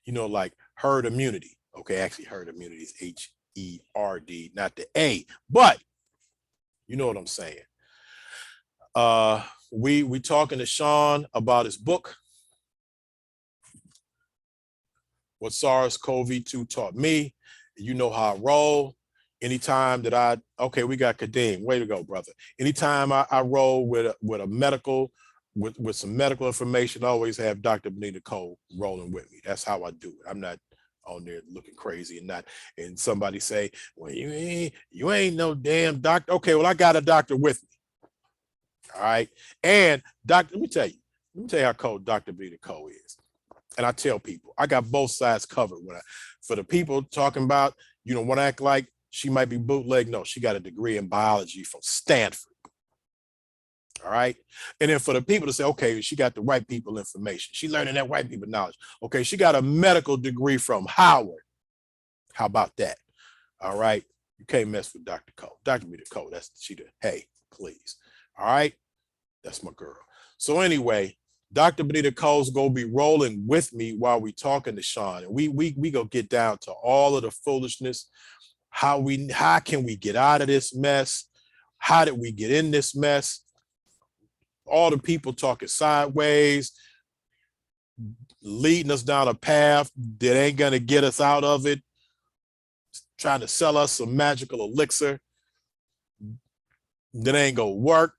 You know, like herd immunity. Okay, actually herd immunity is H-E-R-D, not the A, but you know what I'm saying. We talking to Sean about his book, What SARS-CoV-2 Taught Me. You know how I roll. Anytime that okay, we got Kadeem. Way to go, brother. Anytime I roll with a medical, with some medical information, I always have Dr. Benita Cole rolling with me. That's how I do it. I'm not on there looking crazy and somebody say, well, you ain't no damn doctor. Okay, well, I got a doctor with me. All right. And doctor, let me tell you how cold Dr. Benita Cole is. And I tell people, I got both sides covered. For the people talking about, you know, want to act like she might be bootleg. No, she got a degree in biology from Stanford. All right. And then for the people to say, okay, she got the white people information. She learning that white people knowledge. Okay, she got a medical degree from Howard. How about that? All right. You can't mess with Dr. Cole. Dr. Benita Cole, hey, please. All right. That's my girl. So anyway, Dr. Benita Cole's gonna be rolling with me while we talking to Sean. And we go get down to all of the foolishness. How can we get out of this mess? How did we get in this mess? All the people talking sideways, leading us down a path that ain't gonna get us out of it, trying to sell us some magical elixir that ain't gonna work.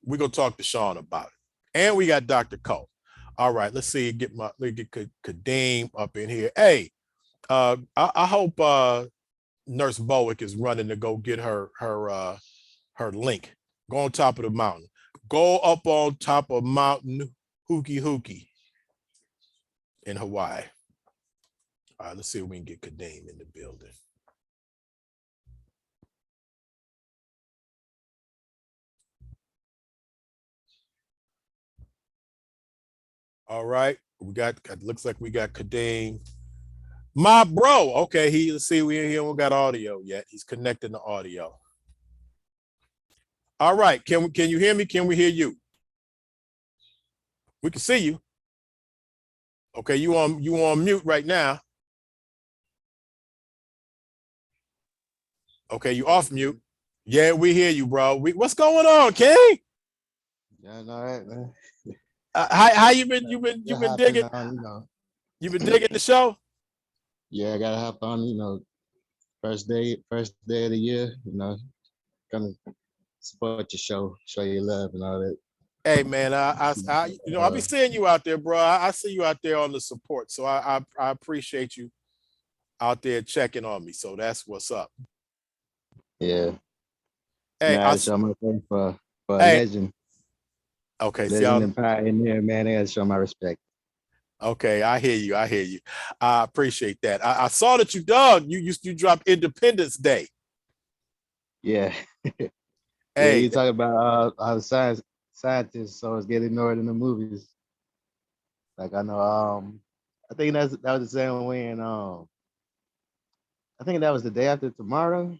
We're gonna talk to Sean about it. And we got Dr. Cole. All right, let's see, get Kadeem up in here. Hey, I hope Nurse Bowick is running to go get her link. Go on top of the mountain. Go up on top of Mountain Hookie in Hawaii. All right, let's see if we can get Kadeem in the building. All right, looks like we got Kadeem. My bro, okay, let's see, we don't got audio yet. He's connecting the audio. All right, can you hear me? Can we hear you? We can see you. Okay, you on mute right now. Okay, you off mute. Yeah, we hear you, bro. What's going on, King? Yeah, all right, man. How you been? You've been digging. On, You've been digging the show. Yeah, I gotta hop on. First day of the year. Gonna support your show, show you love and all that. Hey man, I'll be seeing you out there, bro. I see you out there on the support, so I appreciate you out there checking on me. So that's what's up. Yeah. Hey, I show my thing for a legend. Okay, legend and pioneer, man. I gotta show my respect. Okay, I hear you. I appreciate that. I saw that you dug. You dropped Independence Day. Yeah. Hey, you talk about how the scientists always get ignored in the movies. Like I know, I think that was the same way in I think that was The Day After Tomorrow.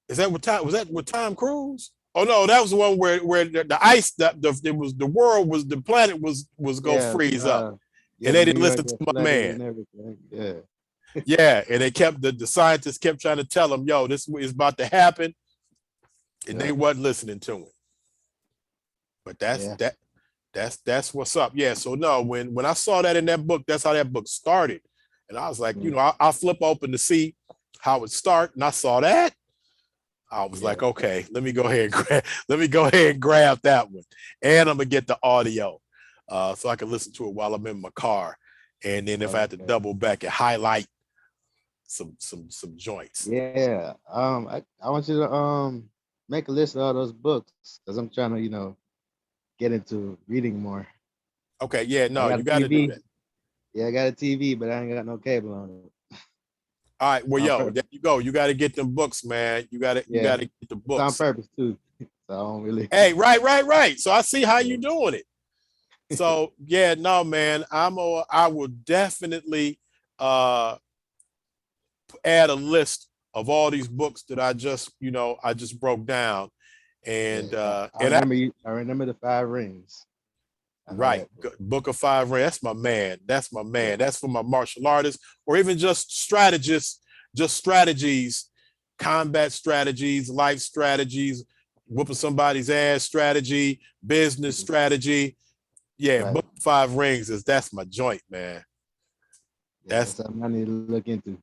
Is that what time? Was that with Tom Cruise? Oh no, that was the one where the ice it was the world was the planet was gonna Yeah, freeze up, yeah, and the they New didn't York listen to got my flooded man. and everything. Yeah, Yeah, and they kept the scientists kept trying to tell them, yo, this is about to happen, and they yeah, wasn't listening to him. But yeah. that's what's up. Yeah. So no, when I saw that in that book, that's how that book started, and I was like, you Mm, know, I'll flip open to see how it start, and I saw that. I was yeah, like, okay, let me go ahead and let me go ahead and grab that one, and I'm gonna get the audio, so I can listen to it while I'm in my car, and then if I had to okay. double back and highlight some joints. Yeah. I want you to make a list of all those books because I'm trying to, get into reading more. Okay, yeah, I no, got a you got to do TV. that. Yeah, I got a TV, but I ain't got no cable on it. All right, well, On yo, there purpose. you go. You got to get them books, man. You Yeah, got to get the it's on books. purpose too. So I don't really. Hey, right. So I see how Yeah. you doing it. So yeah, no, man, I will definitely uh add a list of all these books that I just broke down. And Yeah, I and I, remember you. I remember the Five Rings. I know right, that book. Book of Five Rings. That's my man. That's my Yeah, man. That's for my martial artists, or even just strategists, just strategies, combat strategies, life strategies, whooping somebody's ass strategy, business mhm, strategy. Yeah, right. Book of Five Rings that's my joint, man. Yeah, That's that's something I need to look into.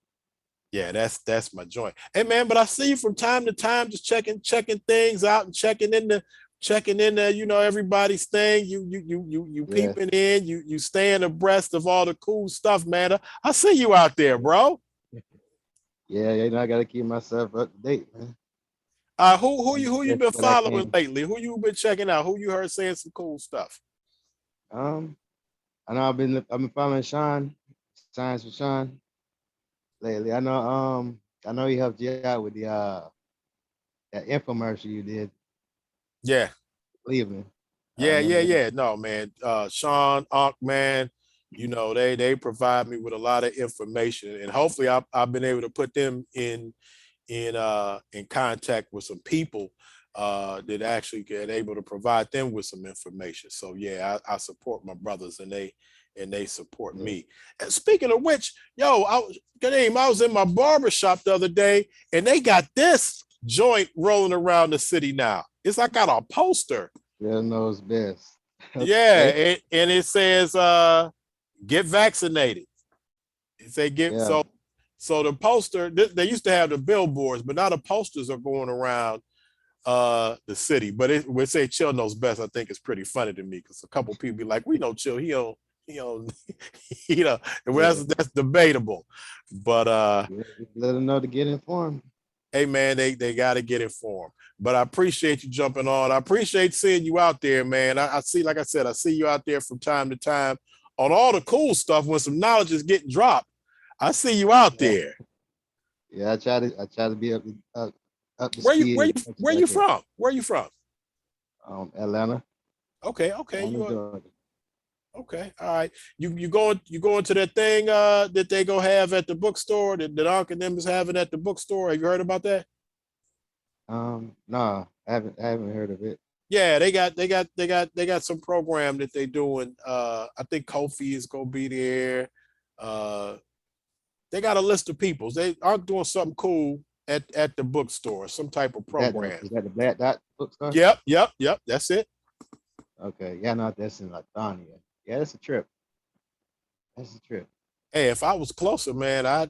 Yeah, that's my joint. Hey man, but I see you from time to time just checking things out and checking in the, everybody's thing. You Yeah, peeping in, you staying abreast of all the cool stuff, man. I see you out there, bro. yeah. I gotta keep myself up to date, man. Who you That's been what I following can. lately? Who you been checking out? Who you heard saying some cool stuff? Um, I know I've been following Sean, Science with Sean lately. I know he helped you out with the that infomercial you did, Yeah. Cleveland. I Yeah. remember that. Yeah. No, man. Sean, Unc, man, they provide me with a lot of information, and hopefully I've been able to put them in contact with some people that actually get able to provide them with some information. So yeah, I support my brothers, and they support Yeah. me. And speaking of which, yo, I was in my barber shop the other day, and they got this joint rolling around the city now. It's like got a poster. Real knows best. Yeah, Okay. and it says get vaccinated. It say get Yeah. so the poster, they used to have the billboards, but now the posters are going around the city. But it would say Chill knows best. I think it's pretty funny to me because a couple people be like, we know Chill, he don't well, Yeah. that's debatable. But Yeah. Just let them know to get informed. hey man, they gotta get informed. But I appreciate you jumping on. I appreciate seeing you out there, man. I see, like I said, I see you out there from time to time on all the cool stuff when some knowledge is getting dropped. I see you out Yeah. there. Yeah. I try to be up to Where you speed where you as much where as I you can. from? Where you from? Atlanta. Okay, Atlanta, Georgia. okay, all right. You going to that thing that they go have at the bookstore that Unc and them is having at the bookstore? Have you heard about that? No, I haven't heard of it. Yeah, they got some program that they doing. I think Kofi is gonna be there. Uh, they got a list of people. They aren't doing something cool at the bookstore, some type of Is that program. the Black Dot bookstore? Yep. That's it. Okay. Yeah, no, that's in Lithonia. Yeah, that's a trip. That's a trip. Hey, if I was closer, man, I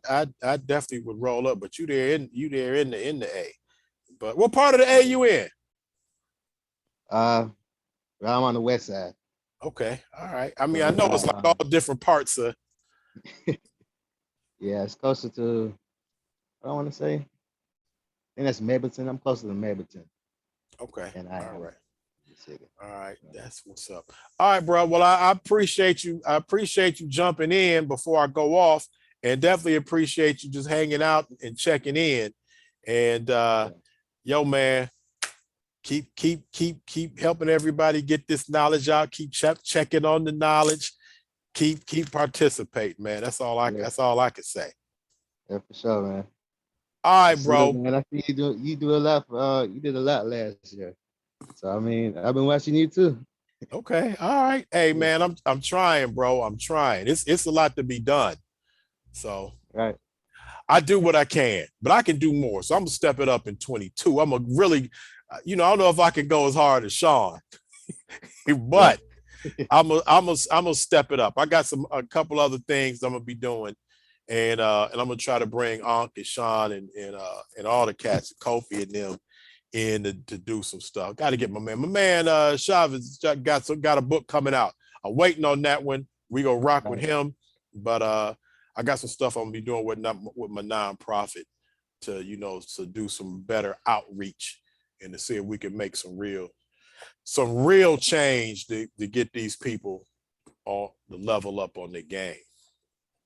definitely would roll up. But you there in the A. But what part of the A Yeah. you in? Uh, well, I'm on the west side. Okay, all right. I mean, I So, know it's like all different parts of. yeah, it's closer to. I don't want to say. I think that's Mableton. I'm closer to Mableton Okay, than I all am right. the city. All right, So, that's what's up. All right, bro. Well, I appreciate you. I appreciate you jumping in before I go off, and definitely appreciate you just hanging out and checking in. And yeah, yo, man, keep helping everybody get this knowledge out. Keep checking on the knowledge. Keep participating, man. That's all I yeah, that's all I can say. yeah, for sure, man. All right, See, look, bro. man, I see you do a lot for you did a lot last year. So I mean, I've been watching you too. Okay. All right. Hey, Yeah, man, I'm trying, bro. I'm trying. It's a lot to be done. So right. I do what I can, but I can do more. So I'm gonna step it up in 22. I'm gonna really, I don't know if I can go as hard as Sean, Right. but I'm gonna step it up. I got a couple other things I'm gonna be doing, and I'm gonna try to bring Ankh and Sean and all the cats, Kofi and them, in to do some stuff. Got to get my man Chavez got a book coming out. I'm waiting on that one. We gonna rock with Right. him, but I got some stuff I'm gonna be doing with my nonprofit to do some better outreach and to see if we can make some real change to get these people on the level up on their game.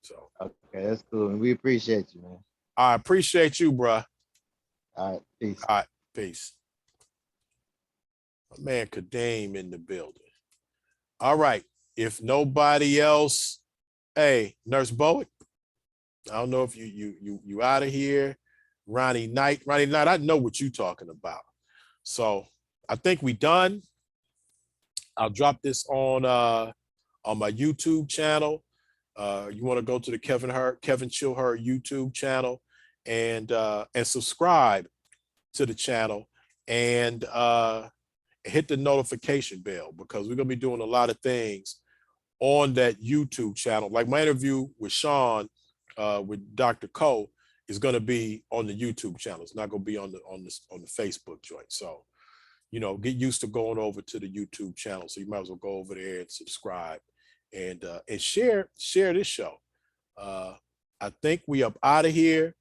So Okay, that's cool. And we appreciate you, man. I appreciate you, bruh. All right, peace. All right, peace. My man Kadeem in the building. All right. If nobody else, hey, Nurse Bowick, I don't know if you out of here. Ronnie Knight, I know what you're talking about. So I think we done. I'll drop this on my YouTube channel. You want to go to the Kevin Chilhurt YouTube channel and subscribe to the channel and hit the notification bell, because we're gonna be doing a lot of things on that YouTube channel. Like my interview with Sean with Dr. Cole is gonna be on the YouTube channel. It's not gonna be on the Facebook joint. So, get used to going over to the YouTube channel. So you might as well go over there and subscribe and share this show. I think we up out of here.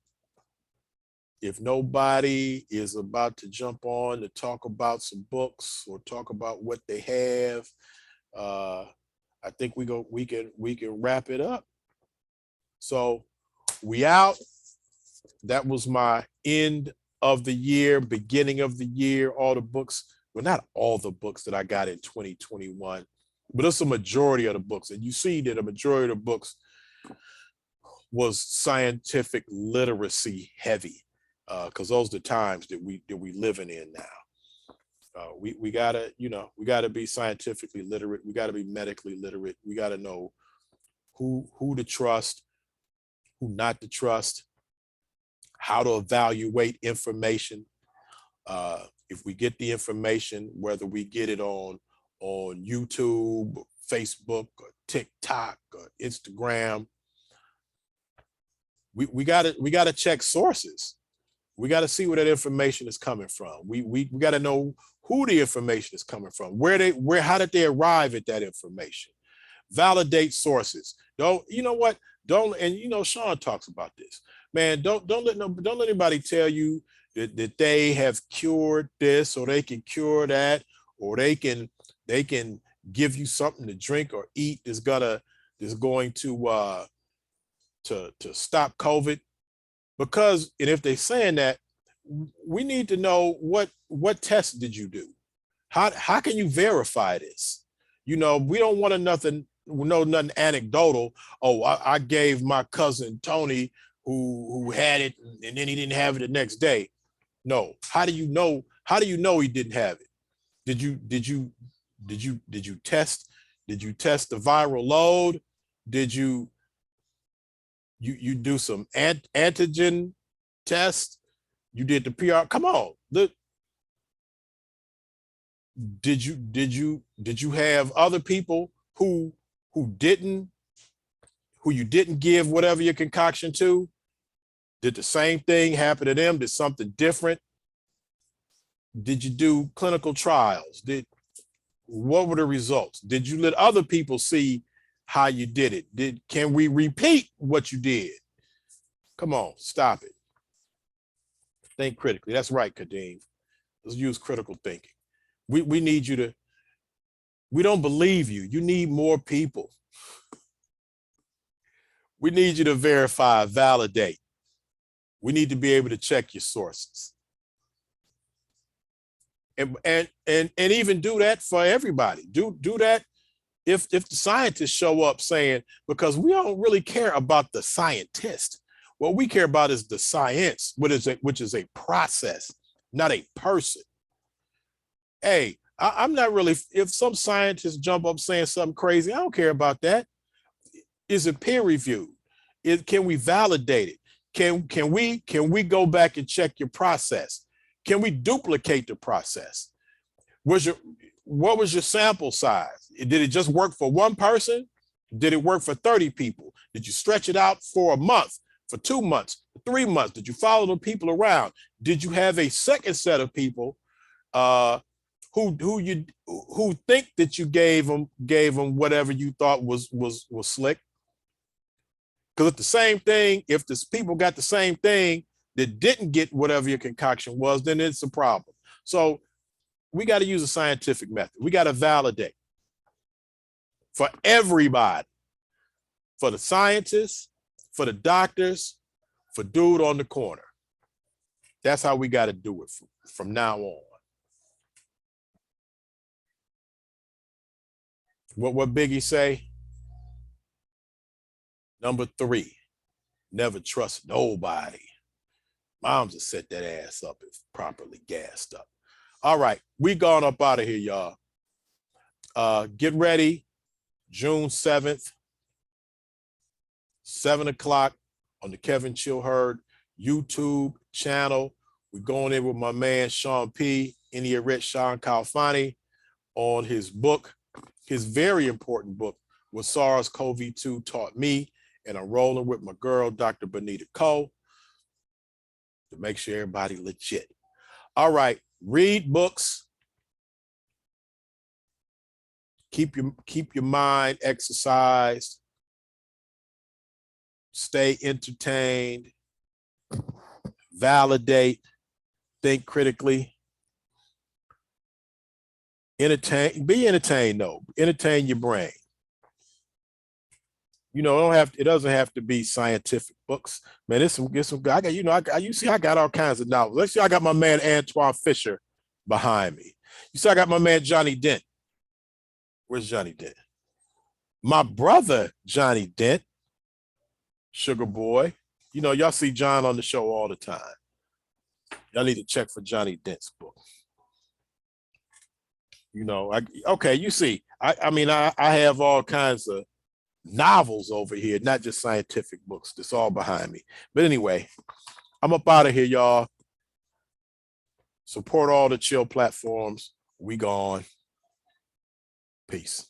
If nobody is about to jump on to talk about some books or talk about what they have, I think we can wrap it up. So we out. That was my end of the year, beginning of the year, all the books. Well, not all the books that I got in 2021, but it's a majority of the books. And you see that a majority of the books was scientific literacy heavy, because those are the times that we living in now. We gotta be scientifically literate. We gotta be medically literate. We gotta know who to trust, who not to trust, how to evaluate information. If we get the information, whether we get it on YouTube, Facebook, or TikTok, or Instagram, we gotta check sources. We got to see where that information is coming from. We got to know who the information is coming from, how did they arrive at that information? Validate sources. Don't, and Sean talks about this. Man, don't let anybody tell you that they have cured this or they can cure that, or they can give you something to drink or eat that's going to stop COVID. Because, and if they're saying that, we need to know what test did you do? How can you verify this? We don't want nothing anecdotal. Oh, I gave my cousin Tony who had it and then he didn't have it the next day. No. How do you know he didn't have it? Did you test the viral load? Did you do some antigen test? You did the PR. Come on. Look. Did you have other people who you didn't give whatever your concoction to? Did the same thing happen to them? Did something different? Did you do clinical trials? What were the results? Did you let other people see how you did it? Can we repeat what you did? Come on, stop it. Think critically. That's right, Kadeem. Let's use critical thinking. We need you to, we don't believe you. You need more people. We need you to verify, validate. We need to be able to check your sources. And even do that for everybody. Do that if the scientists show up saying, because we don't really care about the scientist. What we care about is the science, which is a process, not a person. Hey, I'm not really, if some scientists jump up saying something crazy, I don't care about that. Is it peer reviewed? Can we validate it? Can we go back and check your process? Can we duplicate the process? What was your sample size? Did it just work for one person? Did it work for 30 people? Did you stretch it out for a month, for 2 months, 3 months? Did you follow the people around? Did you have a second set of people who think that you gave them whatever you thought was slick? Because if the same thing, if the people got the same thing that didn't get whatever your concoction was, then it's a problem. So we got to use a scientific method. We got to validate for everybody, for the scientists, for the doctors, for dude on the corner. That's how we got to do it from now on. What Biggie say? Number 3, never trust nobody. Moms will set that ass up if properly gassed up. All right, we gone up out of here, y'all. Get ready, June 7th, 7 o'clock on the Kevin Chilherd YouTube channel. We're going in with my man, Sean P. India Rich Sean Kalfani on his book, his very important book, What SARS-CoV-2 Taught Me. And I'm rolling with my girl, Dr. Benita Cole, to make sure everybody legit. All right, read books. Keep your mind exercised. Stay entertained. Validate. Think critically. Be entertained though. Entertain your brain. You know, it doesn't have to be scientific books. Man, there's some I got, you see I got all kinds of novels. Let's see, I got my man Antoine Fisher behind me. You see, I got my man Johnny Dent. Where's Johnny Dent? My brother, Johnny Dent, Sugar Boy. You know, y'all see John on the show all the time. Y'all need to check for Johnny Dent's book. You know, okay, you see, I mean, I have all kinds of novels over here, not just scientific books. That's all behind me. But anyway, I'm up out of here, y'all. Support all the chill platforms. We gone. Peace.